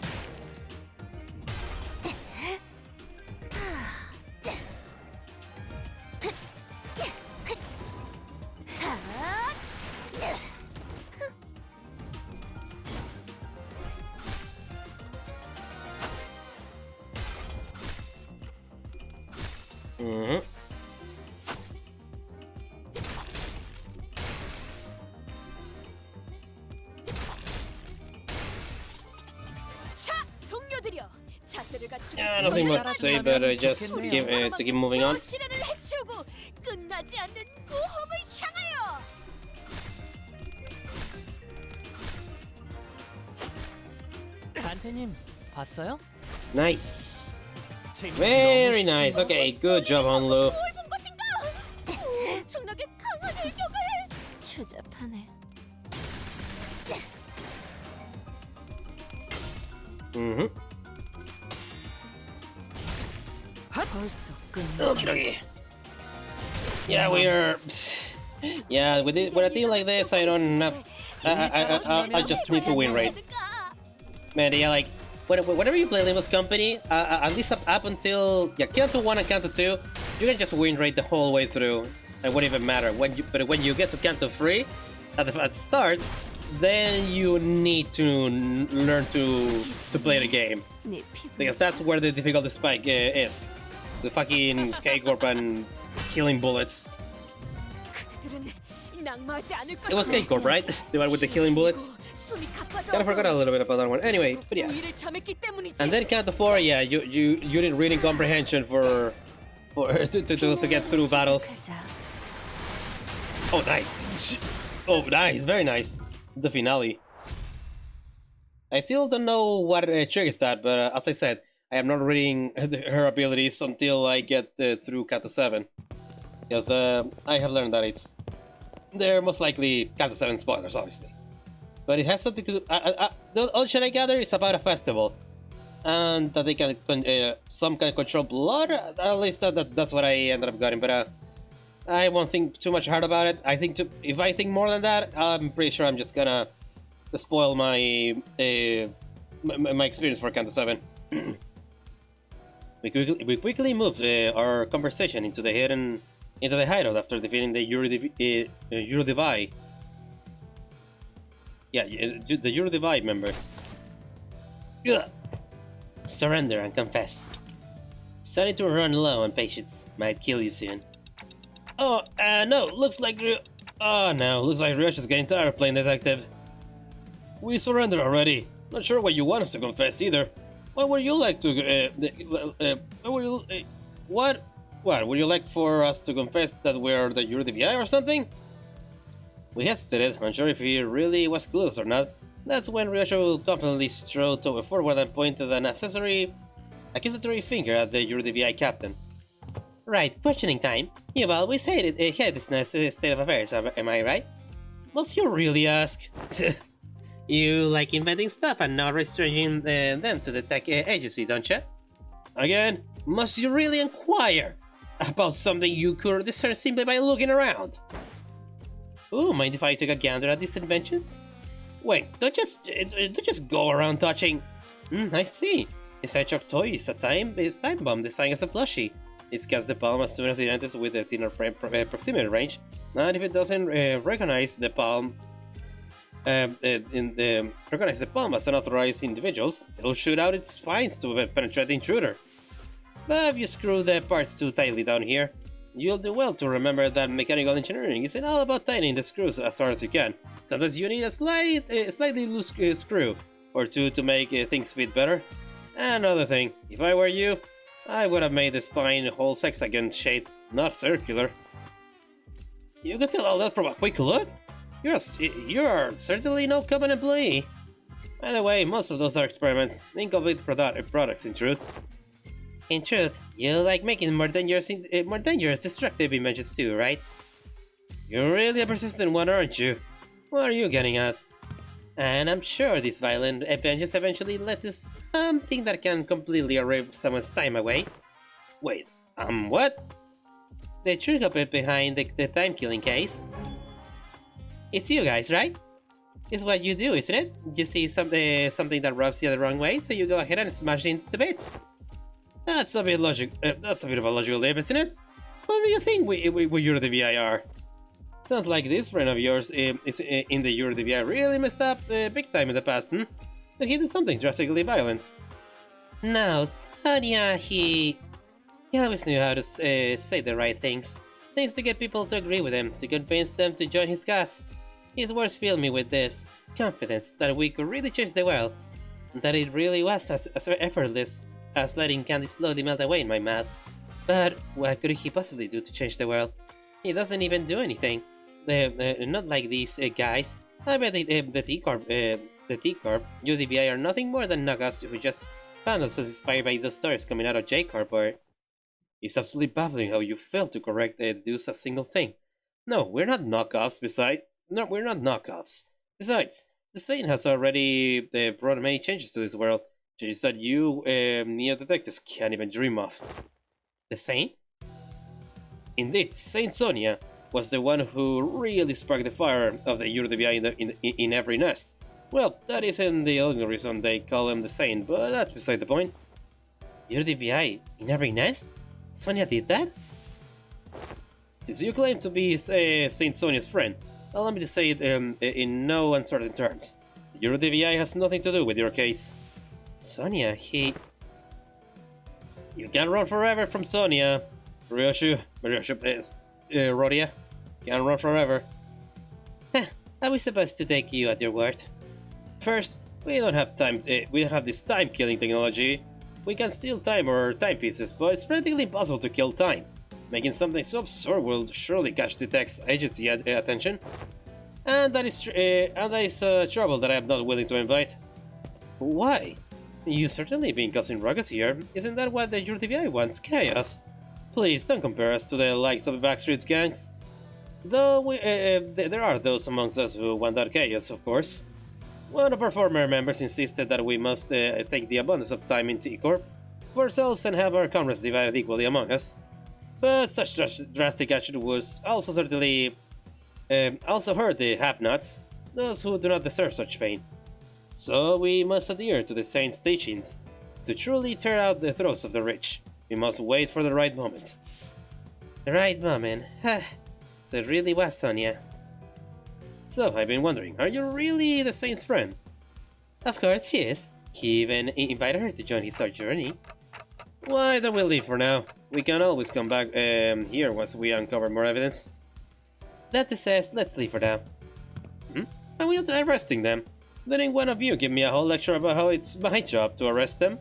A: Yeah, nothing much to say, but just to keep moving on.
C: 시련을 해치우고 끝나지 않는 모험을 향하여.
E: 단테님 봤어요?
A: Nice. Very nice. Okay, good job, Hong Lu.
C: 뭘본 것인가? 엄청나게 강한 일격을. 추잡하네. 벌써 끝나.
A: Okay. Yeah, we are. Yeah, with a team like this, I don't have. I just need to win rate. Man, yeah, like whenever you play Limbus Company, at least up until Canto 1 and Canto 2, you can just win rate the whole way through. It wouldn't even matter but when you get to Canto 3 at the start, then you need to learn to play the game, because that's where the difficulty spike is. The fucking T Corp and killing bullets. It was T Corp, right? The one with the killing bullets. Kinda forgot a little bit about that one. Anyway, but yeah. And then Canto 4, yeah, you need reading comprehension to get through battles. Oh, nice. Oh, nice. Very nice. The finale. I still don't know what triggers that, but as I said, I am not reading her abilities until I get through Canto 7. Because I have learned that they're most likely Canto 7 spoilers, obviously. But it has something to do. The all shit I gather is about a festival, and that they can some can control blood. At least that's what I ended up getting. But I won't think too much hard about it. If I think more than that, I'm pretty sure I'm just gonna spoil my my experience for Canto 7. We quickly moved our conversation into the hideout after defeating the Eurodivide. Yeah, the Eurodivide members. Ugh. Surrender and confess. Starting to run low on patience. Might kill you soon. Oh, no, looks like Ryoshu is getting tired of playing detective. We surrendered already. Not sure what you want us to confess either. What would you like to, what would you like for us to confess that we're the Eurodivide or something? We hesitated, unsure if he really was close or not. That's when Ryoshu confidently strode forward and pointed an accusatory finger at the Eurodivide captain. Right, questioning time. You've always hated this nice state of affairs, am I right? Must you really ask? You like inventing stuff and not restraining them to the tech agency, don't you? Again, must you really inquire about something you could discern simply by looking around? Ooh, mind if I take a gander at these inventions? Wait, don't just go around touching. I see. This hedgehog toy is a time bomb designed as a plushie. It scans the palm as soon as it enters with a thinner proximity range. And if it doesn't recognize the palm as unauthorized individuals, it'll shoot out its spines to penetrate the intruder. But if you screw the parts too tightly down here, you'll do well to remember that mechanical engineering isn't all about tightening the screws as hard as you can. Sometimes you need a slightly loose screw or two to make things fit better. Another thing, if I were you, I would have made the spine whole sexagon shaped, not circular. You could tell all that from a quick look? You're certainly no common employee. By the way, most of those are experiments, incomplete products in truth. In truth, you like making more dangerous, destructive inventions too, right? You're really a persistent one, aren't you? What are you getting at? And I'm sure these violent adventures eventually led to something that can completely erase someone's time away. Wait, what? The true culprit behind the time-killing case? It's you guys, right? It's what you do, isn't it? You see something that rubs you the wrong way, so you go ahead and smash it into bits. That's a bit of a logical leap, isn't it? What do you think we Eurodivide are? Sounds like this friend of yours is in the Eurodivide really messed up big time in the past, hmm? Did he do something drastically violent? No, Sonia, he always knew how to say the right things. Things to get people to agree with him, to convince them to join his cause. His words filled me with this confidence that we could really change the world, that it really was as effortless
F: as letting candy slowly melt away in my mouth. But what could he possibly do to change the world? He doesn't even do anything. Not like these guys. I bet the T Corp, UDBI are nothing more than knockoffs who just found themselves inspired by those stories coming out of J Corp. Or it's absolutely baffling how you failed to correct do a single thing. No, we're not knockoffs. We're not knockoffs. Besides, the Saint has already brought many changes to this world. Changes that you neo detectives can't even dream of. The Saint? Indeed, Saint Sonia was the one who really sparked the fire of the UDBI in every nest. Well, that isn't the only reason they call him the Saint, but that's beside the point. UDBI in every nest? Sonia did that? Since you claim to be Saint Sonia's friend, allow me to say it in no uncertain terms. The UDBI has nothing to do with your case. Sonia, You can't run forever from Sonia. Ryoshu, Rodya, can't run forever. I was supposed to take you at your word. First, we don't have this time-killing technology. We can steal time or timepieces, but it's practically impossible to kill time. Making something so absurd will surely catch the tech's agency attention. And that is trouble that I am not willing to invite. Why? You certainly been causing ruckus here. Isn't that what the UDBI wants? Chaos. Please don't compare us to the likes of the Backstreet gangs. Though there are those amongst us who want that chaos, of course. One of our former members insisted that we must take the abundance of time in T Corp for ourselves and have our comrades divided equally among us. But such drastic action was also certainly also hurt the have-nots, those who do not deserve such pain. So we must adhere to the Saint's teachings. To truly tear out the throats of the rich, we must wait for the right moment. The right moment? So it really was Sonia. So, I've been wondering, are you really the Saint's friend? Of course she is. He even invited her to join his journey. Why don't we leave for now? We can always come back here once we uncover more evidence. That says, let's leave for now. Are we arresting them? Didn't one of you give me a whole lecture about how it's my job to arrest them?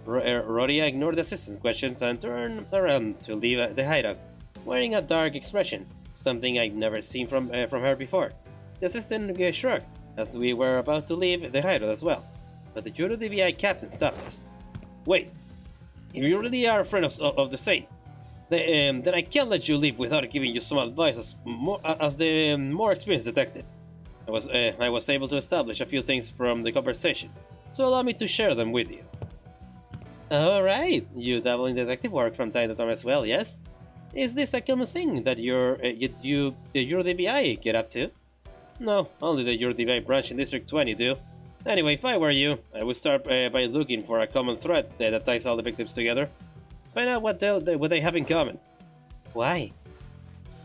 F: Rodya ignored the assistant's questions and turned around to leave the hideout, wearing a dark expression, something I'd never seen from her before. The assistant shrugged as we were about to leave the hideout as well, but the UDBI captain stopped us. Wait, if you really are a friend of the Saint, then I can't let you leave without giving you some advice as the more experienced detective. I was able to establish a few things from the conversation, so allow me to share them with you. Alright, you dabble in detective work from time to time as well, yes? Is this a common thing that the UDBI get up to? No, only the UDBI branch in District 20 do. Anyway, if I were you, I would start by looking for a common thread that ties all the victims together. Find out what they have in common. Why?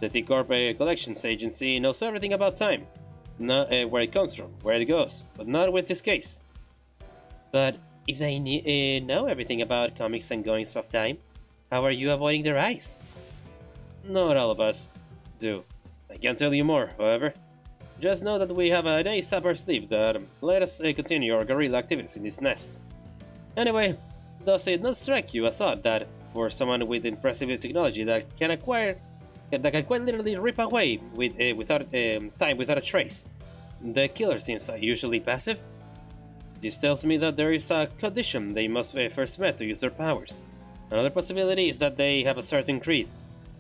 F: The T Corp collections agency knows everything about time. Not where it comes from, where it goes, but not with this case. But if they know everything about comics and goings of time, how are you avoiding their eyes? Not all of us do. I can't tell you more, however. Just know that we have an ace up our sleeve that let us continue our guerrilla activities in this nest. Anyway, does it not strike you as odd that, for someone with impressive technology that can quite literally rip away without a trace, the killer seems unusually passive? This tells me that there is a condition they must first met to use their powers. Another possibility is that they have a certain creed,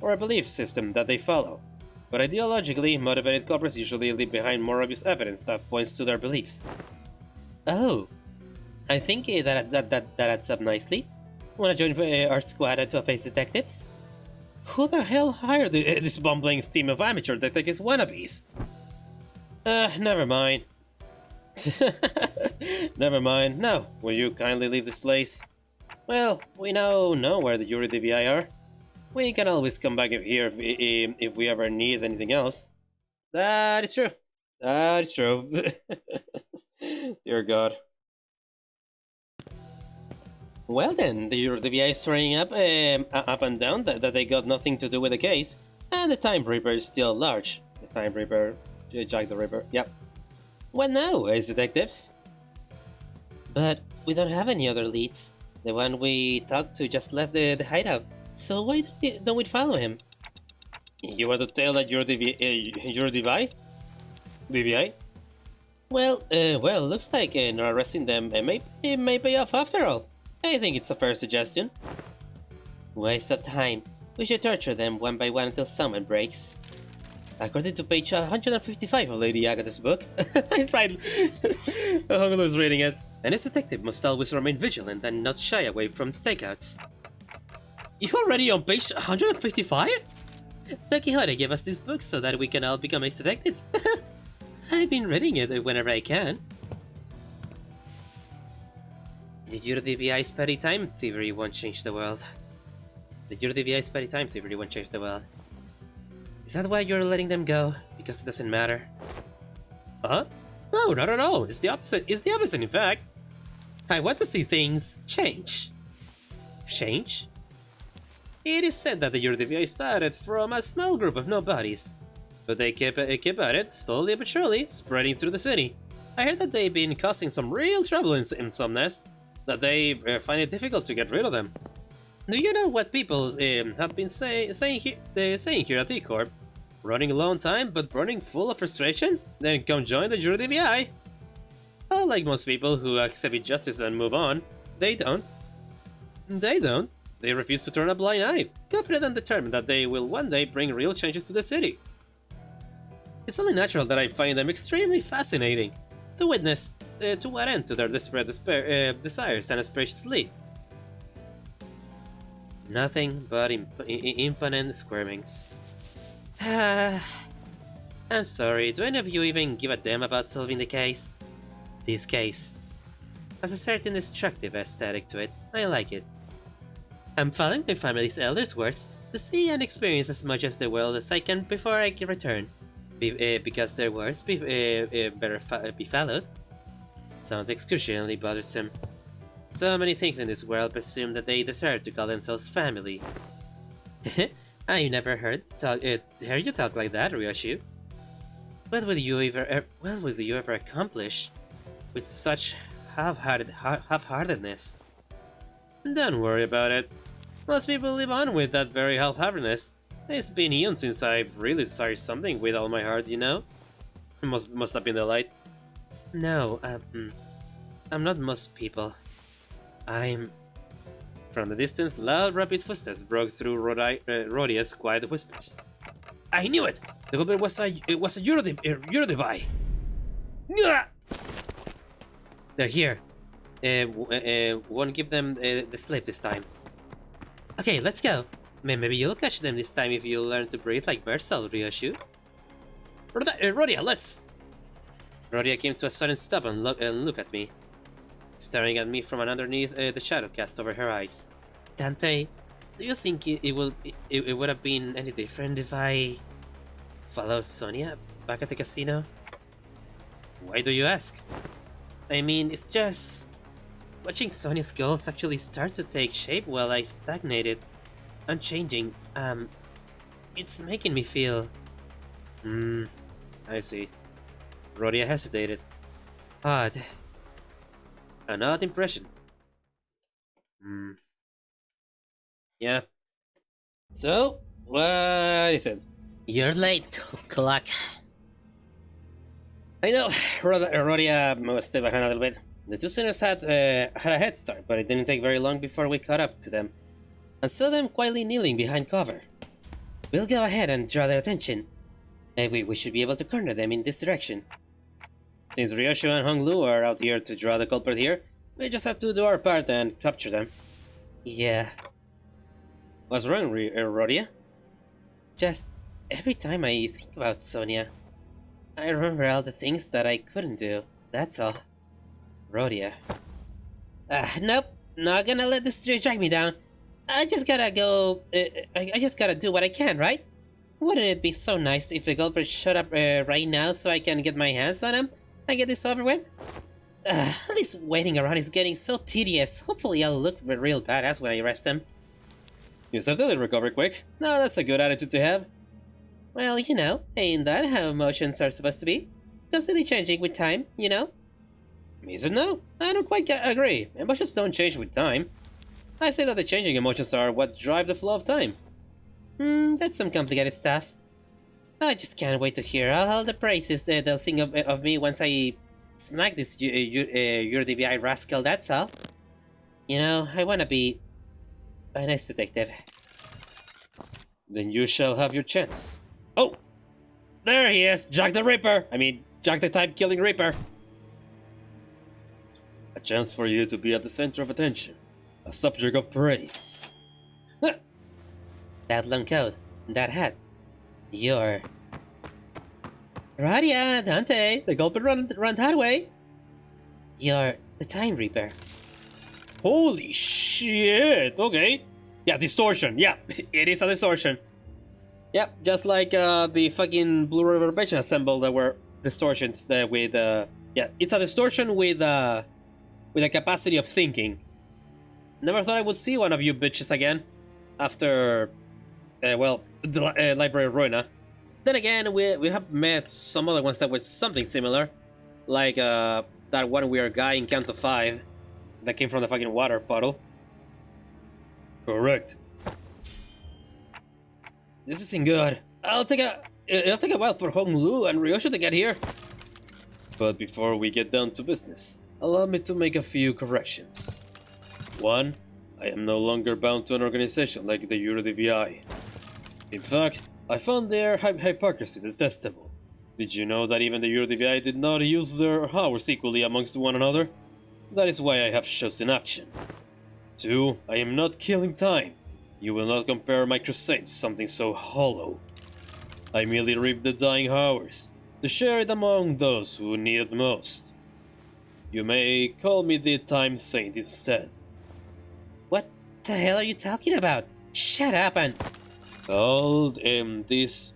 F: or a belief system that they follow. But ideologically motivated culprits usually leave behind more obvious evidence that points to their beliefs. Oh, I think that adds up nicely. Wanna join our squad to face detectives? Who the hell hired this bumbling team of amateur detectives wannabes? Never mind. Never mind. Now, will you kindly leave this place? Well, we now know where the UDBI are. We can always come back here if we ever need anything else. That is true. That is true. Dear God. Well then, the UDBI is turning up and down that they got nothing to do with the case, and the Time Reaper is still large. The Time Reaper, Jack the Ripper, yep. What now, detectives? But we don't have any other leads. The one we talked to just left the hideout. So why don't we follow him?
A: You want to tell that you're you're DVI? DVI?
F: Well, looks like not arresting them it may pay off after all. I think it's a fair suggestion. Waste of time. We should torture them one by one until someone breaks. According to page 155 of Lady Agatha's book,
A: That's right. Hong Lu is reading it.
F: and its detective must always remain vigilant and not shy away from stakeouts.
A: You already on page 155?
F: Don Quixote gave us this book so that we can all become ex-detectives. I've been reading it whenever I can. The DVI's petty time thievery won't change the world. The DVI's petty time thievery won't change the world. Is that why you're letting them go? Because it doesn't matter?
A: Huh? No, not at all. It's the opposite. It's the opposite, in fact. I want to see things change.
F: Change?
A: It is said that the DVI started from a small group of nobodies, but they kept at it, slowly but surely, spreading through the city. I heard that they've been causing some real trouble in some nests, that they find it difficult to get rid of them. Do you know what people have been saying here at T Corp? Running a long time, but running full of frustration? Then come join the DVI. Unlike most people who accept injustice and move on, they don't. They refuse to turn a blind eye, confident and determined that they will one day bring real changes to the city. It's only natural that I find them extremely fascinating, to witness to what end to their desperate desires and aspirations lead.
F: Nothing but impotent squirmings. I'm sorry, do any of you even give a damn about solving the case? This case has a certain destructive aesthetic to it. I like it. I'm following my family's elders' words to see and experience as much of the world as I can before I can return, because their words better be followed. Sounds excruciatingly bothersome. So many things in this world presume that they deserve to call themselves family. I never heard you talk like that, Ryoshu. What will you ever accomplish with such half-heartedness?
A: Don't worry about it. Most people live on with that very half-heartedness. It's been eons since I've really desired something with all my heart, you know? Must have been the light.
F: No, I'm not most people. I'm...
A: From the distance, loud, rapid footsteps broke through Rodya's quiet whispers. I knew it! The culprit was a Eurodevi!
F: They're here. Won't give them the slip this time. Okay, let's go. Maybe you'll catch them this time if you learn to breathe like Bercel, Ryoshu.
A: Rodya, let's...
F: Rodya came to a sudden stop and looked at me, staring at me from underneath the shadow cast over her eyes. Dante, do you think it would have been any different if I followed Sonia back at the casino?
A: Why do you ask?
F: I mean, it's just... watching Sonia's goals actually start to take shape while I stagnated, unchanging, it's making me feel...
A: I see. Rodya hesitated.
F: odd. An odd impression.
A: Yeah. So, what is it?
F: You're late, clock.
A: I know, Rodya must stay behind a little bit. The two sinners had a head start, but it didn't take very long before we caught up to them, and saw them quietly kneeling behind cover.
F: We'll go ahead and draw their attention. We should be able to corner them in this direction.
A: Since Ryoshu and Hong Lu are out here to draw the culprit here, we just have to do our part and capture them.
F: Yeah.
A: What's wrong, Rodya?
F: Just every time I think about Sonia, I remember all the things that I couldn't do. That's all. Rodya. Nope. Not gonna let this drag me down. I just gotta go... I just gotta do what I can, right? Wouldn't it be so nice if the culprit showed up right now so I can get my hands on him and get this over with? This waiting around is getting so tedious. Hopefully I'll look real badass when I arrest him.
A: You certainly recover quick. No, that's a good attitude to have.
F: Well, you know, ain't that how emotions are supposed to be? Constantly changing with time, you know? Is it now? I don't quite agree. Emotions don't change with time. I say that the changing emotions are what drive the flow of time. That's some complicated stuff. I just can't wait to hear all the praises they'll sing of me once I snag this UDVI rascal, that's all. You know, I wanna be a nice detective.
A: Then you shall have your chance. Oh! There he is! Jack the Ripper! I mean, Jack the Time-Killing Ripper! A chance for you to be at the center of attention. A subject of praise.
F: That long coat, that hat. You're... Rodya, Dante, the Gulpin run that way. You're the Time Reaper.
A: Holy shit! Okay. Yeah, distortion. Yeah, it is a distortion. Yep, just like the fucking Blue River Base assemble that were distortions with yeah, it's a distortion with a capacity of thinking. Never thought I would see one of you bitches again after well, the Library of Ruina. Then again, we have met some other ones that were something similar, like that one weird guy in Canto 5 that came from the fucking water bottle. Correct. This isn't good. It'll take a while for Hong Lu and Ryoshu to get here. But before we get down to business, allow me to make a few corrections. 1. I am no longer bound to an organization like the UDVI. In fact, I found their hypocrisy detestable. Did you know that even the UDVI did not use their powers equally amongst one another? That is why I have chosen action. 2. I am not killing time. You will not compare my crusades to something so hollow. I merely reap the dying hours, to share it among those who need it most. You may call me the Time Saint instead.
F: What the hell are you talking about? Shut up and...
A: All this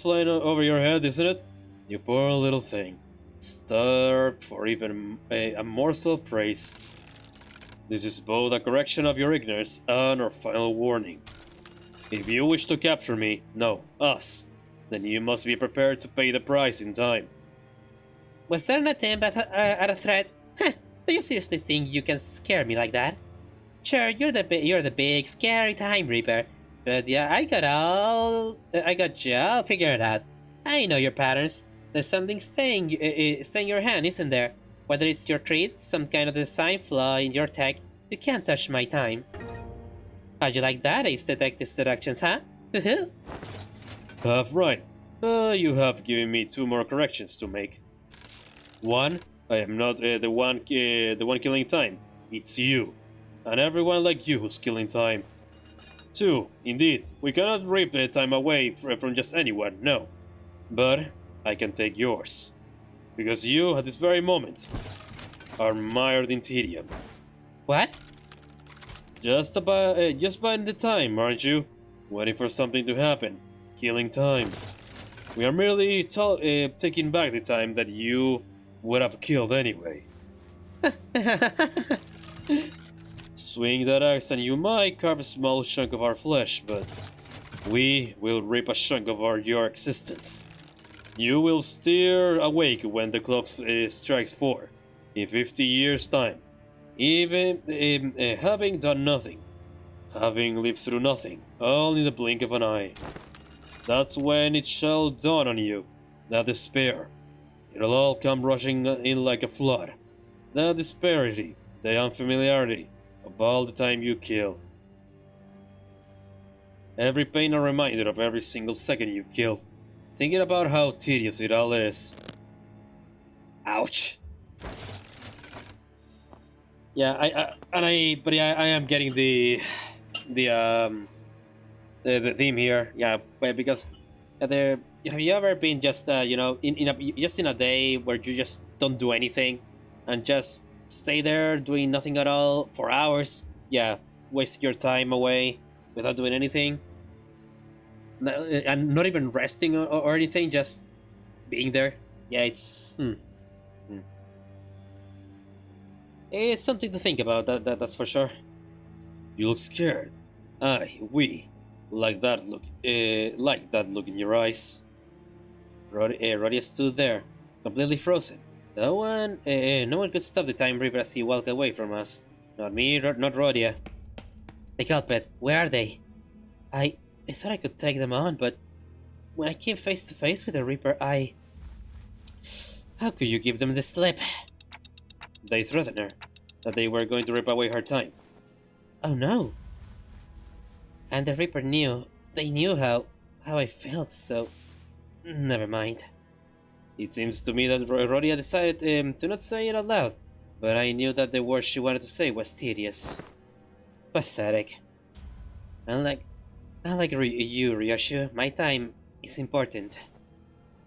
A: flying over your head, isn't it? You poor little thing. Starved for even a morsel of praise. This is both a correction of your ignorance and our final warning. If you wish to capture me, no, us, then you must be prepared to pay the price in time.
F: Was that an attempt at a threat? Huh, do you seriously think you can scare me like that? Sure, you're the big, scary Time Reaper, but yeah, I got you all figured out. I know your patterns. There's something staying your hand, isn't there? Whether it's your treats, some kind of design flaw in your tech, you can't touch my time. How'd you like that, Ace Detective's deductions, huh? Woohoo!
A: Half right. You have given me 2 more corrections to make. 1. I am not the one killing time. It's you. And everyone like you who's killing time. 2. Indeed, we cannot rip the time away from just anyone, no. But I can take yours. Because you, at this very moment, are mired in tedium.
F: What?
A: Just biding the time, aren't you? Waiting for something to happen. Killing time. We are merely taking back the time that you would have killed anyway. Swing that axe and you might carve a small chunk of our flesh, but we will rip a chunk of your existence. You will steer awake when the clock strikes 4, in 50 years' time. Even having done nothing, having lived through nothing, all in the blink of an eye. That's when it shall dawn on you, that despair. It'll all come rushing in like a flood. The disparity, the unfamiliarity of all the time you killed. Every pain a reminder of every single second you've killed. Thinking about how tedious it all is. Ouch. Yeah, I am getting the theme here. Yeah, because there. Have you ever been just in a day where you just don't do anything and just stay there doing nothing at all for hours? Yeah, waste your time away without doing anything. And not even resting or anything, just being there. Yeah, it's it's something to think about. That's for sure. You look scared. We like that look. Like that look in your eyes. Rodya stood there, completely frozen,
F: No one could stop the Time Reaper as he walked away from us. Not me, not Rodya. The culprit, where are they? I thought I could take them on, but when I came face to face with the Reaper, How could you give them the slip? They threatened her, that they were going to rip away her time. Oh no. And the Reaper knew, they knew how I felt, so... Never mind. It seems to me that Rodya decided to not say it out loud, but I knew that the word she wanted to say was tedious. Pathetic. Unlike you, Ryoshu, my time is important.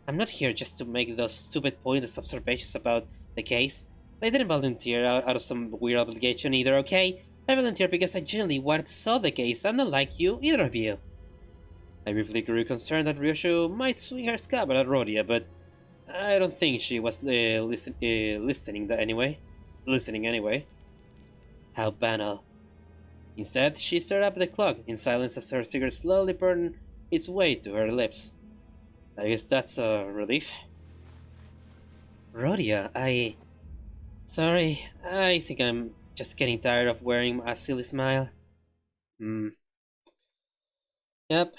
F: I'm not here just to make those stupid pointless observations about the case. I didn't volunteer out of some weird obligation either, okay? I volunteered because I genuinely wanted to solve the case. I'm not like you, either of you. I briefly grew concerned that Ryoshu might swing her scabbard at Rodya, but I don't think she was listening anyway. How banal. Instead, she stared up at the clock in silence as her cigarette slowly burned its way to her lips. I guess that's a relief. Rodya, Sorry, I think I'm just getting tired of wearing a silly smile. Yep,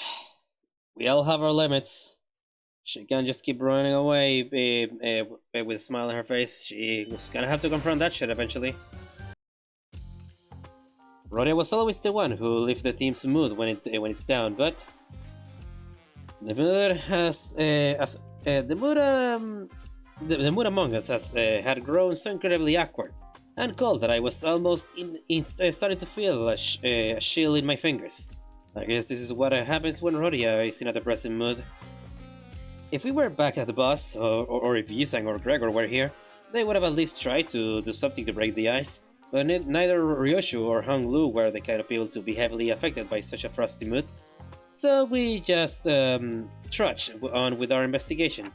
F: we all have our limits. She can't just keep running away with a smile on her face. She was gonna have to confront that shit eventually. Rodya was always the one who lifts the team's mood when it's down, but the mood among us had grown so incredibly awkward and cold that I was almost starting to feel a chill in my fingers. I guess this is what happens when Rodya is in a depressing mood. If we were back at the boss, or if Yisang or Gregor were here, they would have at least tried to do something to break the ice, but neither Ryoshu or Hong Lu were the kind of people to be heavily affected by such a frosty mood. So we just trudged on with our investigation.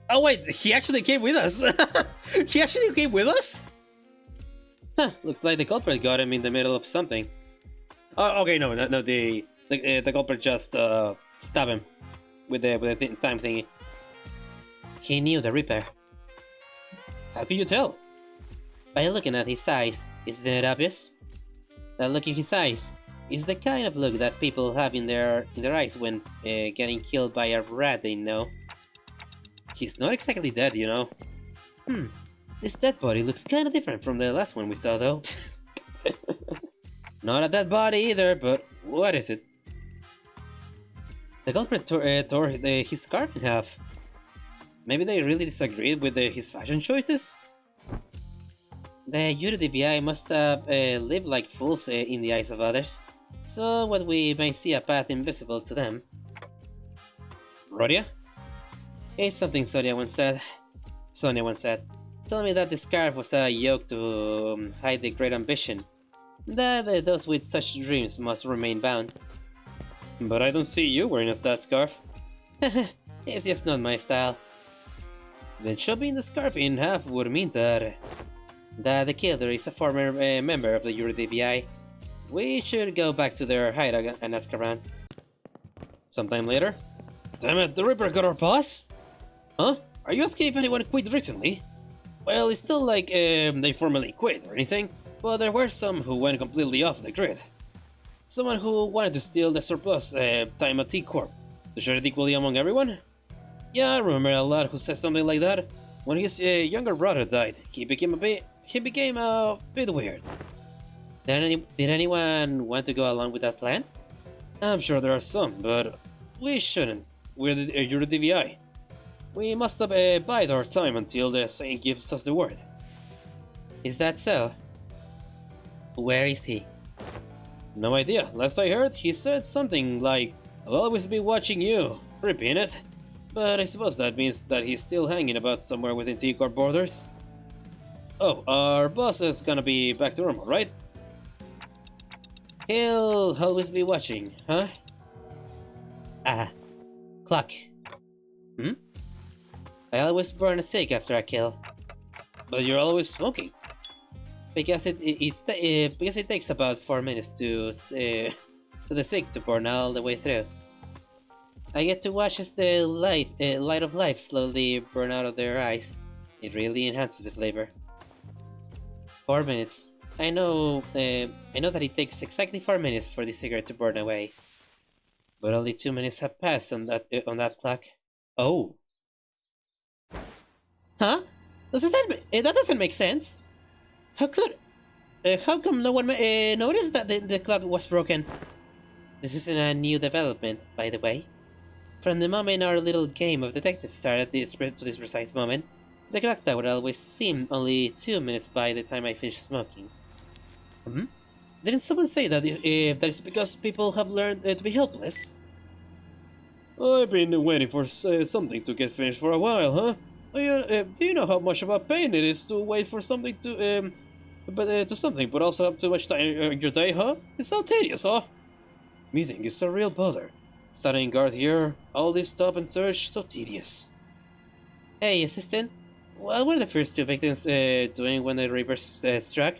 F: Oh wait, he actually came with us! He actually came with us? Huh, looks like the culprit got him in the middle of something. Oh, okay, no, the culprit just stabbed him with the time thingy. He knew the Reaper. How could you tell? By looking at his eyes, isn't it obvious? That look in his eyes is the kind of look that people have in their eyes when getting killed by a rat they know. He's not exactly dead, you know. This dead body looks kinda different from the last one we saw, though. Not a dead body either, but what is it? The culprit tore his scarf in half. Maybe they really disagreed with his fashion choices? The UDVI must have lived like fools in the eyes of others, so what we may see a path invisible to them. Rodya? It's something Sonia once said. Told me that the scarf was a yoke to hide the great ambition, that those with such dreams must remain bound. But I don't see you wearing that scarf. It's just not my style. Then chopping the scarf in half would mean that the killer is a former member of the UDVI. We should go back to their hideout and ask around. Sometime later? Damn it, the Reaper got our boss? Huh? Are you asking if anyone quit recently? Well, it's not like they formally quit or anything, but there were some who went completely off the grid. Someone who wanted to steal the surplus time at T Corp, to share it equally among everyone? Yeah, I remember a lad who said something like that. When his younger brother died, he became a bit weird. Did anyone want to go along with that plan? I'm sure there are some, but we shouldn't. We're the UDVI. We must bide our time until the saint gives us the word. Is that so? Where is he? No idea. Last I heard, he said something like, "I'll always be watching you." Repeat it. But I suppose that means that he's still hanging about somewhere within T Corp borders. Oh, our boss is gonna be back to normal, right? He'll always be watching, huh? Clock. I always burn a cig after I kill. But you're always smoking. Because it takes about 4 minutes to the cig to burn all the way through. I get to watch as the light of life slowly burn out of their eyes. It really enhances the flavor. 4 minutes. I know that it takes exactly 4 minutes for the cigarette to burn away. But only 2 minutes have passed on that clock. Oh. Huh? That doesn't make sense. How come no one noticed that the clock was broken? This isn't a new development, by the way. From the moment our little game of detective started to this precise moment, the clock tower always seemed only 2 minutes by the time I finished smoking. Didn't someone say that it's because people have learned to be helpless?
G: I've been waiting for something to get finished for a while, huh? Do you know how much of a pain it is to wait for something but also have too much time in your day, huh? It's so tedious, huh? Meeting is a real bother. Standing guard here, all this stop and search, so tedious.
F: Hey, assistant. What were the first two victims doing when the Reapers struck?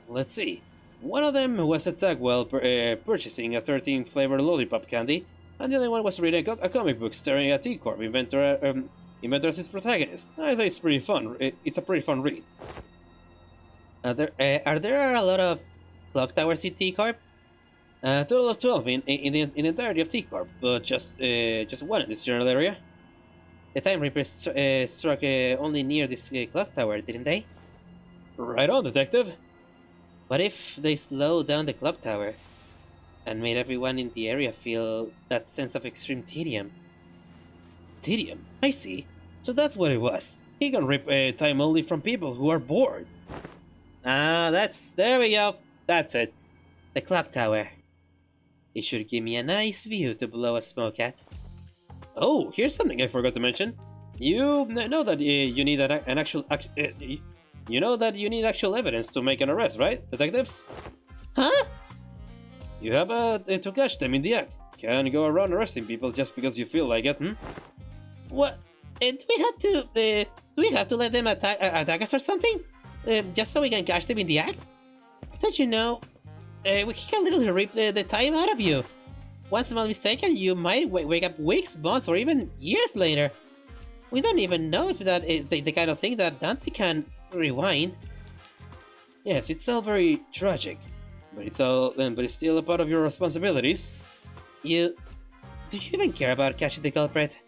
G: Let's see. One of them was attacked while purchasing a 13-flavor lollipop candy, and the other one was reading a comic book staring at T Corp inventor as his protagonist. I think it's pretty fun. It's a pretty fun read.
F: Are there a lot of clock towers in T Corp?
G: A total of 12 in the entirety of T Corp, but just one in this general area.
F: The Time Reapers struck only near this clock tower, didn't they?
G: Right on, detective.
F: What if they slowed down the clock tower and made everyone in the area feel that sense of extreme tedium?
G: Tedium? I see. So that's what it was. He can rip time only from people who are bored.
F: There we go. That's it. The clock tower. It should give me a nice view to blow a smoke at.
G: Oh, here's something I forgot to mention. You know that you need actual evidence to make an arrest, right, detectives?
F: Huh?
G: You have to catch them in the act. Can't go around arresting people just because you feel like it,
F: What? Do we have to let them attack us or something? Just so we can catch them in the act? Don't you know? We can literally rip the time out of you. One small mistake and you might wake up weeks, months, or even years later. We don't even know if that is the kind of thing that Dante can rewind.
G: Yes, it's all very tragic, but it's still a part of your responsibilities.
F: Do you even care about catching the culprit?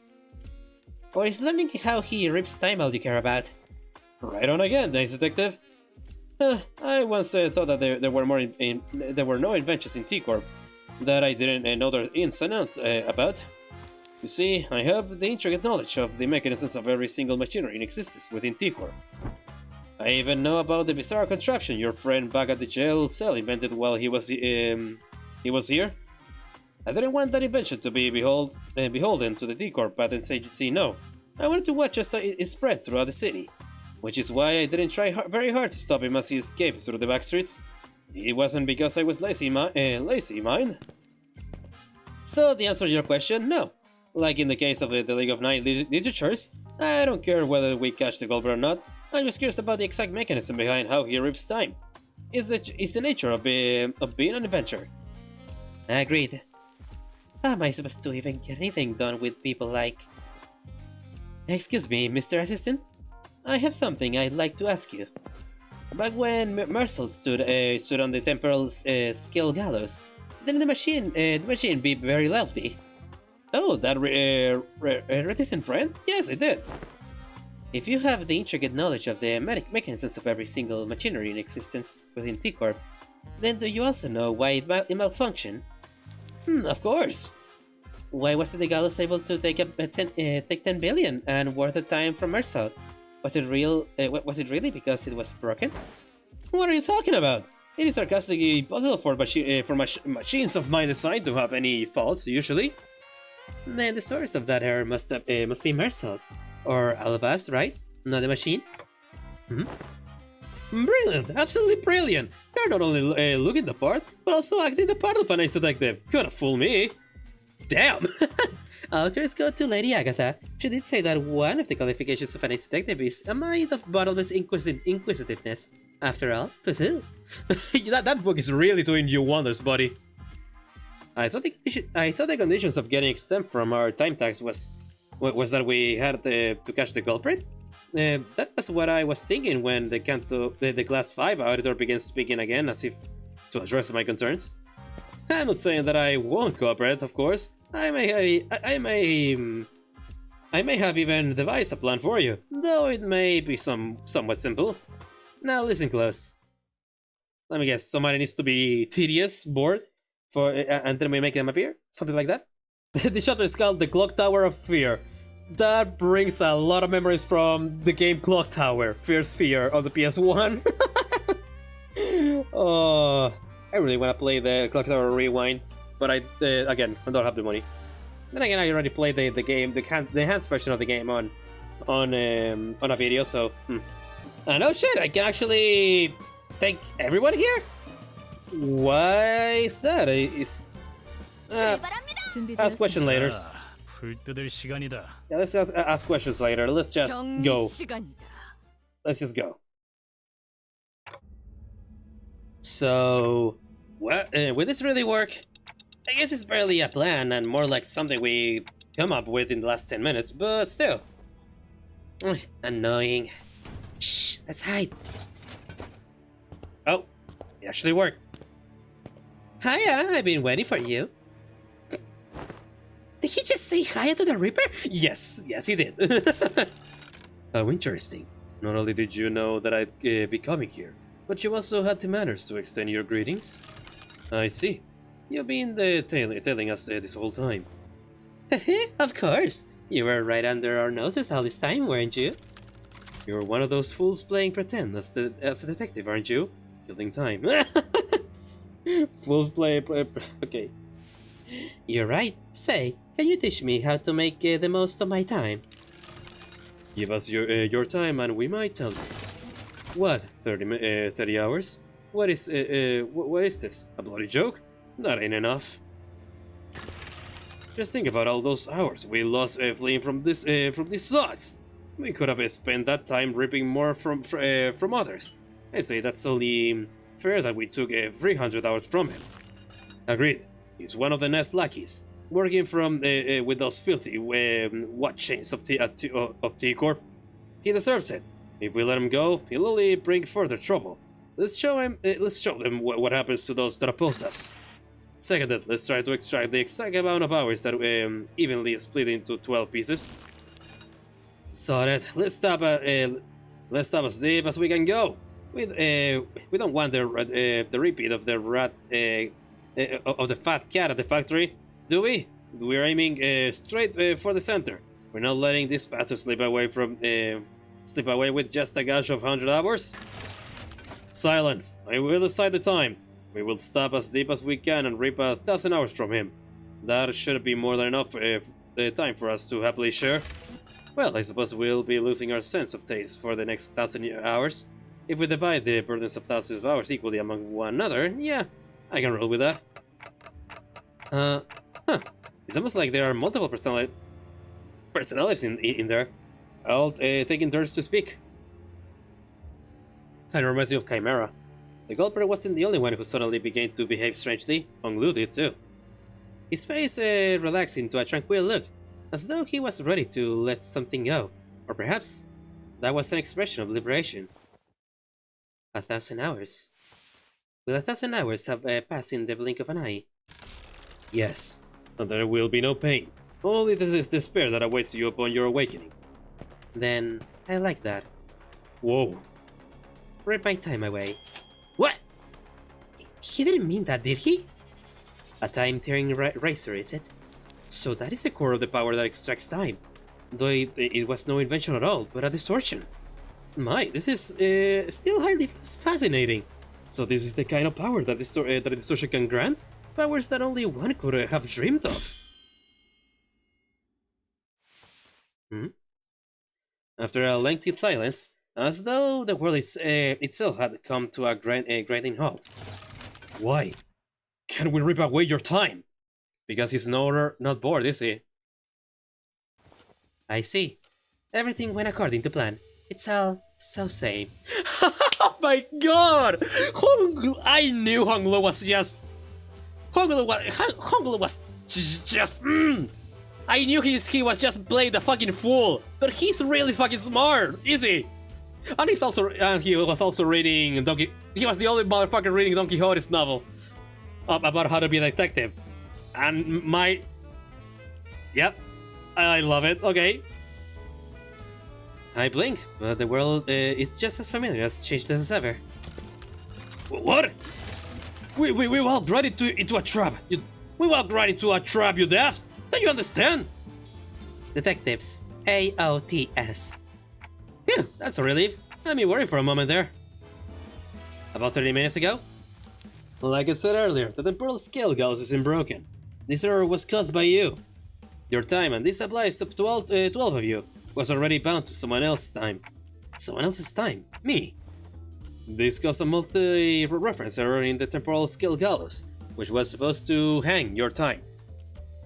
F: Or is learning how he rips time all you care about?
G: Right on again, thanks, detective. I once thought that there were no inventions in T Corp that I didn't know their ins and outs about. You see, I have the intricate knowledge of the mechanisms of every single machinery in existence within T Corp. I even know about the bizarre contraption your friend back at the jail cell invented while he was here. I didn't want that invention to be beholden to the T Corp Patents Agency, no. I wanted to watch as it spread throughout the city, which is why I didn't try very hard to stop him as he escaped through the back streets. It wasn't because I was lazy, mind. So the answer to your question, no. Like in the case of the League of Nine Literatures, I don't care whether we catch the culprit or not. I'm just curious about the exact mechanism behind how he rips time. It's the nature of being an adventurer.
F: Agreed. How am I supposed to even get anything done with people like... Excuse me, Mr. Assistant? I have something I'd like to ask you. Back when Marcel stood on the temporal scale gallows, didn't the machine beep very loudly?
G: Oh, that reticent friend? Yes, it did.
F: If you have the intricate knowledge of the mechanisms of every single machinery in existence within T Corp, then do you also know why it malfunctioned?
G: Of course.
F: Why wasn't the gallows able to take 10 billion and worth of time from Marcel? Was it really because it was broken?
G: What are you talking about? It is sarcastically impossible for machines of my design to have any faults, usually.
F: Then the source of that error must be Marcel. Or all of us, right? Not the machine?
G: Brilliant! Absolutely brilliant! You're not only looking the part, but also acting the part of a nice detective. Couldn't fool me. Damn!
F: All credits go to Lady Agatha. She did say that one of the qualifications of a nice detective is a mind of bottomless inquisitiveness. After all,
G: that book is really doing you wonders, buddy. I thought the conditions of getting exempt from our time tax was that we had to catch the culprit. That was what I was thinking when the Canto, the Class 5 auditor began speaking again, as if to address my concerns. I'm not saying that I won't cooperate, of course. I may have even devised a plan for you, though it may be somewhat simple. Now listen close. Let me guess, somebody needs to be tedious, bored, and then we make them appear? Something like that? The chapter is called The Clock Tower of Fear. That brings a lot of memories from the game Clock Tower, Fierce Fear of the PS1. Oh, I really want to play the Clock Tower Rewind, but again, I don't have the money. Then again, I already played the game, the enhanced version of the game on a video, so... And oh shit, I can actually take everyone here? Why is that? Ask questions later.
H: 불 뜯을 시간이다.
G: Yeah, let's ask questions later. Let's just go. Let's just go. So, will this really work? I guess it's barely a plan and more like something we come up with in the last 10 minutes, but still. Annoying. Shh, let's hide. Oh, it actually worked. Hiya, I've been waiting for you. Did he just say hiya to the Reaper? Yes, he did. How interesting. Not only did you know that I'd be coming here, but you also had the manners to extend your greetings. I see. You've been telling us this whole time. Of course. You were right under our noses all this time, weren't you? You're one of those fools playing pretend as a detective, aren't you? Killing time. Fools play... Okay. You're right. Say, can you teach me how to make the most of my time? Give us your time and we might tell you. What? 30 hours? What is this? A bloody joke? That ain't enough. Just think about all those hours we lost fleeing from these zots. We could have spent that time ripping more from others. I say that's only fair that we took 300 hours from him. Agreed. He's one of the nest lackeys, working with those filthy watch chains of T Corp. He deserves it. If we let him go, he'll only bring further trouble. Let's show them what happens to those that oppose us. Seconded, let's try to extract the exact amount of hours that evenly split into 12 pieces. Sorted. Let's stop as deep as we can go. We don't want the repeat of the fat cat at the factory, do we? We're aiming straight for the center. We're not letting this bastard slip away with just a gash of 100 hours. Silence! I will decide the time. We will stop as deep as we can and rip 1,000 hours from him. That should be more than enough time for us to happily share. Well, I suppose we'll be losing our sense of taste for the next 1,000 hours. If we divide the burdens of thousands of hours equally among one another, yeah, I can roll with that. It's almost like there are multiple personalities in there. All taking turns to speak. And reminds me of Chimera. The culprit wasn't the only one who suddenly began to behave strangely. Hong Lu did too. His face relaxed into a tranquil look, as though he was ready to let something go. Or perhaps that was an expression of liberation. 1,000 hours. Will 1,000 hours have passed in the blink of an eye? Yes, and there will be no pain. Only this despair that awaits you upon your awakening. Then, I like that. Whoa. Rip my time away. What? He didn't mean that, did he? A time-tearing razor, is it? So that is the core of the power that extracts time. Though it was no invention at all, but a distortion. My, this is still highly fascinating. So this is the kind of power that a distortion can grant? Powers that only one could have dreamed of. After a lengthy silence, as though the world itself had come to a grinding halt. Why? Can we rip away your time? Because he's not bored, is he? I see. Everything went according to plan. It's all so same. Oh my god! I knew Hong Lu was just... Hong Lu was just. I knew he was just playing the fucking fool, but he's really fucking smart, is he? And he was also reading He was the only motherfucker reading Don Quixote's novel about how to be a detective, and yep, I love it. Okay. I blink, but the world is just as familiar, as changeless as ever. What? We walked right into a trap. We walked right into a trap, you deafs. Don't you understand? Detectives. AOTS. Yeah, that's a relief. Had me worried for a moment there. About 30 minutes ago? Like I said earlier, the temporal scale gauss isn't broken. This error was caused by you. Your time, and this applies to 12 of you, was already bound to someone else's time. Someone else's time? Me. This caused a multi-reference error in the temporal scale gauss, which was supposed to hang your time.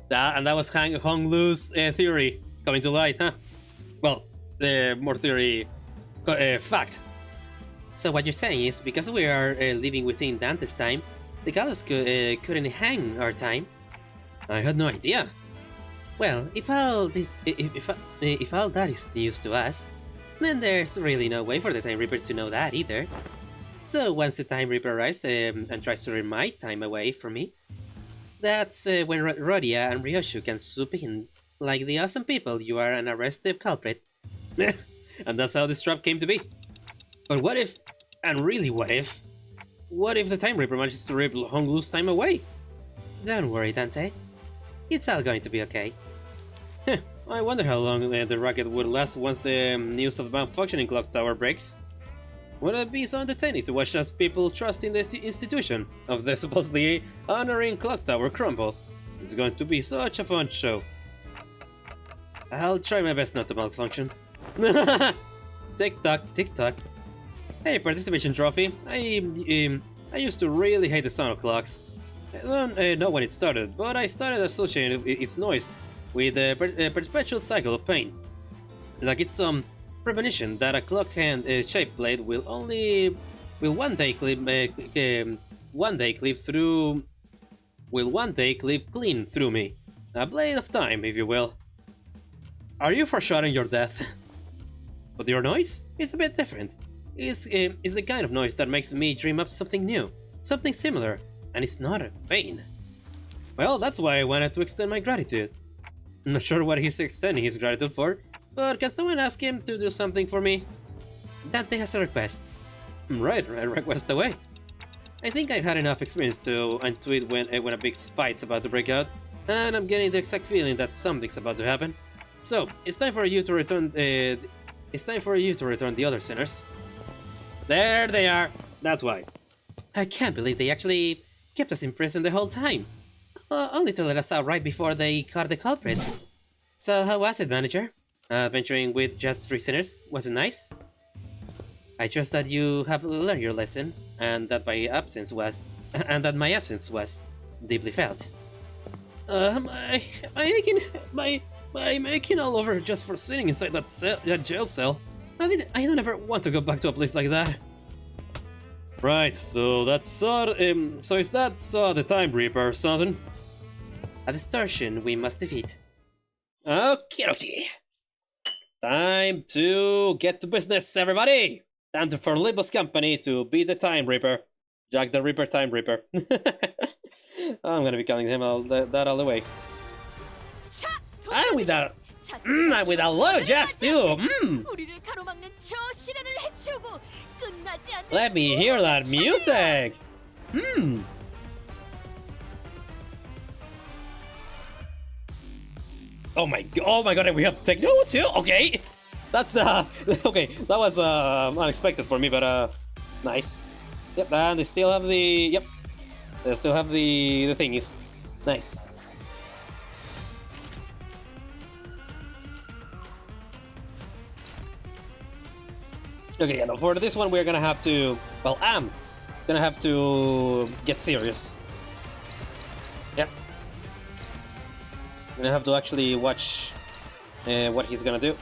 G: That was Hong Lu's theory coming to light, huh? Well, more theory, fact. So what you're saying is, because we are living within Dante's time, the gallows couldn't hang our time? I had no idea. Well, if all that is news to us, then there's really no way for the Time Reaper to know that either. So once the Time Reaper arrives and tries to read my time away from me, that's when Rodya and Ryoshu can swoop in, like the awesome people you are, and arrest the culprit. And that's how this trap came to be. But what if, and really what if the Time Reaper manages to rip Hong Lu's time away? Don't worry, Dante. It's all going to be okay. I wonder how long the racket would last once the news of the malfunctioning clock tower breaks. Would it be so entertaining to watch as people trust in the institution of the supposedly honoring clock tower crumble? It's going to be such a fun show. I'll try my best not to malfunction. Tick tock, tick tock. Hey, participation trophy. I used to really hate the sound of clocks. I don't know when it started, but I started associating its noise with a perpetual cycle of pain. Like it's some premonition that a clock hand shaped blade will one day cleave clean through me. A blade of time, if you will. Are you foreshadowing your death? But your noise is a bit different. It's the kind of noise that makes me dream up something new, something similar, and it's not pain. Well, that's why I wanted to extend my gratitude. I'm not sure what he's extending his gratitude for, but can someone ask him to do something for me? Dante has a request. Right, request away. I think I've had enough experience to intuit when a big fight's about to break out, and I'm getting the exact feeling that something's about to happen. So, it's time for you to return the other sinners. There they are. That's why. I can't believe they actually kept us in prison the whole time. Only to let us out right before they caught the culprit. So how was it, manager? Adventuring with just 3 sinners? Was it nice? I trust that you have learned your lesson, and that my absence was deeply felt. I'm aching all over just for sitting inside that jail cell. I don't ever want to go back to a place like that. Right, so that's so is that the Time Reaper or something? A distortion we must defeat. Okay. Time to get to business, everybody! Time for Limbus Company to beat the Time Reaper. Jack the Ripper, Time Reaper. I'm gonna be calling him that all the way. And with a lot of jazz too. Let me hear that music. Oh my god, we have techno too? Okay. That's okay, that was unexpected for me, but nice. Yep, and they still have the thingies. Nice. Okay, and for this one we're gonna have to, well, I'm gonna have to get serious. Yep. I'm gonna have to actually watch what he's gonna do.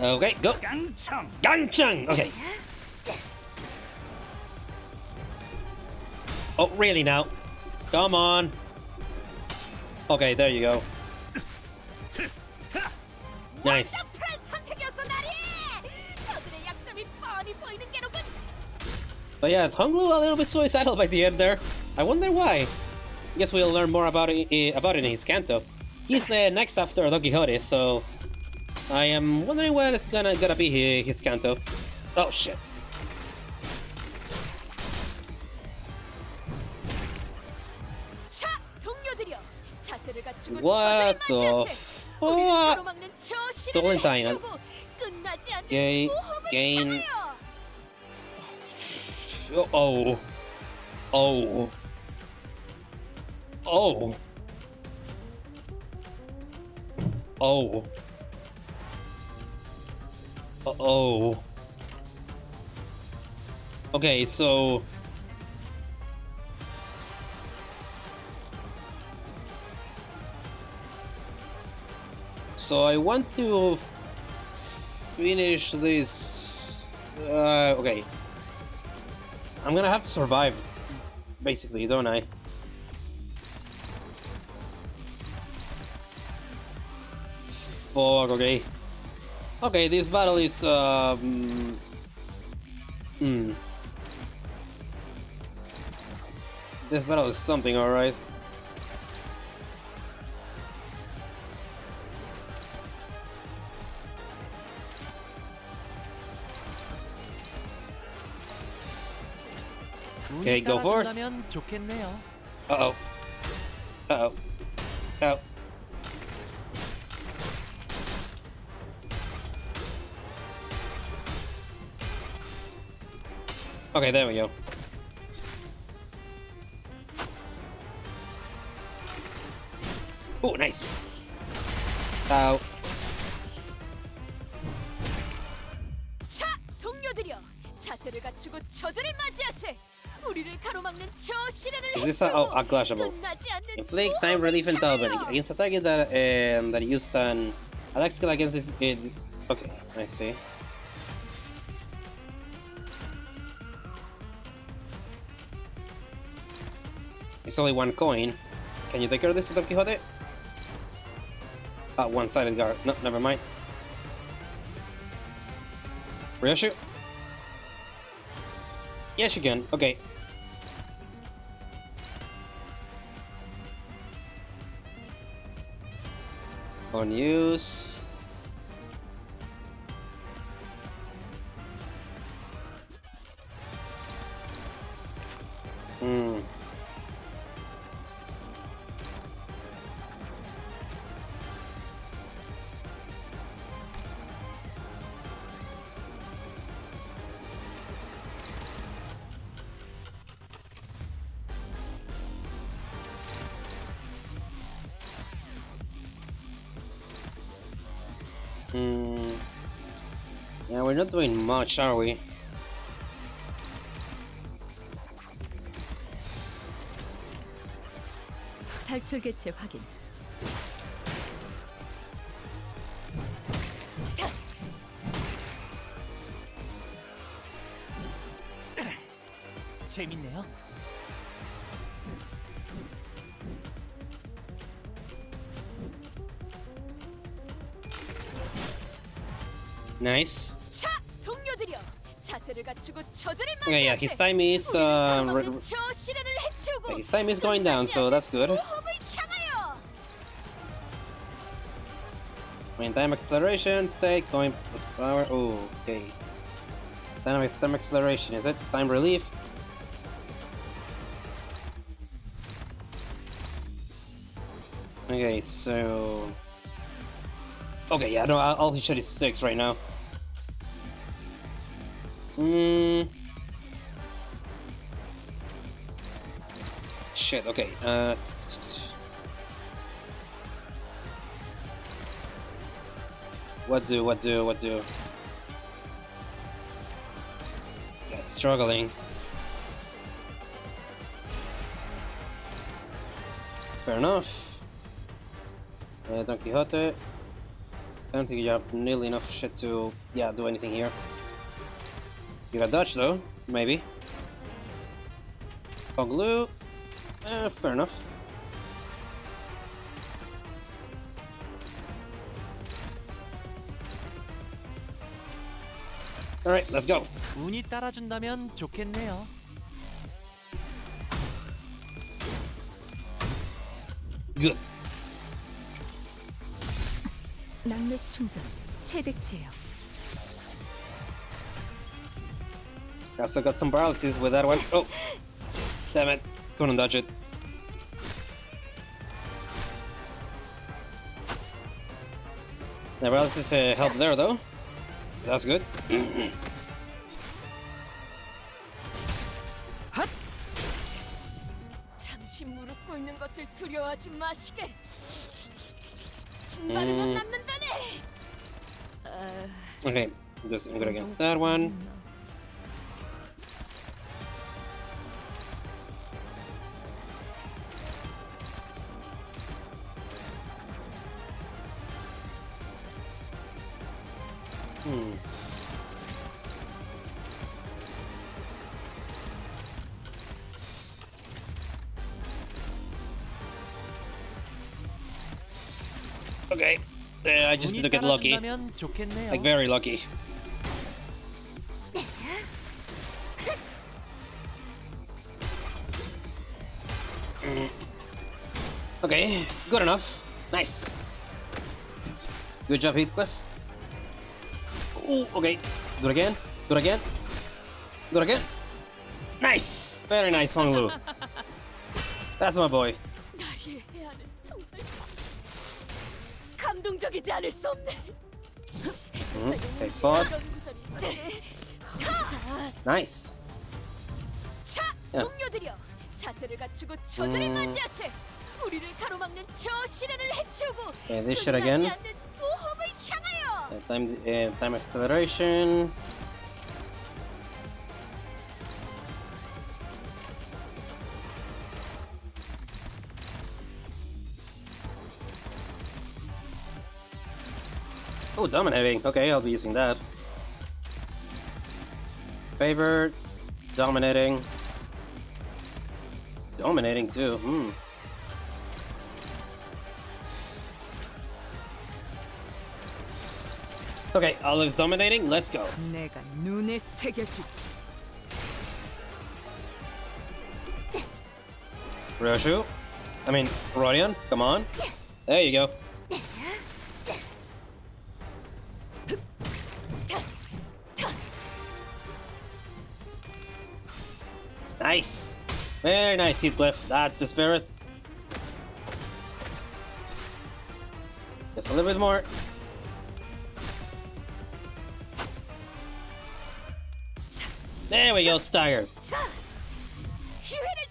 G: Okay, go. Gangchang. Okay. Oh, really now? Come on. Okay, there you go. Nice.
C: 프레스 선택이었어 나리. 저들의 약점이 뻔히 보이는 게로군.
G: But yeah, Hong Lu a little bit suicidal by the end there. I wonder why. Guess we'll learn more about it in his Canto. He's next after Don Quixote, so I am wondering what it's gonna be his Canto. Oh shit.
C: 자, 동료들이여. 자세를 갖추고
G: What
C: 저들을
G: the
C: 맞이하세. 우리를
G: fuck?
C: 가로막는 저
G: Stolen
C: 시련을
G: time.
C: 해치우고 끝나지 않는
G: Gain.
C: 모험을
G: Gain.
C: 향하여.
G: Oh. Oh. Oh. Oh. Oh. Okay, so I want to finish this. Okay. I'm gonna have to survive, basically, don't I? Fuck, okay. Okay, this battle is, This battle is something, alright. Okay, go forth.
E: 따라준다면 좋겠네요.
G: Uh-oh. Uh-oh. Oh. Okay, there we go. Oh, nice. Ow.
C: 자, 동료들이여. 자세를 갖추고 저들을 맞이하세. 우리를 가로막는 저 시련을
G: Is this a clashable?
C: 끝나지 않는
G: Inflict time relief and Talbot against a target that used an attack skill against this. Okay, I see. It's only one coin. Can you take care of this, Don Quixote? Ah, one-sided guard. No, never mind. Ryoshu? Yes, you can. Okay. On use. Hmm. Yeah, we're not doing much, are we?
C: 탈출 개체 확인.
E: 재밌네요.
G: Nice.
C: 자, 동료들이여. 자세를 갖추고 저들을
G: Okay, yeah, his time is
C: 저 시련을 해치우고
G: his time is going down, so that's good.
C: 모험을 향하여.
G: Main time acceleration, stay, coin plus power. Oh, okay. Time acceleration, is it? Time relief? Okay, so. Okay, yeah, no, all he shot is 6 right now. Shit, okay. What do? Yeah, struggling. Fair enough. Don Quixote. I don't think you have nearly enough shit to, yeah, do anything here. You got dodge though, maybe. Hong Lu, fair enough. Alright, let's go.
E: 운이 따라준다면 좋겠네요.
G: Good.
C: 낙력 충전 최대치예요.
G: I still got some paralysis with that one. Oh, damn it. Couldn't dodge it. The paralysis helped there though. That's good.
C: 잠시 무릎 꿇는 것을 두려워하지 마시게. 신발이면 남는다네.
G: Okay, just good against that one. Okay, I just need
E: 운이
G: to get lucky.
E: 따라준다면 좋겠네요.
G: Like, very lucky. Okay, good enough. Nice. Good job, Heathcliff. Ooh, okay. Do it again. Do it again. Do it again. Nice! Very nice, Hong Lu. That's my boy.
C: 나의 해안은 정말 감동적이지 않을 수 없네.
G: Okay, fast. Nice.
C: 자,
G: 야.
C: 동료들이여, 자세를 갖추고 저들을 맞이하세. 우리를 가로막는 저 시련을 해치우고
G: Okay, this shit again.
C: 끝나지 않는 모험을 향하여.
G: Time acceleration. Oh, dominating. Okay, I'll be using that. Favored. Dominating. Dominating too. Okay, Olive's dominating. Let's go.
C: 내가 눈에 새겨주지.
G: Ryoshu. I mean, Rodya, come on. There you go. Nice. Very nice, Heathcliff. That's the spirit. Just a little bit more. There we go, staggered.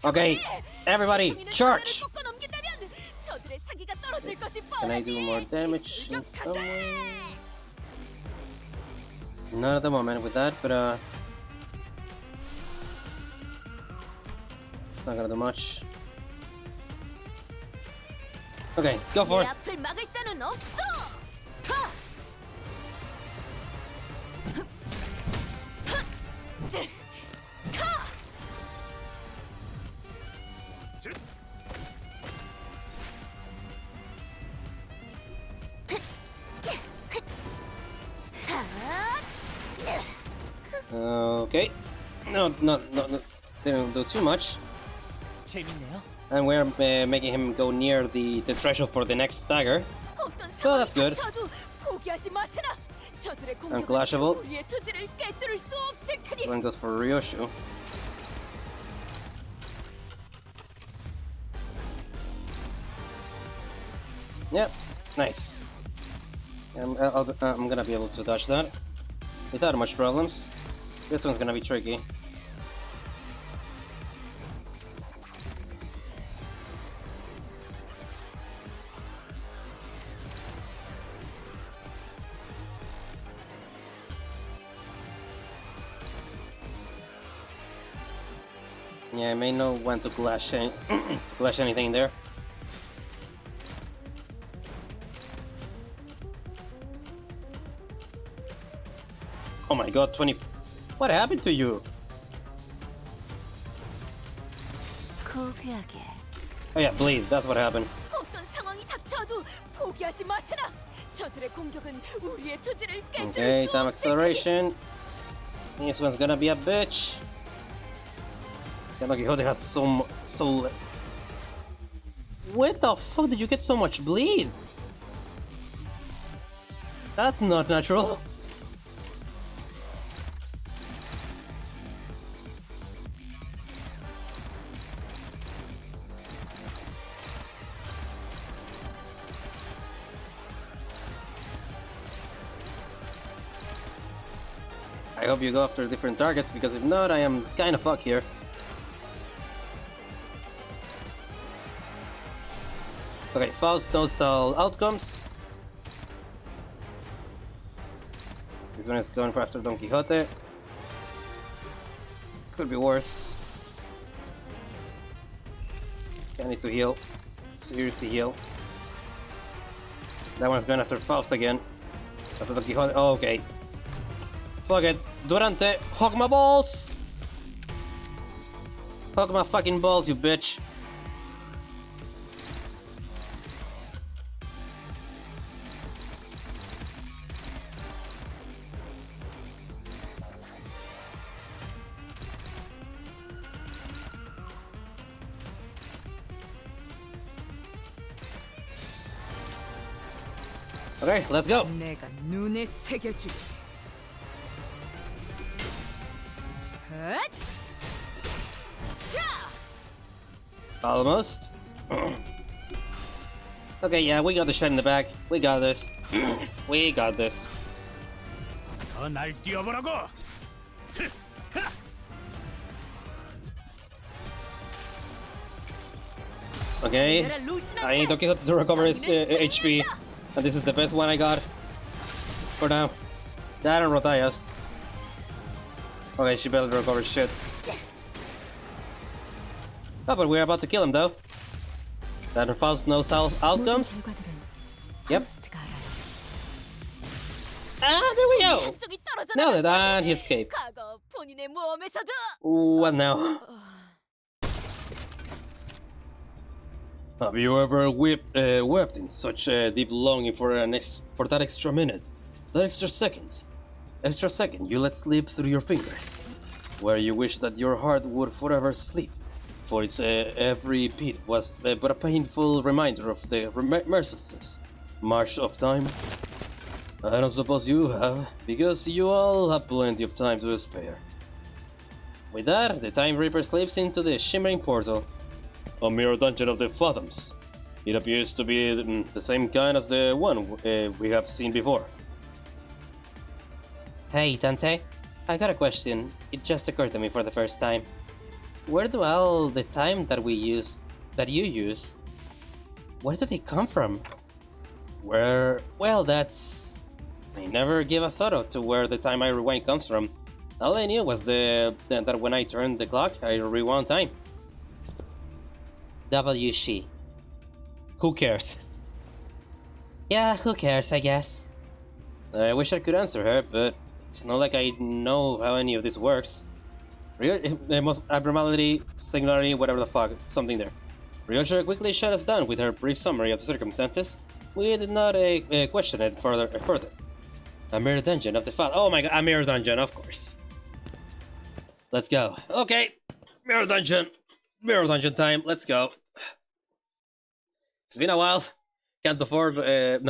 G: Okay, everybody, charge! Can I do more damage in some way? Not at the moment with that, but it's not gonna do much. Okay, go for it. Okay. No, didn't do too much.
E: 재밌네요.
G: And we're making him go near the threshold for the next stagger. So that's good. Unclashable. This one goes for Ryoshu. Yep, nice. I'm gonna be able to dodge that without much problems. This one's gonna be tricky. Yeah, I may know when to clash, clash anything there. Oh my god, 20... What happened to you? Oh yeah, bleed, that's what happened.
C: 어떤 상황이 닥쳐도 포기하지 마세라. 저들의 공격은 우리의 투지를 깨뜨릴
G: Okay,
C: 수
G: time
C: 없을
G: acceleration. This one's gonna be a bitch. Don Quixote has so... What the fuck did you get so much bleed? That's not natural. I hope you go after different targets, because if not, I am kinda fucked here. Okay, Faust knows all outcomes. This one is going for after Don Quixote. Could be worse. I need to heal. Seriously heal. That one's going after Faust again. After Don Quixote. Oh, okay. Fuck it. Durante, hog my balls! Hog my fucking balls, you bitch. Okay, let's go.
C: 내가 눈에 새겨주지. 헛! 샤!
G: Almost. Okay, yeah, we got the shit in the back. We got this. We got this.
H: 날 뛰어보라고.
G: Okay, I need Don Quixote to recover his HP, and this is the best one I got for now. That and Rodya's. Okay, she barely recovered shit. Oh, but we're about to kill him though. That Faust knows how outcomes. Yep. Ah, there we go! Now that and he escaped.
C: 과거 본인의 모험에서도
G: What now? Have you ever wept in such a deep longing for that extra minute, that extra second you let slip through your fingers, where you wish that your heart would forever sleep, for its every beat was but a painful reminder of the merciless march of time? I don't suppose you have, because you all have plenty of time to spare. With that, the Time Reaper slips into the shimmering portal. A mirror dungeon of the Fathoms. It appears to be the same kind as the one we have seen before. Hey Dante, I got a question. It just occurred to me for the first time. Where do all the time that you use, where do they come from? Well, that's... I never gave a thought to where the time I rewind comes from. All I knew was that when I turned the clock, I rewound time. WC. Who cares? Yeah, who cares, I guess. I wish I could answer her, but it's not like I know how any of this works. Most abnormality, singularity, whatever the fuck, something there. Ryoshu quickly shut us down with her brief summary of the circumstances. We did not question it further. A mirror dungeon of the file. Oh my god, a mirror dungeon, of course. Let's go. Okay, mirror dungeon. Mirror dungeon time, let's go. It's been a while. Canto 4,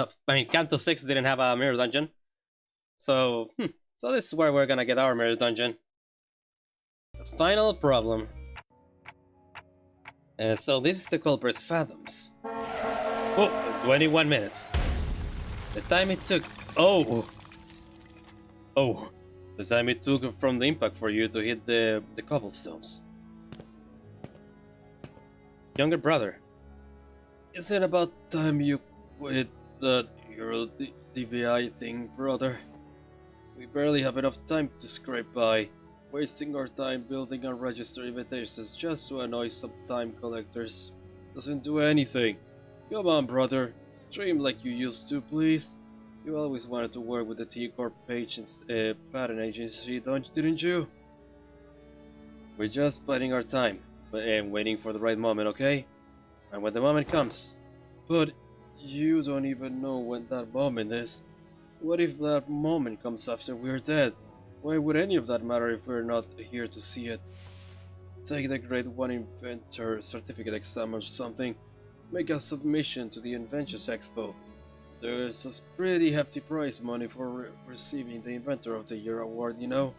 G: Canto 6 didn't have a mirror dungeon. So this is where we're gonna get our mirror dungeon. The final problem. So this is the culprit's Fathoms. Oh, 21 minutes. The time it took... Oh! The time it took from the impact for you to hit the cobblestones. Younger brother, is it about time you quit that Euro DVI thing, brother? We barely have enough time to scrape by, wasting our time building unregistered invitations just to annoy some time collectors. Doesn't do anything. Come on, brother, dream like you used to, please. You always wanted to work with the T Corp patients patent agency, didn't you? We're just biding our time and waiting for the right moment, okay? And when the moment comes. But you don't even know when that moment is. What if that moment comes after we're dead? Why would any of that matter if we're not here to see it? Take the Grade 1 Inventor Certificate exam or something. Make a submission to the Inventions Expo. There's a pretty hefty prize money for receiving the Inventor of the Year award, you know?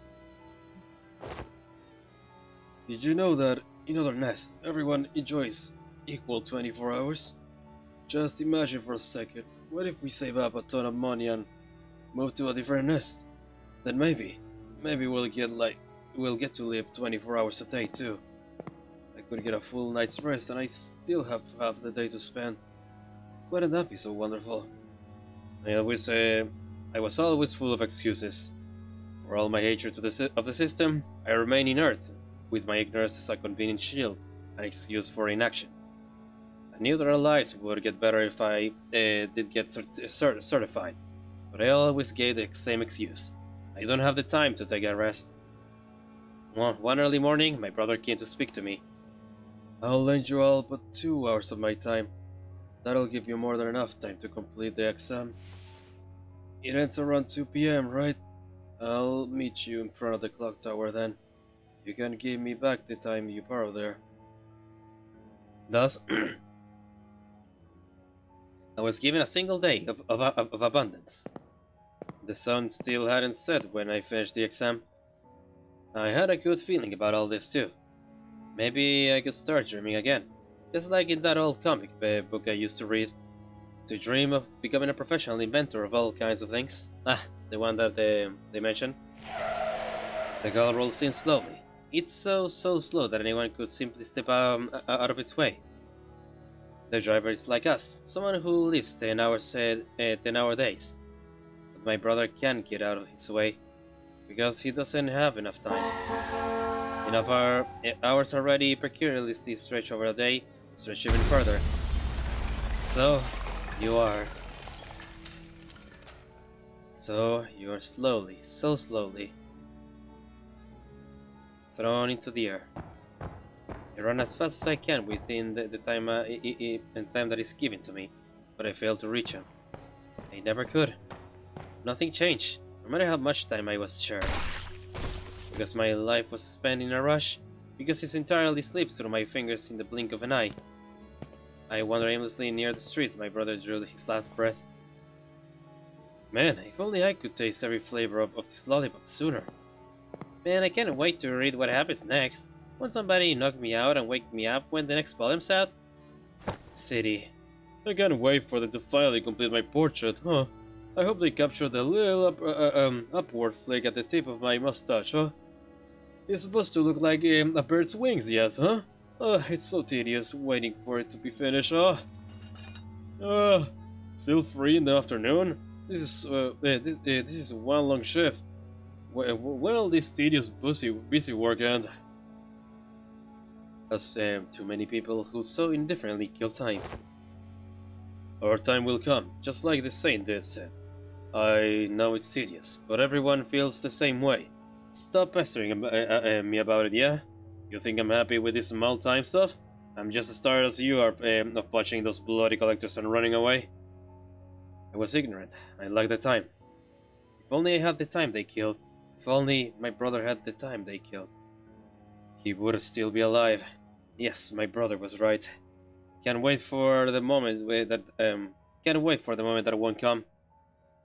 G: Did you know that in other nests, everyone enjoys equal 24 hours? Just imagine for a second, what if we save up a ton of money and move to a different nest? Then maybe we'll get to live 24 hours a day too. I could get a full night's rest and I still have half the day to spend. Wouldn't that be so wonderful? I was always full of excuses. For all my hatred of the system, I remain inert, with my ignorance as a convenient shield, an excuse for inaction. I knew that our lives would get better if I did get certified, but I always gave the same excuse. I don't have the time to take a rest. One early morning, my brother came to speak to me. I'll lend you all but 2 hours of my time. That'll give you more than enough time to complete the exam. It ends around 2 p.m., right? I'll meet you in front of the clock tower then. You can give me back the time you borrowed there. Thus, I was given a single day of abundance. The sun still hadn't set when I finished the exam. I had a good feeling about all this too. Maybe I could start dreaming again, just like in that old comic book I used to read. To dream of becoming a professional inventor of all kinds of things. The one that they mentioned. The car rolls in slowly. It's so slow that anyone could simply step out of its way. The driver is like us, someone who lives 10-hour days. But my brother can't get out of his way, because he doesn't have enough time. Enough hours already precariously stretch over a day, stretch even further. So you are slowly, so slowly, thrown into the air. I run as fast as I can within the time that is given to me, but I fail to reach him. I never could. Nothing changed, no matter how much time I was shared. Because my life was spent in a rush, because it entirely slipped through my fingers in the blink of an eye. I wandered aimlessly near the streets. My brother drew his last breath. Man, if only I could taste every flavor of this lollipop sooner. Man, I can't wait to read what happens next. Won't somebody knock me out and wake me up when the next poem's out? City. I can't wait for them to finally complete my portrait, huh? I hope they capture the little upward flick at the tip of my mustache, huh? It's supposed to look like a bird's wings, yes, huh? It's so tedious waiting for it to be finished, huh? Still 3 in the afternoon? This is one long shift. When will this tedious busy work end? As too many people who so indifferently kill time. Our time will come, just like the saint did said. I know it's tedious, but everyone feels the same way. Stop pestering me about it, yeah? You think I'm happy with this small time stuff? I'm just as tired as you are of watching those bloody collectors and running away. I was ignorant. I lacked the time. If only I had the time they killed. If only my brother had the time they killed. He would still be alive. Yes, my brother was right. Can't wait for the moment that won't come.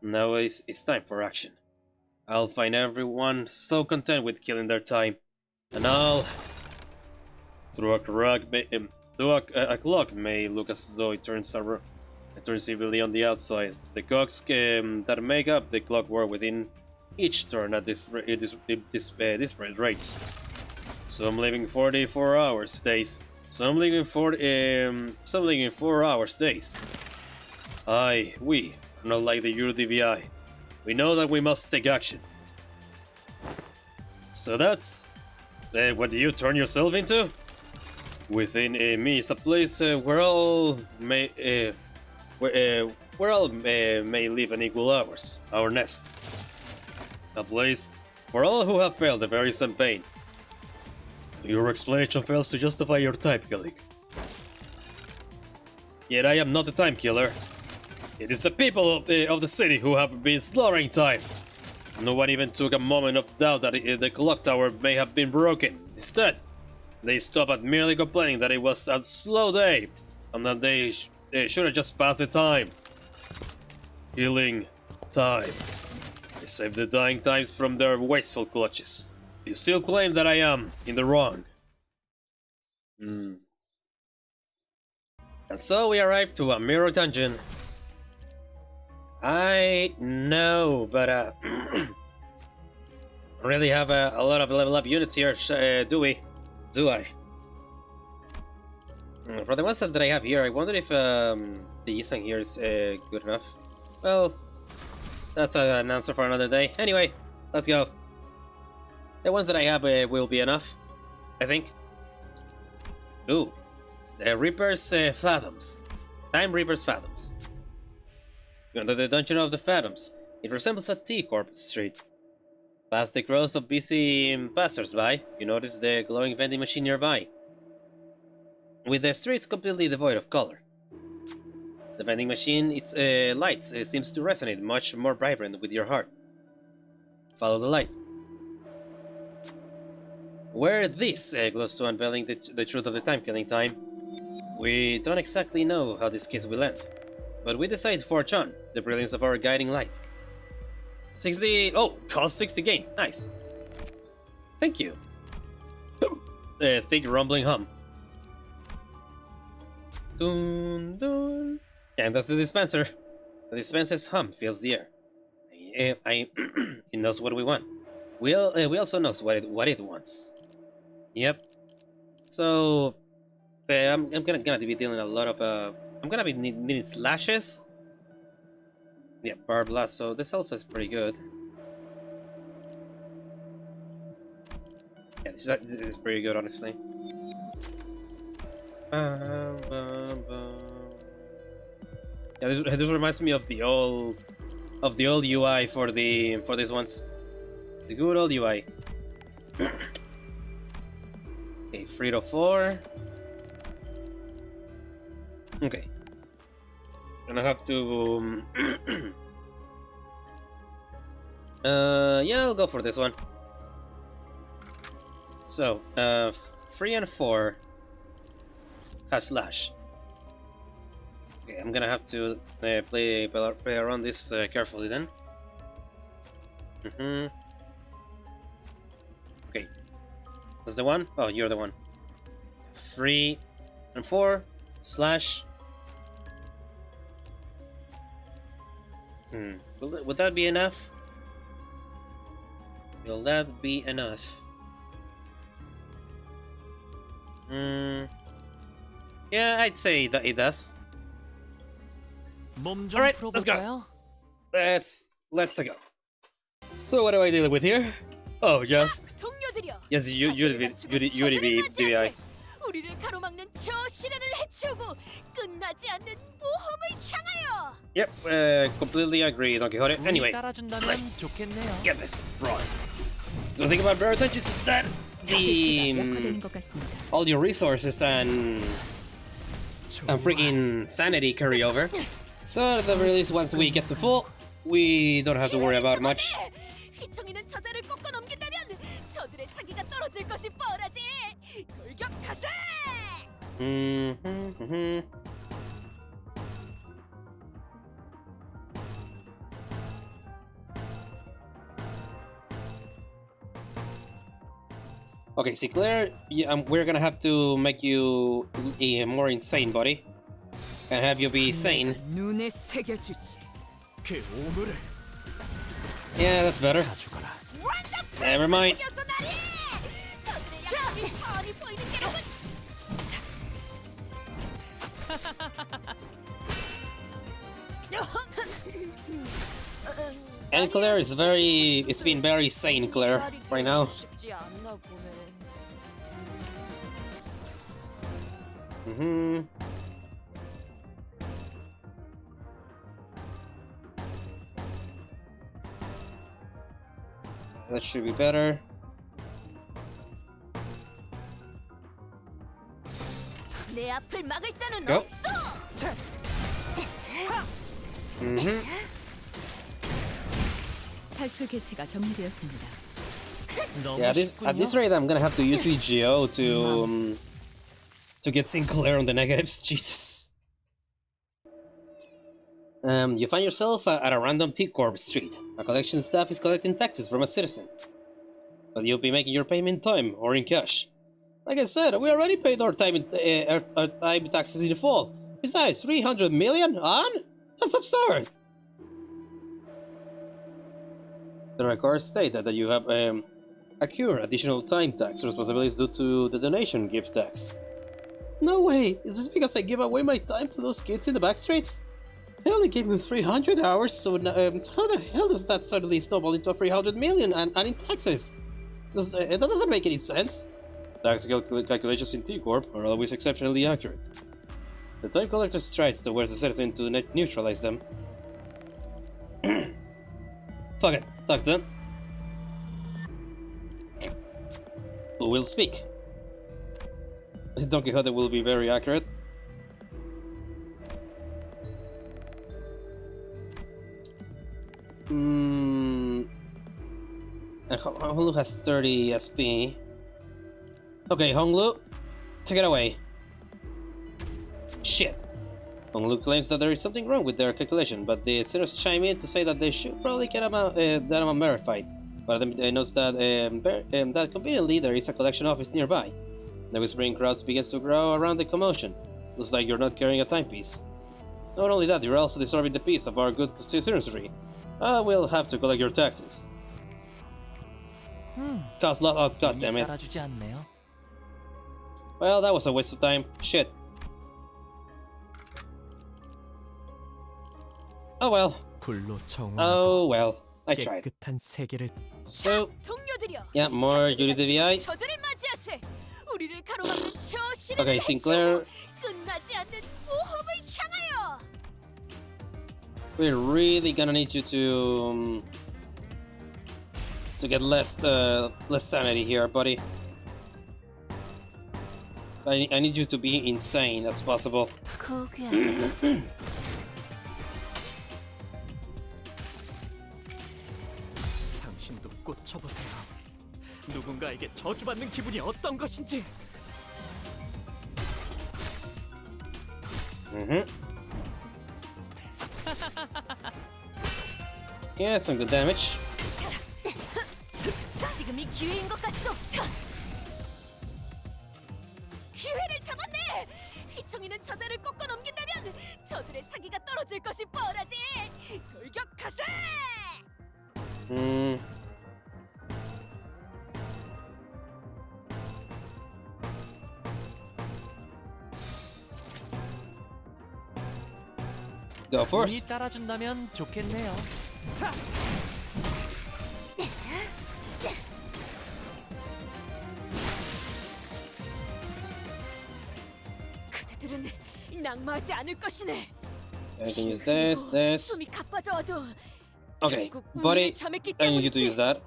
G: Now it's time for action. I'll find everyone so content with killing their time, and I'll... Though a clock may look as though it turns evenly on the outside, the cogs that make up the clock work within each turn at disparate rates. Some living 44 hours days, some living 4 hours days. We are not like the UDVI. We know that we must take action. So that's what do you turn yourself into? Within me is a place where where all may live in equal hours, our nest. A place for all who have failed the very same pain. Your explanation fails to justify your time killing. Yet I am not a time killer. It is the people of the city who have been slaughtering time. No one even took a moment of doubt that the clock tower may have been broken. Instead, they stopped at merely complaining that it was a slow day and that they should have just passed the time. Killing time. They saved the dying times from their wasteful clutches. You still claim that I am in the wrong. And so we arrived to a mirror dungeon. I know, but don't really have a lot of level up units here, do we? Do I? For the ones that I have here, I wonder if the Isang here is good enough. Well, that's an answer for another day. Anyway, let's go. The ones that I have will be enough, I think. Ooh, the Reaper's Fathoms. Time Reaper's Fathoms. You enter the Dungeon of the Phantoms. It resembles a T Corp street. Past the crowds of busy passers-by, you notice the glowing vending machine nearby, with the streets completely devoid of color. The vending machine, its lights seems to resonate much more vibrant with your heart. Follow the light. Where this glows to unveiling the truth of the time-killing time, we don't exactly know how this case will end, but we decide to forge on the brilliance of our guiding light. 60... oh, cost 60 gain. Nice. Thank you. Thick rumbling hum. Dun dun. And that's the dispenser. The dispenser's hum fills the air. It knows what we want. We also knows what it wants. Yep. So I'm gonna be dealing a lot of I'm gonna be needing slashes. Yeah, bar blast. So this also is pretty good. Yeah, this is pretty good, honestly. Yeah, this reminds me of the old UI for these ones. The good old UI. Okay, 3 to 4. Okay. And I have to yeah, I'll go for this one. So, 3 and 4 have slash. Okay, I'm gonna have to play around this carefully then. Okay. What's the one? Oh, you're the one. 3 and 4 slash. Would that be enough? Will that be enough? Yeah, I'd say that it does.
E: 몸 좀
G: Alright, let's go.
E: 풀어볼까요?
G: Let's go. So what do I deal with here? Oh, just
C: 동료들이여.
G: yes, UDVI.
C: 우리를 가로막는 저 시련을 해치우고 끝나지 않는 모험을 향하여.
G: Yep, completely agree, Don Quixote.
E: 운이
G: Anyway,
E: 따라준다면
G: let's
E: 좋겠네요.
G: get this right. The thing about Barrel Touches is that
C: 약화되는 것 같습니다.
G: all your resources and freaking sanity carry over. So at the very least, once we get to full, we don't have to worry about much.
C: 휘청이는 저자를 꺾어 넘긴다면 저들의 사기가 떨어질 것이 뻔하지. 돌격하세!
G: Okay, see, Claire, we're gonna have to make you more insane, buddy. And have you be sane.
C: 눈에 새겨주지.
H: 그 오물을
G: Yeah, that's better. Never mind.
C: 저들의 뻔히 보이는 게로군.
G: And Claire is it's been very sane, Claire, right now.
C: 쉽지 않나 보네.
G: That should be better.
C: 내 앞을 막을 자는
G: Go.
C: 없어. 탈출 개체가 정리되었습니다.
E: 너무
G: Yeah, at this rate, I'm gonna have to use EGO to get Sinclair on the negatives. Jesus. You find yourself at a random T Corp street. A collection staff is collecting taxes from a citizen, but you'll be making your payment in time or in cash. Like I said, we already paid our time taxes in full. Besides, 300 million on? That's absurd. The records state that you have accrued additional time tax responsibilities due to the donation gift tax. No way! Is this because I give away my time to those kids in the back streets? I only gave them 300 hours, so how the hell does that suddenly snowball into 300 million and in taxes? That doesn't make any sense. Tax calculations in T Corp are always exceptionally accurate. The time collector strides towards the citizen to neutralize them. Fuck it, talk to them. Who will speak? Don Quixote will be very accurate. And Hong Lu has 30 SP. Okay, Hong Lu, take it away. Shit. Hong Lu claims that there is something wrong with their calculation, but the sinners chime in to say that they should probably get that amount verified. But notes that that conveniently there is a collection office nearby. The whispering crowds begins to grow around the commotion. Looks like you're not carrying a timepiece. Not only that, you're also disturbing the peace of our good citizenry. We'll have to collect your taxes. Cost lot. Oh, god damn it.
E: 따라주지 않네요.
G: Well, that was a waste of time. Shit. Oh well.
E: 불로 정화.
G: Oh well. I tried.
E: 깨끗한 세계를
G: So,
C: 동료들이여.
G: yeah, more
C: 자세를
G: Unity VI.
C: 갖추고 저들을 맞이하세. 우리를 가로막는 저 시련을
G: Okay, Sinclair.
C: 끝나지 않는 모험을 향하여.
G: We're really gonna need you to get less sanity here, buddy. I need you to be insane as possible.
E: 당신도 꽂혀보세요. 누군가에게 저주받는 기분이 어떤 것인지.
G: Yeah, some good damage.
C: 지금이 기회인 것 같소. 기회를 잡았네. 휘청이는 저자를 꺾어 넘긴다면 저들의 사기가 떨어질 것이 뻔하지. 돌격하세.
G: Go for
E: 운이
G: it.
E: 따라준다면 좋겠네요.
C: 그대들은 낙마하지 않을 것이네.
G: I can use this.
C: 숨이 가빠져와도
G: Okay,
C: 결국
G: buddy,
C: 운에 잠했기
G: I need you to
C: 때문이지.
G: use that.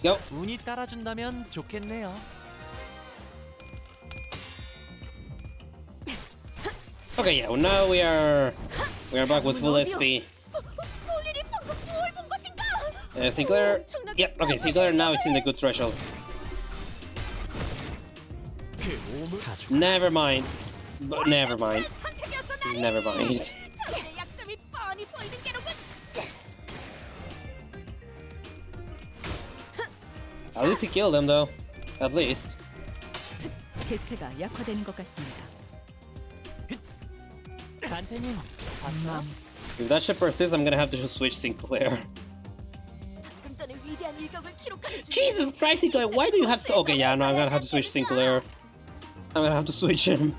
G: Go.
E: 운이 따라준다면 좋겠네요.
G: Okay, yeah. Well, now we are back with full SP.
C: 볼일이 방금 뭘 본 것인가?
G: Sinclair.
C: 엄청나게
G: Yep. Okay, Sinclair. Now it's in the good threshold.
E: 그 몸을 가지고
G: Never mind. But never mind.
C: 선택이었어, 나의.
G: Never mind.
C: 저들의 약점이 뻔히 보이는 게로군.
G: At least he killed them, though. At least.
C: 개체가 약화되는 것 같습니다.
E: 단테님 봤어?
G: If that shit persists, I'm gonna have to switch Sinclair.
C: 방금 전에 위대한 일격을 기록하는 중.
G: Jesus Christ, Sinclair! Why do you have so? Okay, yeah, no, I'm gonna have to switch Sinclair. I'm gonna have to switch him.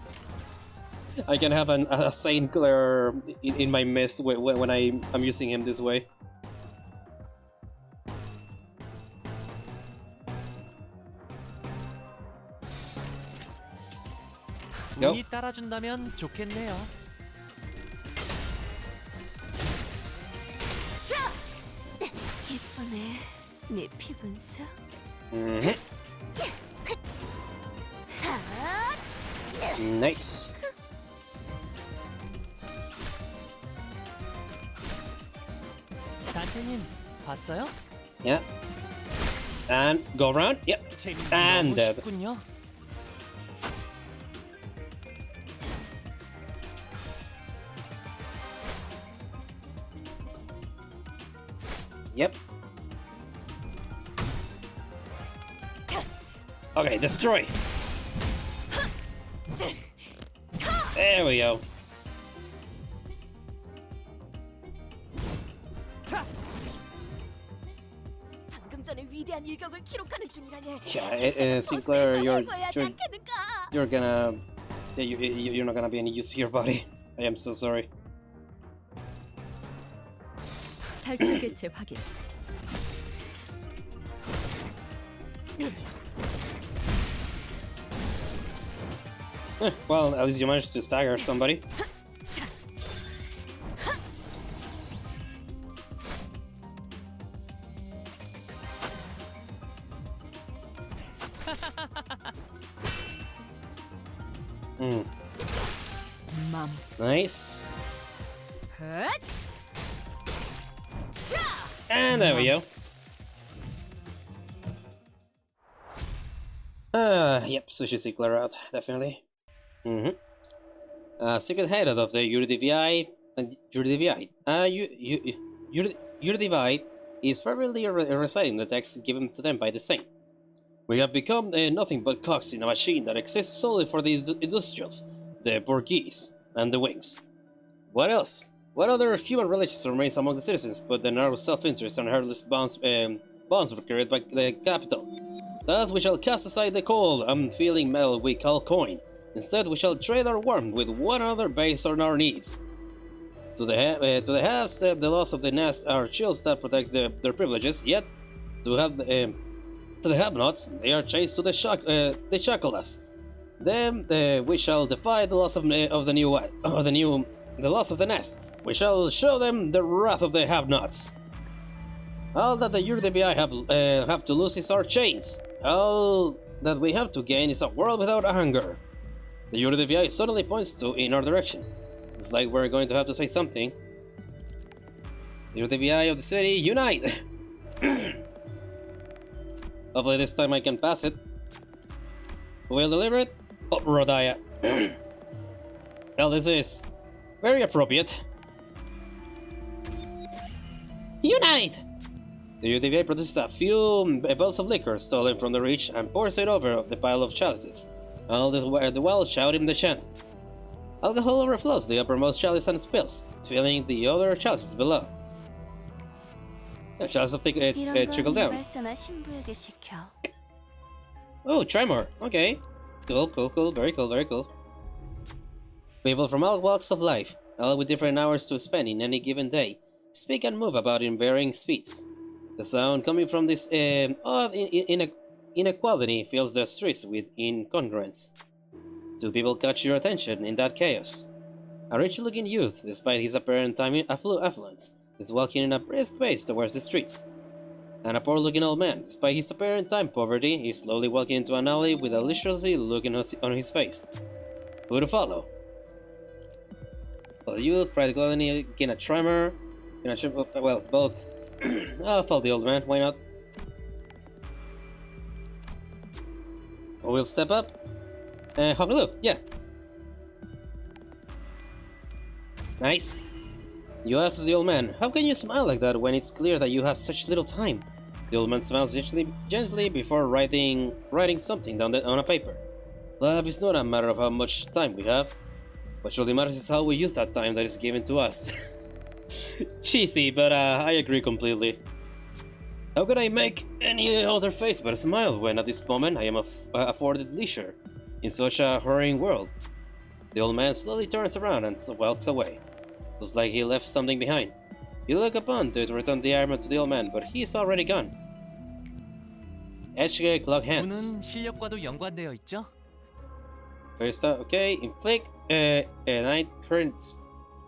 G: I can have a Sinclair in my mist when I'm using him this way. Go.
E: 운이 따라준다면 좋겠네요.
C: 시원해. 네 피분수.
G: Nice.
E: 단테님 봤어요?
G: Yeah. And go around. Yep.
E: 재밌는
G: And
E: 너무 쉽군요.
G: Yep. Okay, destroy. There we go.
C: 방금 전에 위대한 일격을 기록하는 중이라네.
G: Yeah, Sinclair, you're
C: 작가는가?
G: you're gonna you're not gonna be any use to your body. I am so sorry.
C: 탈출 개체 확인.
G: Well, at least you managed to stagger somebody.
C: 맘.
G: Nice.
C: 헛!
G: And there we go. Yep, Sushi Sinclair out, definitely. Secret head of the UDVI, UDVI is fervently reciting the text given to them by the saint. We have become nothing but cogs in a machine that exists solely for the industrials, the Borghese, and the Wings. What else? What other human relations remains among the citizens but the narrow self-interest and heartless bonds created by the capital? Thus we shall cast aside the cold, unfeeling metal we call coin. Instead we shall trade our warmth with one another based on our needs. To the haves, the loss of the nest are shields that protect their privileges, yet to the have-nots, they are chains to the shackles. Then we shall defy the loss of the loss of the nest. We shall show them the wrath of the have-nots. All that the UDBI have to lose is our chains. All that we have to gain is a world without anger. The UDBI suddenly points in our direction. It's like we're going to have to say something. UDBI of the city, unite! Hopefully this time I can pass it. Who will deliver it? Oh, Rodya. Well, this is very appropriate. Unite! The UDVA produces a few bottles of liquor stolen from the rich and pours it over the pile of chalices. All the while shouting the chant. Alcohol overflows the uppermost chalice and spills, filling the other chalices below. The chalices trickle down.
C: 발사나 신부에게 시켜.
G: Oh, tremor. Okay. Cool. Very cool. People from all walks of life, all with different hours to spend in any given day, speak and move about in varying speeds. The sound coming from this odd inequality fills the streets with incongruence. Two people catch your attention in that chaos. A rich-looking youth, despite his apparent time affluence, is walking in a brisk pace towards the streets. And a poor-looking old man, despite his apparent time poverty, is slowly walking into an alley with a leisurely look on his face. Who to follow? Well, the youth, practically gain a tremor. Well, both. I'll follow the old man, why not? We'll step up. Hong Lu, yeah. Nice. You ask the old man, how can you smile like that when it's clear that you have such little time? The old man smiles gently before writing something down on a paper. Love is not a matter of how much time we have. What truly matters is how we use that time that is given to us. Cheesy, but I agree completely. How could I make any other face but a smile when at this moment I am afforded leisure in such a hurrying world? The old man slowly turns around and walks away. Looks like he left something behind. You look upon to return the armor to the old man, but he's already gone. Edge clock hands.
E: 운은 실력과도 연관되어 있죠?
G: First up, okay. Inflict night currents.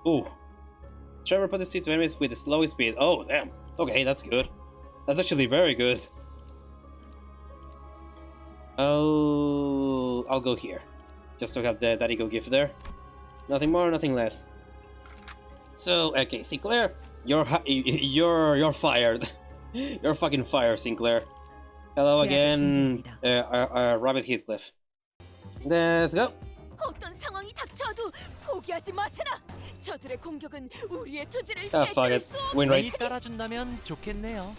G: Ooh. Trevor put the seat to enemies with the slowest speed. Oh, damn. Okay, that's good. That's actually very good. I'll go here, just to have that eagle gift there. Nothing more, nothing less. So okay, Sinclair, you're fired. You're fucking fired, Sinclair. Hello again, Rabbit Heathcliff. Let's go.
C: 어떤 상황이 닥쳐도 포기하지 마세나. 저들의 공격은 우리의 투지를
G: Fuck
C: 깨뜨릴
G: it.
C: 수 없어.
G: Win
E: 운이
G: rate.
E: 따라준다면 좋겠네요.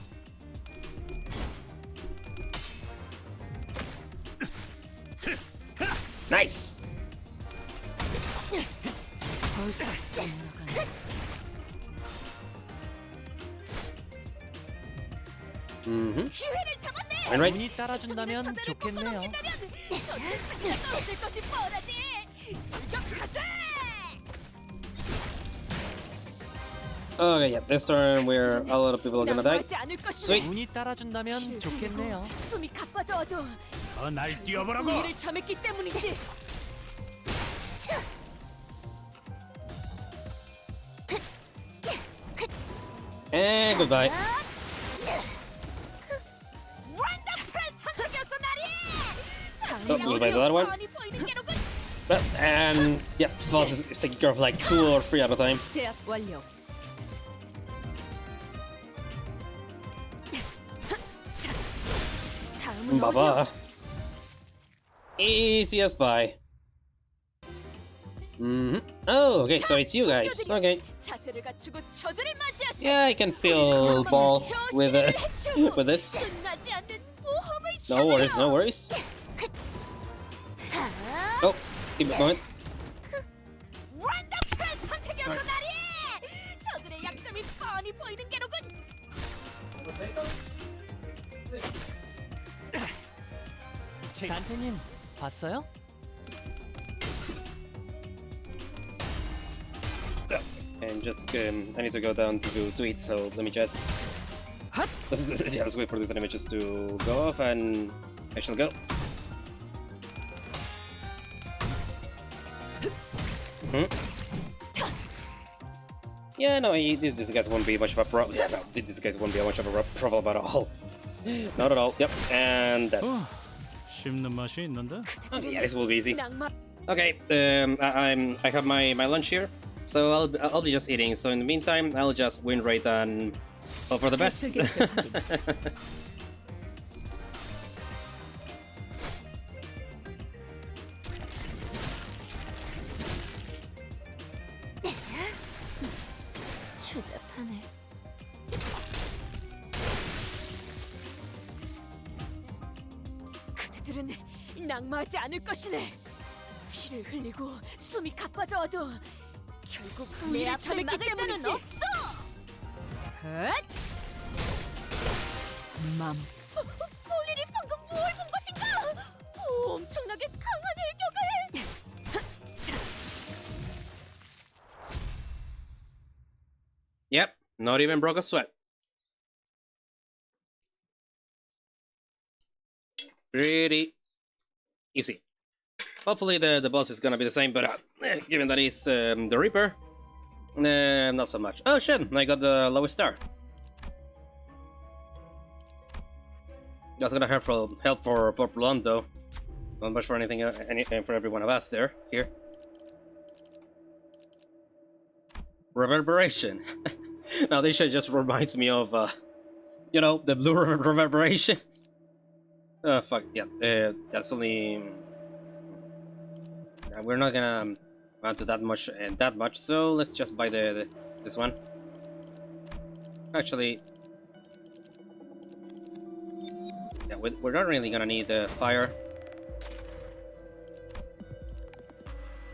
G: Nice.
C: 기회를 잡았네.
G: Win rate.
E: 운이 따라준다면
C: 저들을
E: 좋겠네요.
C: 꺾어넘긴다면 저들의 승리가 없을 것이 뻔하지. 공격하세.
G: Okay, yeah, this turn where a lot of people are gonna die.
C: 낭비하지 않을 것이네.
G: Sweet.
E: 운이 따라준다면 좋겠네요.
C: 숨이 가빠져도
H: 더 날 뛰어보라고.
C: 우리를 잠했기 때문이지.
G: And goodbye.
C: 원더풀 선택이었어 나리.
G: Oh, goodbye to that one.
C: 뻔히 보이는 게로군.
G: And yeah, Sloth is taking care of like 2 or 3 at a time.
C: 제압 완료. 다음은
G: Baba. Easy as pie. Oh, okay, so it's you guys. Okay.
C: 자세를 갖추고 저들을 맞이하세요.
G: Yeah, I can still ball with with this.
C: 끝나지 않는 모험을
G: No worries,
C: 향하여.
G: no worries. Oh, keep it going.
C: 원더풀 선택이었어 나리. 저들의 약점이 뻔히 보이는 게로군.
E: 간테님 봤어요?
G: And just I need to go down to eat, so let me just yeah, let's wait for these animations to go off, and I shall go. Yeah, no, these guys won't be much of a problem. Yeah, no, these guys won't be much of a problem at all. Not at all. Yep, and that.
H: 씹는 맛이 있는데.
G: Okay, yeah, this will be easy.
C: 낭만.
G: Okay, I have my lunch here, so I'll be just eating. So in the meantime, I'll just win rate and hope for the best.
C: 추잡하네. 그대들은 낙마하지 않을 것이네. 피를 흘리고 숨이 가빠져와도 결국 우리를 잡았기 때문이지. 없어. 맘. 볼일이 방금 뭘 본 것인가? 엄청나게 강한 일격을.
G: Yep, not even broke a sweat. Pretty easy. Hopefully the boss is gonna be the same, but given that he's the Reaper, not so much. Oh shit, I got the lowest star. That's gonna help for Blonde though. Not much for anything for everyone of us there. Here. Reverberation. Now this shit just reminds me of you know, the blue reverberation. Oh fuck yeah, that's only we're not gonna run to that much so let's just buy this one. Actually, yeah, we're not really gonna need the fire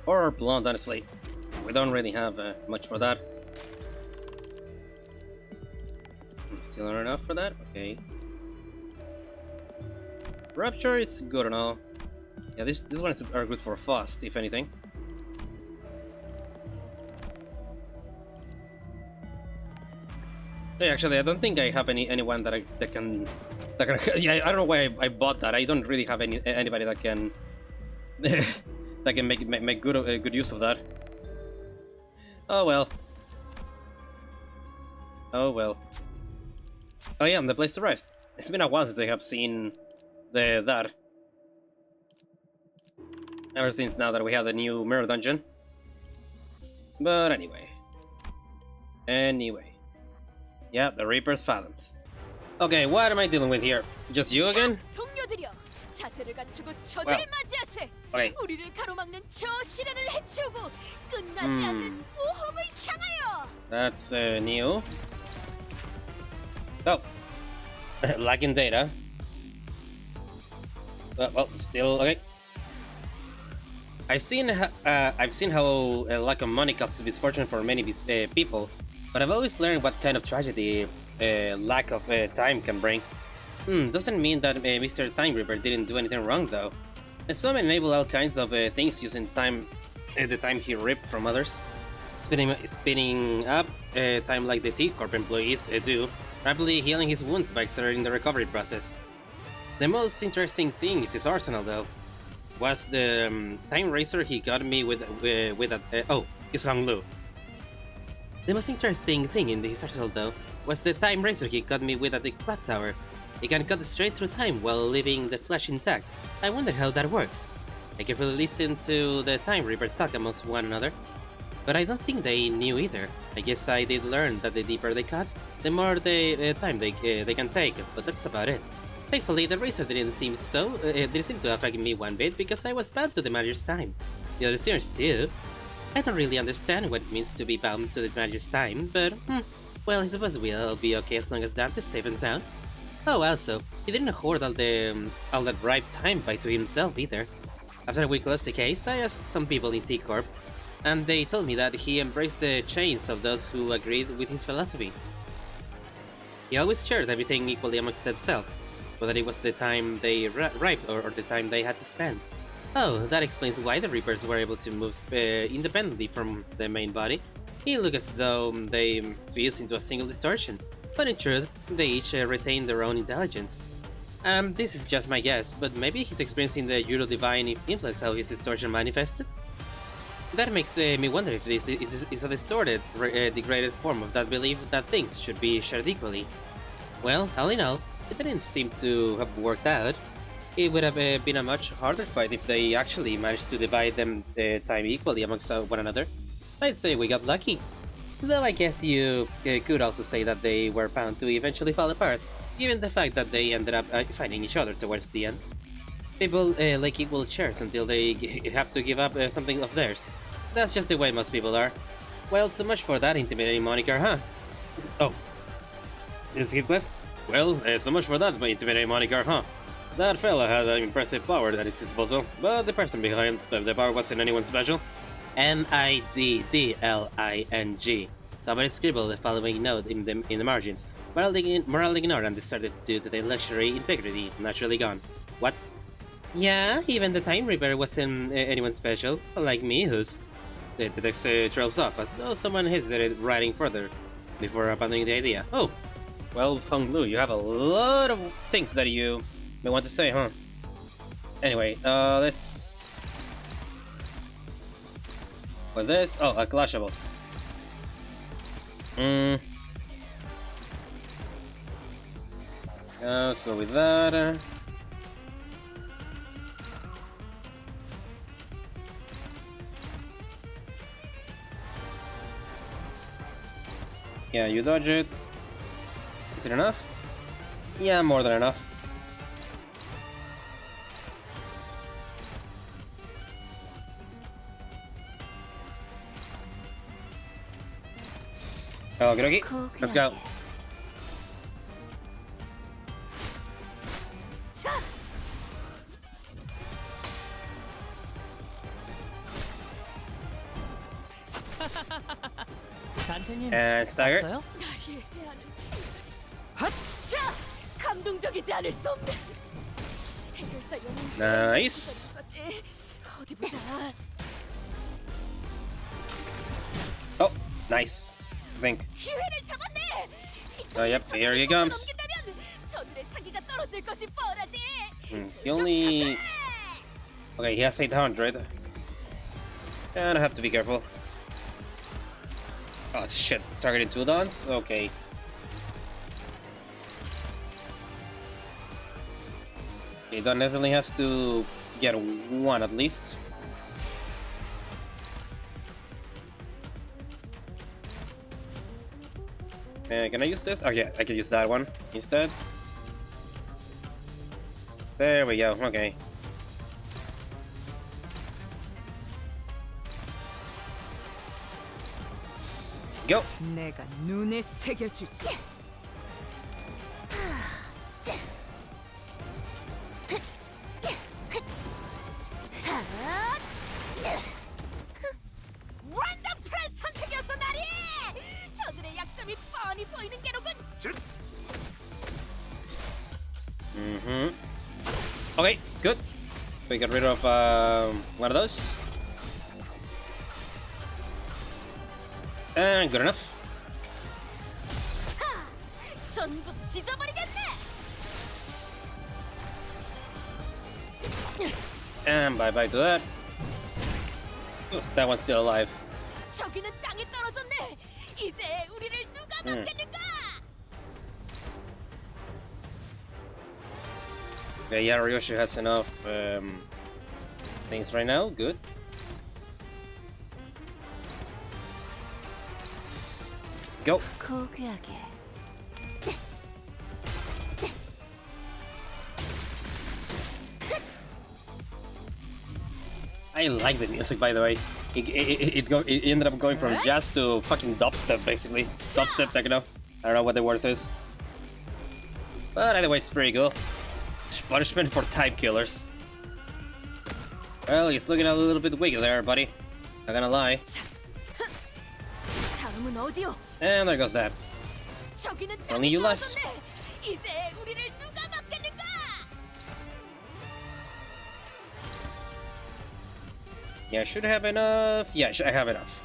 G: or blonde, honestly. We don't really have much for that. Still not enough for that? Okay. Rapture, it's good and all. Yeah, these ones are good for fast, if anything. Hey, actually, I don't think I have anyone that can yeah, I don't know why I bought that. I don't really have anybody that can that can make good use of that. Oh well. Oh well. Oh yeah, the place to rest. It's been a while since I have seen that. Ever since now that we have the new mirror dungeon. But anyway. Yeah, the Reaper's Fathoms. Okay, what am I dealing with here? Just you again?
C: 동료들이여, 자세를 갖추고 저들을 맞이하세.
G: Okay.
C: 우리를 가로막는 저 시련을 해치우고 끝나지 않는 모험을 향하여.
G: That's new. Oh. Lagging data. Well, still okay. I've seen how lack of money causes misfortune for many people, but I've always learned what kind of tragedy lack of time can bring. Doesn't mean that Mr. Time Reaper didn't do anything wrong though. Some enable all kinds of things using time, the time he ripped from others, speeding up time like the T Corp employees do, rapidly healing his wounds by accelerating the recovery process. The most interesting thing is his arsenal though. Was the time racer he got me with it's Hong Lu. The most interesting thing in his arsenal though was the time racer he got me with at the clock tower. He can cut straight through time while leaving the flesh intact. I wonder how that works. I carefully listened to the Time Reaper talk amongst one another, but I don't think they knew either. I guess I did learn that the deeper they cut, the more time they can take, but that's about it. Thankfully, the razor didn't seem to affect me one bit because I was bound to the manager's time. The other seniors too. I don't really understand what it means to be bound to the manager's time, but well, I suppose we'll be okay as long as that is safe and sound. Oh, also, he didn't hoard all that ripe time by to himself either. After we closed the case, I asked some people in T Corp, and they told me that he embraced the chains of those who agreed with his philosophy. He always shared everything equally amongst themselves, whether it was the time they riped or the time they had to spend. Oh, that explains why the Reapers were able to move independently from the main body. It looked as though they fused into a single distortion, but in truth, they each retain their own intelligence. This is just my guess, but maybe he's experiencing the Euro Divine influence how his distortion manifested? That makes me wonder if this is a distorted, degraded form of that belief that things should be shared equally. Well, all in all, it didn't seem to have worked out. It would have been a much harder fight if they actually managed to divide them time equally amongst one another. I'd say we got lucky. Though I guess you could also say that they were bound to eventually fall apart, given the fact that they ended up finding each other towards the end. People like equal shares until they have to give up something of theirs. That's just the way most people are. Well, so much for that intimidating moniker, huh? Oh. Is Heathcliff? Well, so much for that intimidating moniker, huh? That fella had an impressive power at his disposal, but the person behind the power wasn't anyone special. Middling. Somebody scribbled the following note in the margins. Morale ignored and distorted due to the luxury integrity naturally gone. What? Yeah, even the Time Reaper wasn't anyone special, unlike me, who's... The text trails off as though someone hesitated writing further before abandoning the idea. Oh, well, Hong Lu, you have a lot of things that you may want to say, huh? Anyway, let's... What's this? Oh, a clashable. Let's go with that. Yeah, you dodge it. Is it enough? Yeah, more than enough. Okie dokie, let's go.
E: 단테님
G: And stagger.
E: 봤어요?
C: 나의 해하는 자, 감동적이지 않을 수 없네. 해결사 영웅.
G: Nice.
C: 어디 보자.
G: Oh, nice. I think.
C: 기회를 잡았네.
G: Yep, here he comes.
C: 넘긴다면 저들의 사기가 떨어질 것이 뻔하지.
G: He only... Okay, he has 800. And I have to be careful. Oh shit, targeted 2 dons? Okay.
A: Okay, Don definitely has to get one at least. Can I use this? Oh yeah, I can use that one instead. There we go, okay. Go!
C: 내가 눈에 새겨주지. 랜덤 프레스 선택이었어 나리. 저들의 약점이 뻔히 보이는 게로군.
A: Okay, good. We got rid of one of those. And good enough.
C: 전부 찢어버리겠네.
A: And bye bye to that. Ooh, that one's still alive.
C: 저기는 땅에 떨어졌네. 이제 우리를 누가 막겠는가?
A: Okay, yeah, Ryoshu has enough things right now. Good. Go.
C: 고귀하게.
A: I like the music, by the way. It ended up going from jazz to fucking dubstep, basically. Dubstep techno. I don't know what the word is. But anyway, it's pretty cool. Punishment for time killers. Well, he's looking a little bit weak there, buddy. Not gonna lie.
C: 다음은 어디요?
A: And there goes that.
C: 저기는
A: It's only you left.
C: 떨어졌네. 이제 우리를 누가 막겠는가?
A: Yeah, I should have enough. Yeah, I have enough.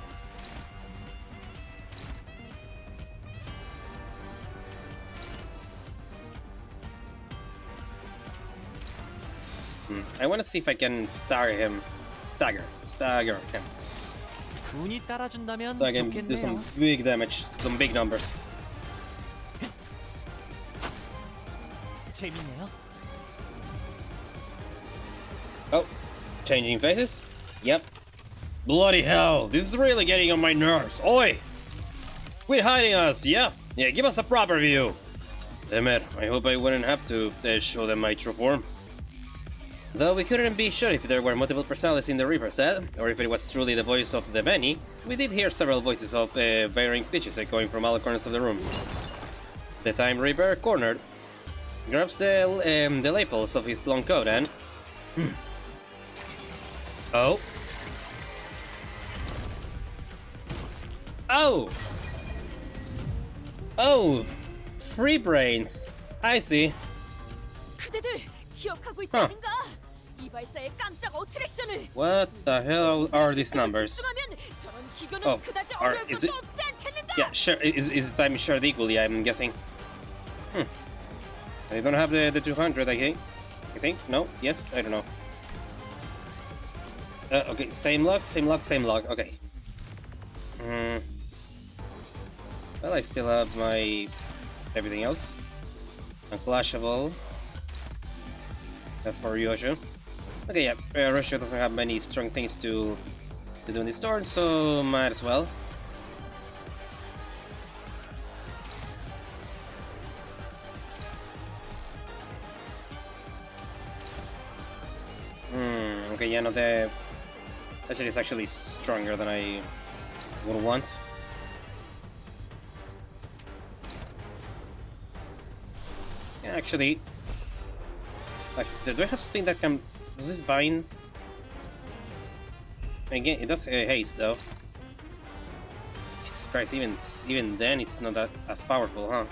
A: I want to see if I can stagger him. Stagger him.
E: 운이 따라준다면
A: So I can do some
E: 좋겠네요.
A: big damage, some big numbers.
E: 재밌네요.
A: Oh, changing faces? Yep. Bloody hell, this is really getting on my nerves. Oi! Quit hiding us, yeah? Yeah, give us a proper view. Damn it, I hope I wouldn't have to show them my true form. Though we couldn't be sure if there were multiple personalities in the Reaper set, or if it was truly the voice of the many, we did hear several voices of varying pitches echoing from all corners of the room. The Time Reaper, cornered, grabs the lapels of his long coat and... Oh. Oh! Oh! Free brains! I see.
C: 그대들 기억하고 있지
A: Huh.
C: 않은가? 이발사의 깜짝 어트랙션을.
A: What the hell are these numbers?
C: 집중하면 저런 기교는
A: Oh,
C: 그다지
A: are-
C: 어려울
A: is
C: 것도
A: it-
C: 없지 않겠는가?
A: Yeah, sure. Is the time shared equally? I'm guessing. They don't have the 200. I think. No. Yes. I don't know. Okay. Same log. Okay. Well, I still have my everything else. Unclashable. That's for Ryoshu. Okay, yeah. Ryoshu doesn't have many strong things to do in this turn, so might as well. Okay, yeah, no, the actually is actually stronger than I would want. Yeah, actually, like, do I have something that can? Does this bind? Again, it does haste though. Jesus Christ, even then, it's not that as powerful, huh?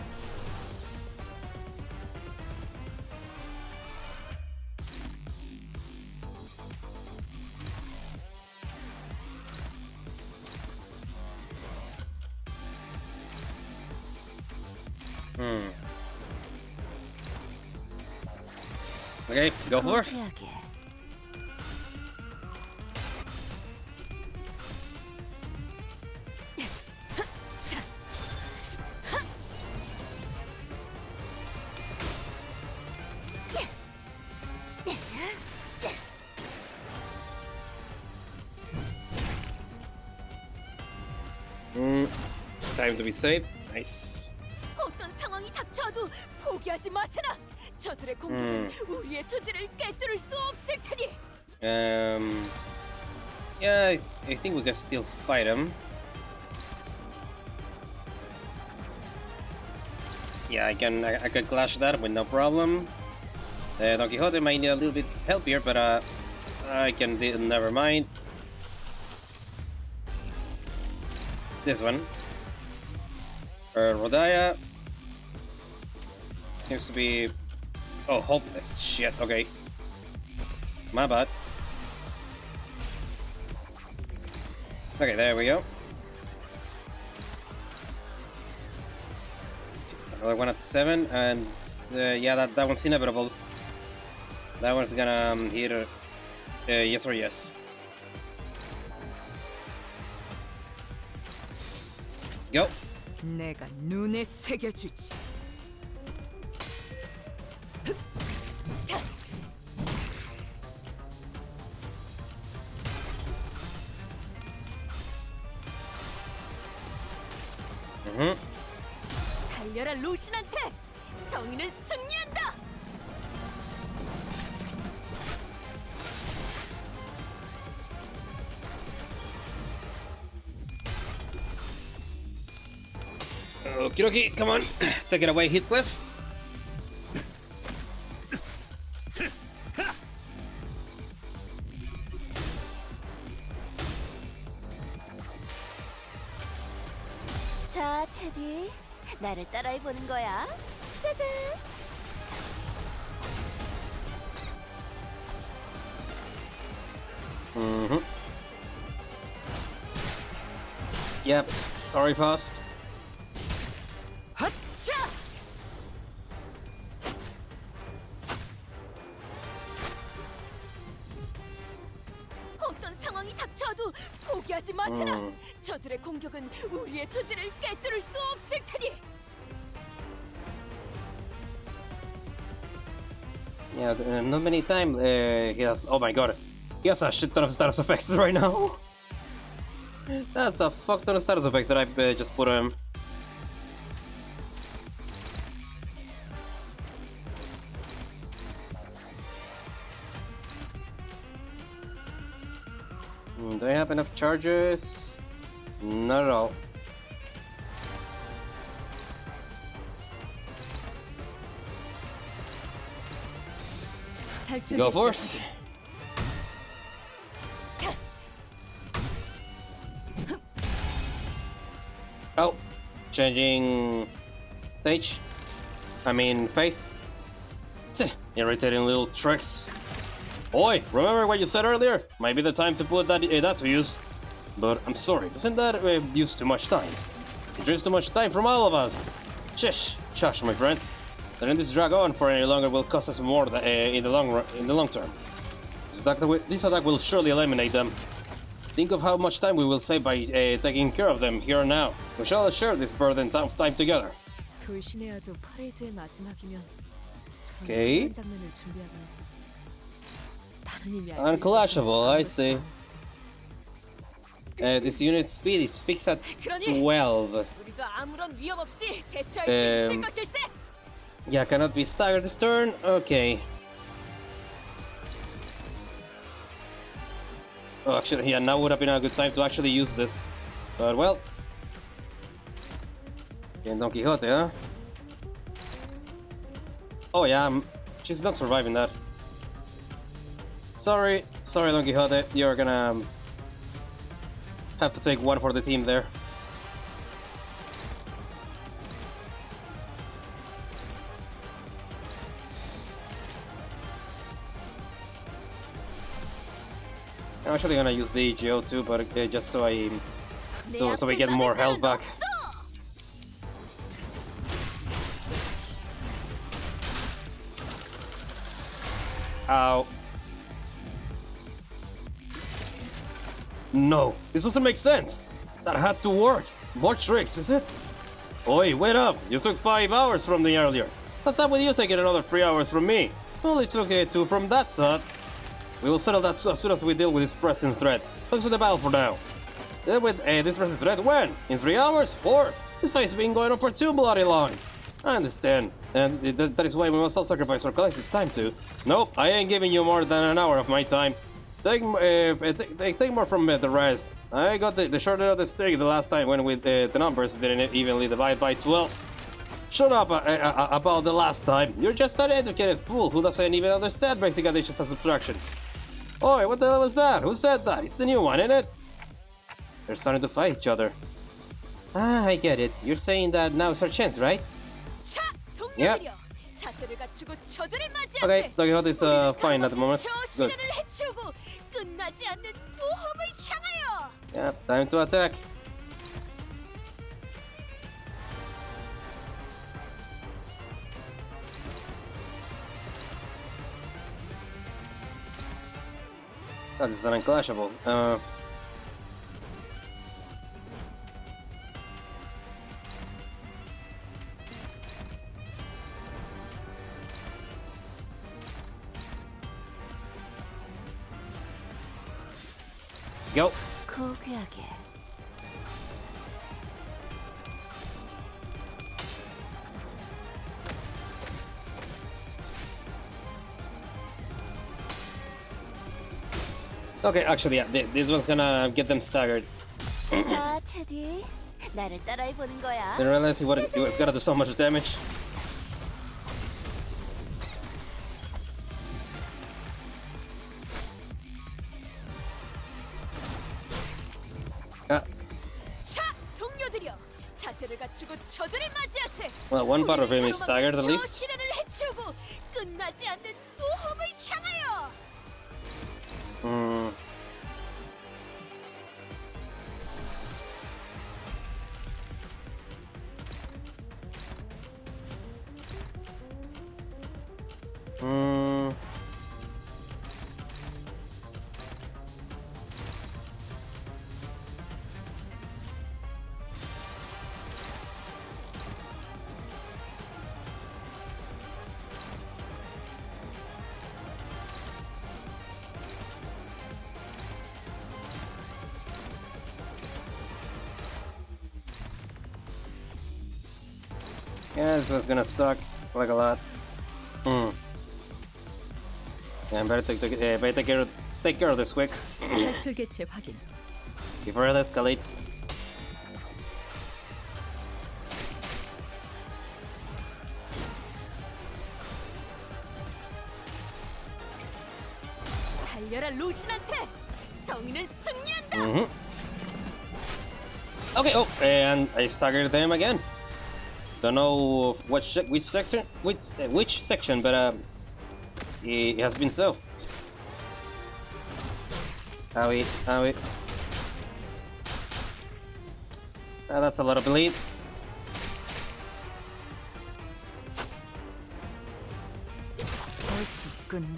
A: Okay, go forth.
C: 고귀하게.
G: time to be saved. Nice.
C: 어떤 상황이 닥쳐도 포기하지 마세나. 저들의 공격은 우리의 투지를 꿰뚫을 수 없을 테니.
G: Yeah, I think we can still fight him. Yeah, I can clash that with no problem. Don Quixote might need a little bit help here, but I can never mind. This one. Rodya seems to be hopeless. Shit. Okay, my bad. Okay, there we go. It's another one at 7, and yeah, that one's inevitable. That one's gonna hit yes or yes. Go.
C: 내가 눈에 새겨주지. 달려라 루신한테. 정의는 승리한다.
G: Okie dokie, come on. Take it away, Heathcliff.
C: 자, 테디. 나를 따라해 보는 거야. 짜잔.
G: Yep. Sorry, fast.
C: 헛차! 어떤 상황이 닥쳐도 포기하지 마세나. 저들의 공격은 우리의 투지를 꿰뚫을 수 없을 테니.
G: Yeah, not many times he has. Oh my god, he has a shit ton of status effects right now. That's a fuck ton of status effects that I just put on him. Do I have enough charges? Not at all. Go forth. Oh, changing stage. I mean face. Irritating little tricks. Oi, remember what you said earlier? Might be the time to put that to use. But I'm sorry, doesn't that use too much time? It drains too much time from all of us. Shush, my friends. Letting this drag on for any longer will cost us more in the long term. This attack will surely eliminate them. Think of how much time we will save by taking care of them here and now. We shall share this burden of time together.
C: 돌시내야도 파레이드의 마지막이면
G: Okay.
C: 장면을 준비하고 있었지. 다른 의미
G: Unclashable, I see. This unit speed is fixed at 12.
C: 우리도 아무런 위협 없이 대처할 수 있을 것일세.
G: Yeah, cannot be staggered this turn. Okay. Oh, actually, yeah, now would have been a good time to actually use this. But well. Yeah, Don Quixote, huh? Oh yeah, she's not surviving that. Sorry, Don Quixote, you're gonna have to take one for the team there. I'm actually gonna use the EGO too, but just so we get more health back. Ow. No, this doesn't make sense. That had to work. More tricks, is it? Oi, wait up. You took 5 hours from me earlier. What's up with you taking another 3 hours from me? Only took 2 from that side. We will settle that as soon as we deal with this pressing threat. Thanks to the battle for now. Deal with this pressing threat when? In 3 hours? 4? This fight's been going on for too bloody long. I understand, and that is why we must all sacrifice our collective time too. Nope, I ain't giving you more than an hour of my time. Take more from the rest. I got the short end of the stick the last time when the numbers didn't evenly divide by 12. Shut up about the last time. You're just an educated fool who doesn't even understand basic additions and subtractions. Oi, what the hell was that? Who said that? It's the new one, isn't it? They're starting to fight each other.
F: Ah, I get it. You're saying that now is our chance, right?
C: 자,
G: Yep.
C: 동료들이여, 자세를 갖추고 저들을 맞이하세.
G: Okay, Tokyo is fine at the moment.
C: 저
G: Good.
C: 시련을 해치우고 끝나지 않는 모험을 향하여.
G: Yep, time to attack. Oh, this is an unclashable. Go.
C: 고귀하게.
G: Okay, actually, yeah, this one's gonna get them staggered.
C: 자, 테디, 나를 따라해 보는 거야.
G: Didn't realize it's gonna do so much damage.
C: 자, 동료들이여, 자세를 갖추고 저들을 맞이하세.
G: Well, one part of him is staggered at
C: 저
G: least.
C: 시련을 해치우고 끝나지 않는 모험을 향하여.
G: Hmm. Hmm. Yeah, this one's gonna suck like a lot. Hmm. Yeah, better take care of this quick
C: 탈출 개체 확인.
G: before it escalates.
C: 달려라 루신한테. 정의는 승리한다.
G: Okay. Oh, and I staggered them again. Don't know which section, but it has been so. Owie. That's a lot of bleed.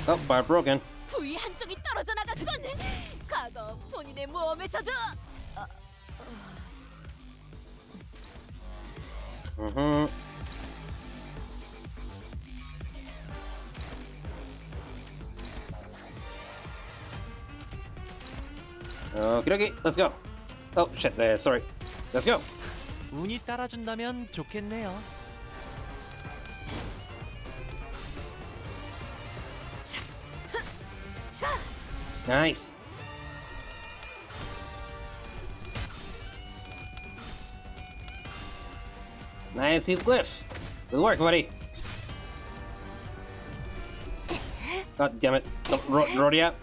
G: Oh, bar broken.
C: 부위 한쪽이 떨어져 나갔건 과거 본인의 모험에서도
G: Okay, let's go. Oh shit, sorry. Let's go.
E: 운이 따라준다면 좋겠네요.
C: 자,
G: Nice. Nice Heathcliff. Good work, buddy. God damn it. Oh, Rodya.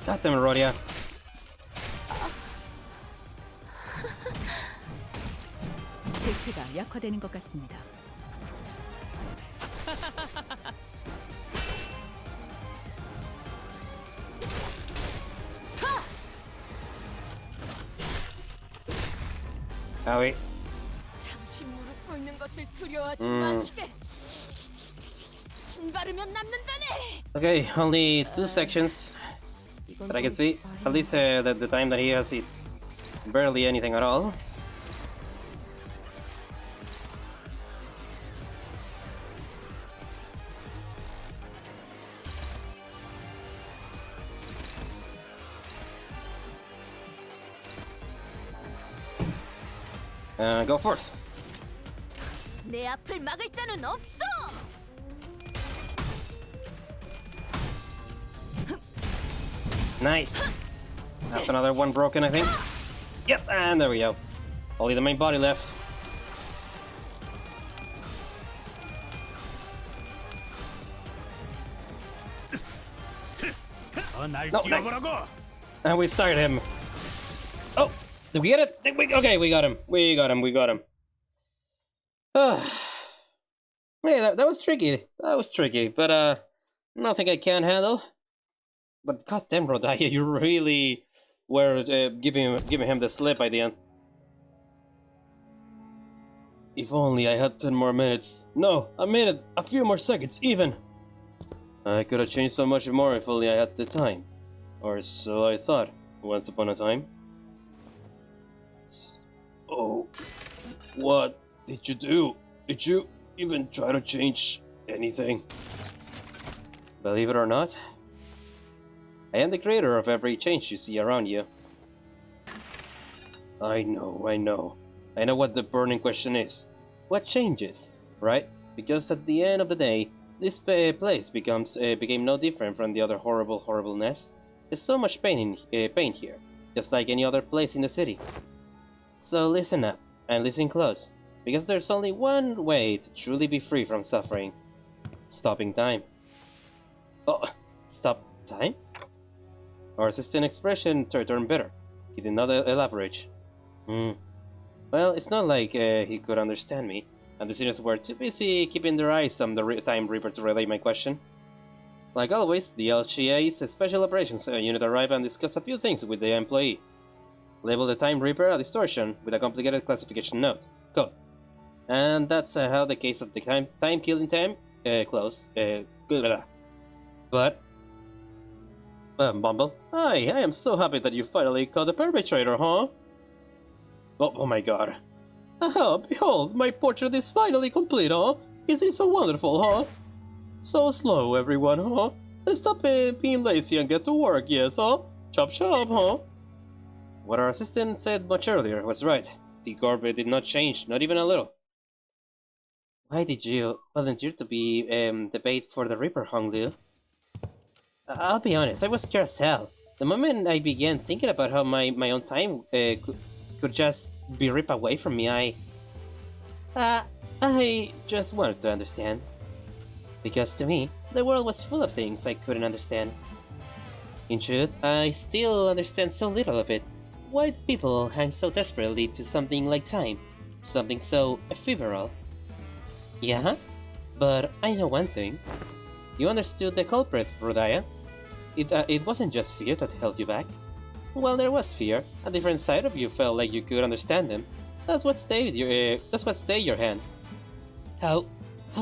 G: God damn it, Rodya.
C: 대체가 약화되는 것 같습니다.
G: Owie.
C: 잠시 무릎 꿇는 것을 두려워하지 마시게. 신바르면 남는다네.
G: Okay, only 2 sections that I can see. At least the time that he has, it's barely anything at all.
A: Go forth.
C: 내 앞을 막을 자는 없어.
A: Nice. That's another one broken, I think. Yep, and there we go. Only the main body left.
H: 날
A: No, nice.
H: 뛰어보라고.
A: And we started him. Oh, did we get it? Okay, we got him. We got him. Hey, that was tricky. That was tricky, but nothing I can't handle. But goddamn, Rodya, you really were giving him the slip by the end. If only I had 10 more minutes. No, a minute, a few more seconds, even. I could have changed so much more if only I had the time. Or so I thought, once upon a time. Oh, what did you do? Did you even try to change anything? Believe it or not, I am the creator of every change you see around you. I know. I know what the burning question is. What changes, right? Because at the end of the day, this place became no different from the other horribleness. There's so much pain here, just like any other place in the city. So listen up, and listen close, because there's only one way to truly be free from suffering. Stopping time. Oh, stop time? Our assistant expression turned bitter. He did not elaborate. Well, it's not like he could understand me, and the seniors were too busy keeping their eyes on the Time Reaper to relay my question. Like always, the LCA's Special Operations Unit arrived and discussed a few things with the employee. Labeled the Time Reaper a distortion with a complicated classification code. And that's how the case of the Timekilling time closed. But... Bumble, hi, I am so happy that you finally caught the perpetrator, huh? Oh my god. Ah, behold, my portrait is finally complete, huh? Isn't it so wonderful, huh? So slow, everyone, huh? Let's stop being lazy and get to work, yes, huh? Chop chop, huh? What our assistant said much earlier was right. T Corp did not change, not even a little. Why did you volunteer to be the bait for the Reaper, Hong Lu? I'll be honest, I was scared as hell. The moment I began thinking about how my own time could just be ripped away from me, I just wanted to understand. Because to me, the world was full of things I couldn't understand. In truth, I still understand so little of it. Why do people hang so desperately to something like time? Something so ephemeral? Yeah, but I know one thing. You understood the culprit, Rodya. It wasn't just fear that held you back. Well, there was fear. A different side of you felt like you could understand them. That's what stayed your hand. How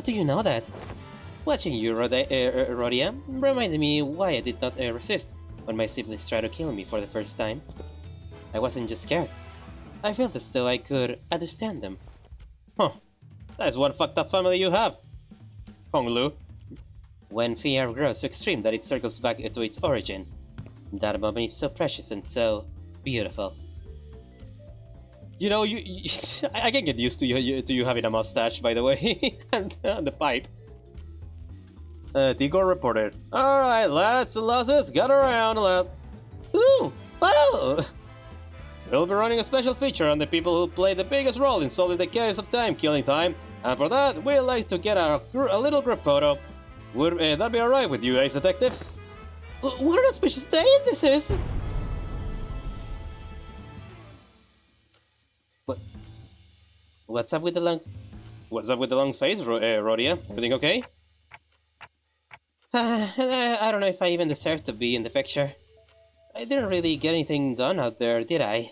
A: do you know that? Watching you, Rodya, reminded me why I did not resist when my siblings tried to kill me for the first time. I wasn't just scared. I felt as though I could understand them. Huh. That's one fucked up family you have, Hong Lu. When fear grows so extreme that it circles back to its origin, that moment is so precious and so beautiful. You know, I can get used to you having a mustache, by the way, and the pipe. T Corp reported. Alright, lads and lasses, gather around. Ooh! Wow! We'll be running a special feature on the people who play the biggest role in solving the case of Timekilling time, and for that, we'd like to get a little group photo. Would that be alright with you, ace detectives? What an auspicious day this is! What's up with the long face, Rodya? Everything okay? I don't know if I even deserve to be in the picture. I didn't really get anything done out there, did I?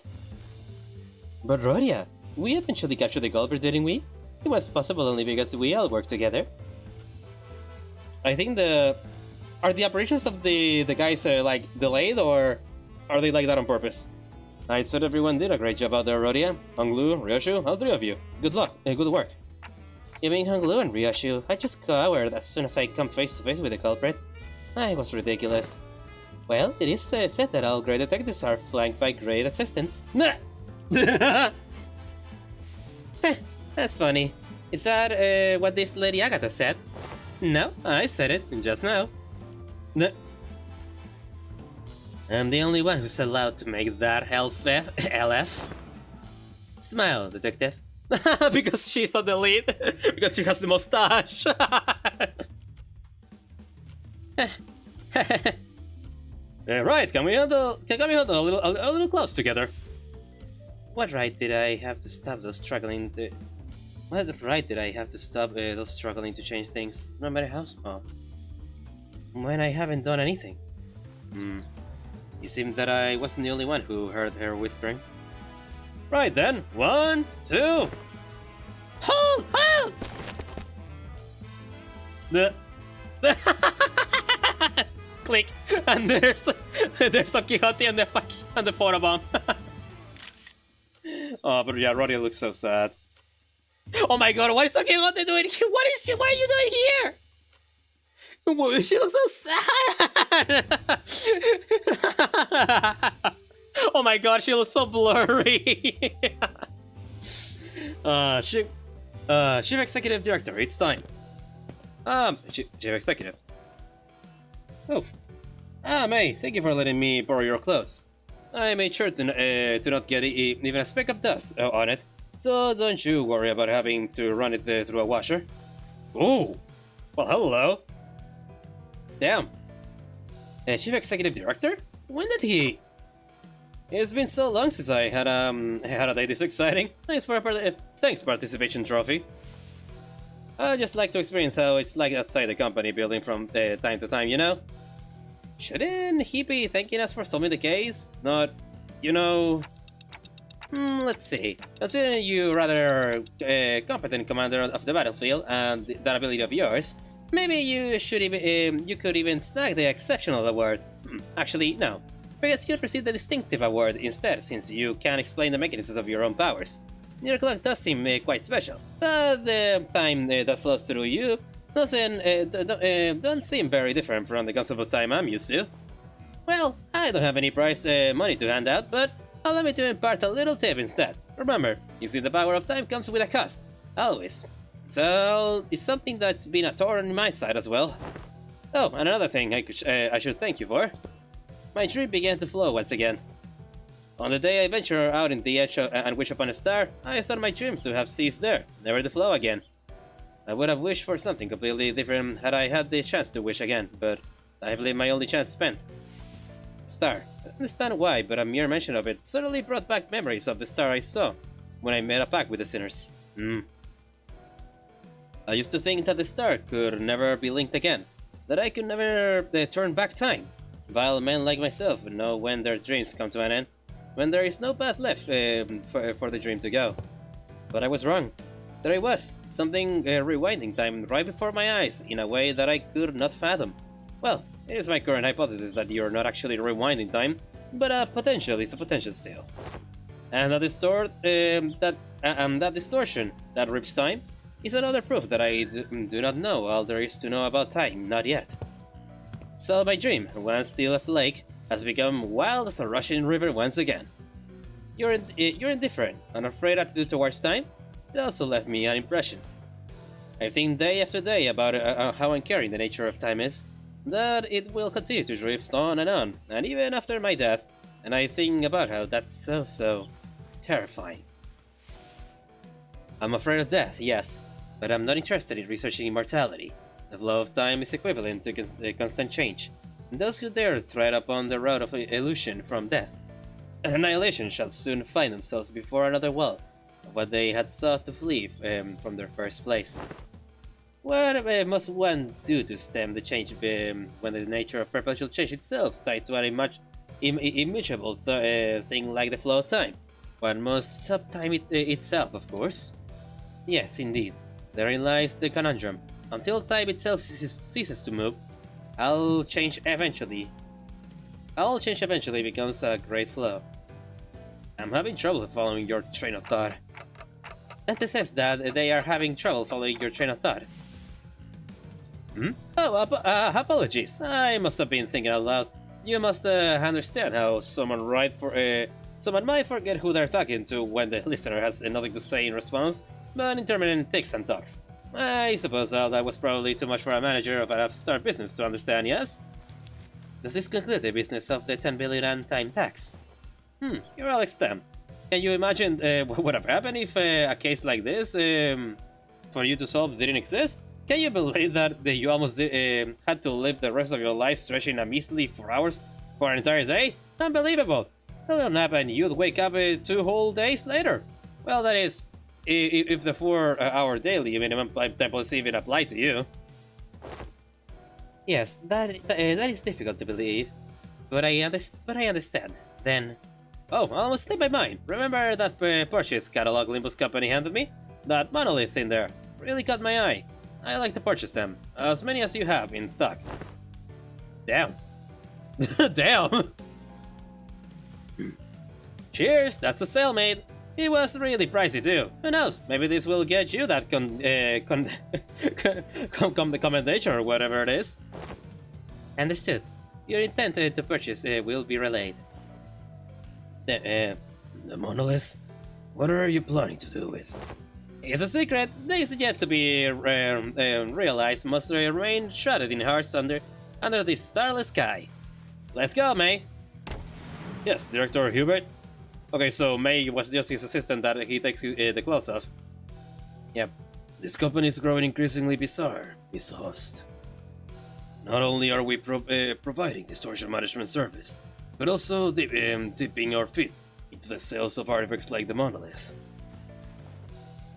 A: But Rodya, we eventually captured the culprit, didn't we? It was possible only because we all worked together. I think are the operations of the guys like delayed, or are they like that on purpose? I said everyone did a great job out there, Rodya. Hong Lu, Ryoshu, all three of you. Good luck, good work. You mean Hong Lu and Ryoshu? I just cowered as soon as I come face to face with the culprit. I was ridiculous. Well, it is said that all great detectives are flanked by great assistants.
F: That's funny. Is that what this Lady Agatha said? No, I said it just now. No. I'm the only one who's allowed to make that LF. Smile, detective. Because she's on the lead. Because she has the mustache. Right, can we handle a little close together? What right did I have to stop those struggling to... What right did I have to stop those struggling to change things, no matter how small? When I haven't done anything. It seemed that I wasn't the only one who heard her whispering. Right then, 1, 2... Hold! The... Click, and there's Don Quixote and the photobomb. Oh, but yeah, Rodya looks so sad. Oh my god, what is Don Quixote doing here? What are you doing here? She looks so sad. Oh my god, she looks so blurry. Chief Executive Director, it's time. Chief Executive. Oh. May, thank you for letting me borrow your clothes. I made sure to not get even a speck of dust on it, so don't you worry about having to run it through a washer. Oh, well, hello. Damn. Chief Executive Director? When did he? It's been so long since I had a day this exciting. Thanks for participation trophy. I just like to experience how it's like outside the company building from time to time, you know? Shouldn't he be thanking us for solving the case? Not, you know... let's see. Considering you rather competent commander of the battlefield and that ability of yours, maybe you should even you could even snag the exceptional award. Actually, no. Perhaps you'd receive the distinctive award instead, since you can explain the mechanisms of your own powers. Your clock does seem quite special, but the time that flows through you don't seem very different from the concept of time I'm used to. Well, I don't have any prize money to hand out, but allow me to impart a little tip instead. Remember, using the power of time comes with a cost. Always. So, it's something that's been a thorn in my side as well. Oh, and another thing I should thank you for. My dream began to flow once again. On the day I ventured out in the edge and wished upon a star, I thought my dream to have ceased there, never to flow again. I would have wished for something completely different had I had the chance to wish again, but I believe my only chance spent. Star. I don't understand why, but a mere mention of it suddenly brought back memories of the star I saw when I made a pact with the sinners. I used to think that the star could never be linked again, that I could never turn back time. Vile men like myself know when their dreams come to an end, when there is no path left for the dream to go. But I was wrong. There I was, something rewinding time right before my eyes in a way that I could not fathom. Well, it is my current hypothesis that you're not actually rewinding time, but a potential is a potential still. And that distortion that rips time is another proof that I do not know all there is to know about time, not yet. So my dream, once still as a lake, has become wild as a rushing river once again. Your indifferent, unafraid attitude towards time, it also left me an impression. I think day after day about how uncaring the nature of time is, that it will continue to drift on, and even after my death, and I think about how that's so terrifying. I'm afraid of death, yes, but I'm not interested in researching immortality. The flow of time is equivalent to constant change, and those who dare tread upon the road of illusion from death and annihilation shall soon find themselves before another wall of what they had sought to flee from their first place. What must one do to stem the change when the nature of perpetual change itself tied to an immutable thing like the flow of time? One must stop time itself, of course. Yes, indeed. Therein lies the conundrum. Until time itself ceases to move, all change eventually becomes a great flow. I'm having trouble following your train of thought. Dante says that they are having trouble following your train of thought. Oh, apologies. I must have been thinking out loud. You must understand how someone might forget who they're talking to when the listener has nothing to say in response, but intermittent ticks and talks. I suppose all that was probably too much for a manager of an upstart business to understand, yes? Does this conclude the business of the 10 billion and time tax? You're Alex Tam. Can you imagine what would have happened if a case like this, for you to solve, didn't exist? Can you believe that you almost had to live the rest of your life stretching a measly 4 hours for an entire day? Unbelievable! A little nap and you'd wake up 2 whole days later. Well, that is, if the 4-hour daily minimum time policy even applied to you. Yes, that is difficult to believe, but I understand. Then, oh, I almost slipped my mind. Remember that purchase catalog Limbus company handed me? That monolith in there really caught my eye. I like to purchase them, as many as you have in stock. Damn. Damn. Cheers, that's a sale, mate. It was really pricey too. Who knows? Maybe this will get you that commendation or whatever it is. Understood. Your intent to purchase will be relayed. The monolith? What are you planning to do with? It's a secret. Things yet to be realized must remain shrouded in hearts under this starless sky. Let's go, May. Yes, Director Hubert. Okay, so May was just his assistant that he takes the clothes off. Yep. This company is growing increasingly bizarre, Miss Host. Not only are we providing distortion management service, but also dipping our feet into the sales of artifacts like the monolith.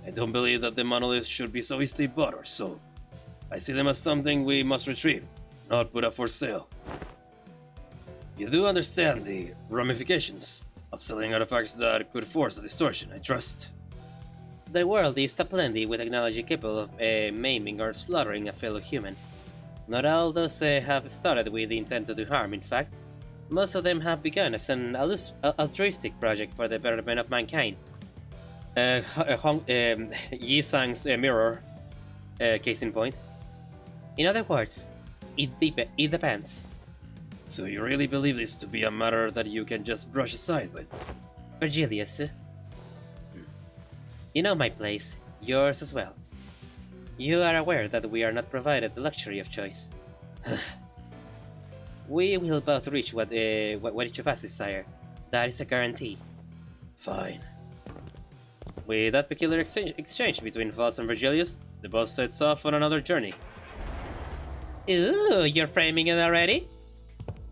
F: I don't believe that the monolith should be so easily bought or sold. I see them as something we must retrieve, not put up for sale. You do understand the ramifications of selling artifacts that could force a distortion, I trust. The world is aplenty with technology capable of maiming or slaughtering a fellow human. Not all those have started with the intent to do harm, in fact. Most of them have begun as an altruistic project for the betterment of mankind. Yi Sang's mirror, case in point. In other words, it depends. So you really believe this to be a matter that you can just brush aside with? Virgilius. You know my place, yours as well. You are aware that we are not provided the luxury of choice. We will both reach what each of us desire. That is a guarantee. Fine. With that peculiar exchange between Voss and Virgilius, the boss sets off on another journey. Ooh, you're framing it already?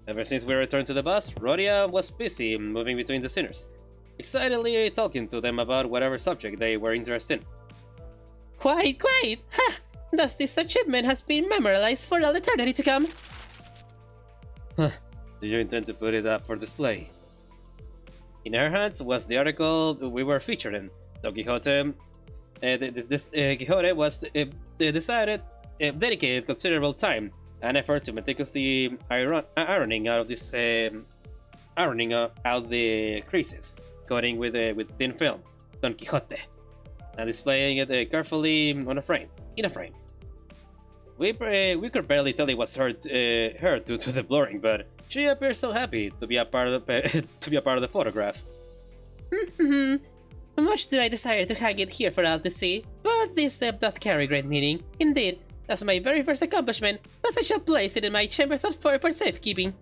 F: Ever since we returned to the bus, Rodya was busy moving between the sinners, excitedly talking to them about whatever subject they were interested in. Quite! Ha! Thus this achievement has been memorialized for all eternity to come. Huh. Do you intend to put it up for display? In her hands was the article we were featured in. Don Quixote. Quixote was dedicated considerable time and effort to meticulously ironing out the creases, coating with thin film, Don Quixote, and displaying it carefully in a frame. We could barely tell it was her due to the blurring, but she appears so happy to be a part of the photograph. Much do I desire to hang it here for all to see, but this doth carry great meaning. Indeed, as my very first accomplishment, thus I shall place it in my chambers for safekeeping.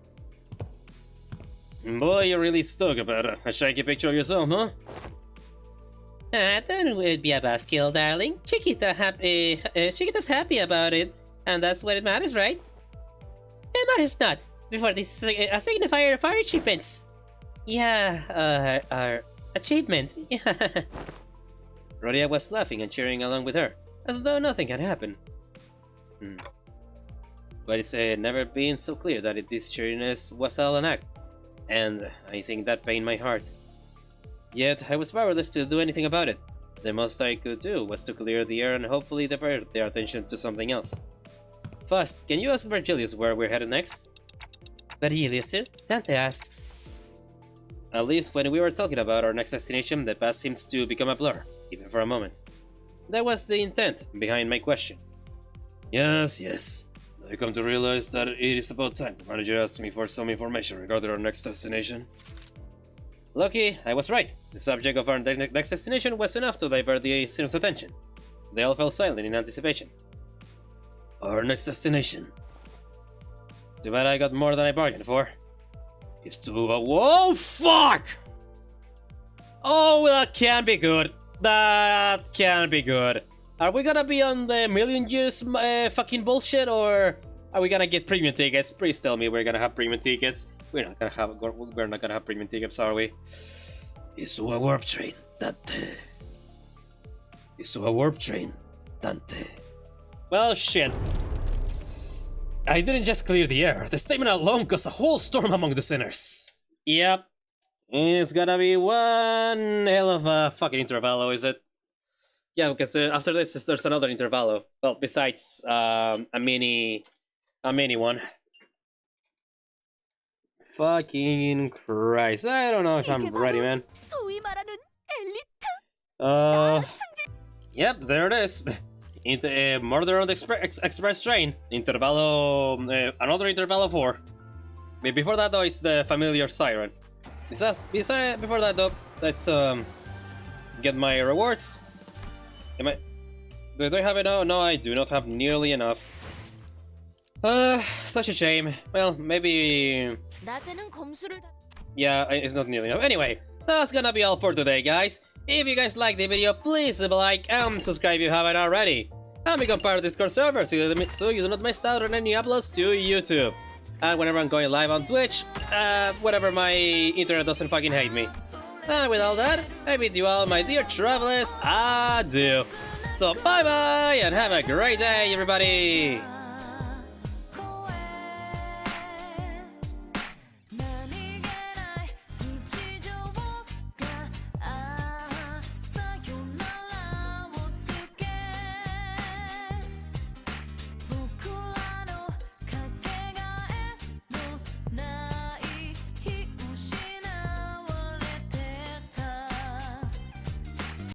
F: Boy, you're really stoked about a shaky picture of yourself, huh? Don't be a buzzkill, darling. Chiquita's happy about it, and that's what it matters, right? It matters not, before this is a signifier of our achievements. Yeah, our achievement. Rodya was laughing and cheering along with her, as though nothing had happened. But it's never been so clear that this cheeriness was all an act, and I think that pained my heart. Yet I was powerless to do anything about it. The most I could do was to clear the air and hopefully divert their attention to something else. First, can you ask Virgilius where we're headed next? Virgilius, Dante asks. At least when we were talking about our next destination, the past seems to become a blur, even for a moment. That was the intent behind my question. Yes. I come to realize that it is about time the manager asked me for some information regarding our next destination.
G: Lucky, I was right. The subject of our next destination was enough to divert the students' attention. They all fell silent in anticipation. Our next destination. Too bad I got more than I bargained for. Is to a— whoa, fuck! Oh, that can't be good. That can't be good. Are we gonna be on the million years fucking bullshit, or are we gonna get premium tickets? Please tell me we're gonna have premium tickets. We're not gonna have premium tickets, are we? It's to a warp train, Dante. It's to a warp train, Dante. Well, shit. I didn't just clear the air. The statement alone caused a whole storm among the sinners. Yep. It's gonna be one hell of a fucking intervallo, is it? Yeah, because after this there's another intervallo. Well, besides a mini one. Fucking Christ! I don't know if I'm ready, man.
C: 소위 말하는 엘리트?
G: Yep, there it is. Murder on the express train. Intervallo, another intervallo 4. Before that though, it's the familiar siren. Before that though, let's get my rewards. Do I have enough? No, I do not have nearly enough. Such a shame. Well, maybe...
C: 낮에는 검수를
G: yeah, it's not nearly enough. Anyway, that's gonna be all for today, guys. If you guys liked the video, please leave a like and subscribe if you haven't already. And become part of the Discord server so you do not miss out on any uploads to YouTube. And whenever I'm going live on Twitch, whenever my internet doesn't fucking hate me. And with all that, I bid you all, my dear travelers, adieu. So bye bye and have a great day, everybody.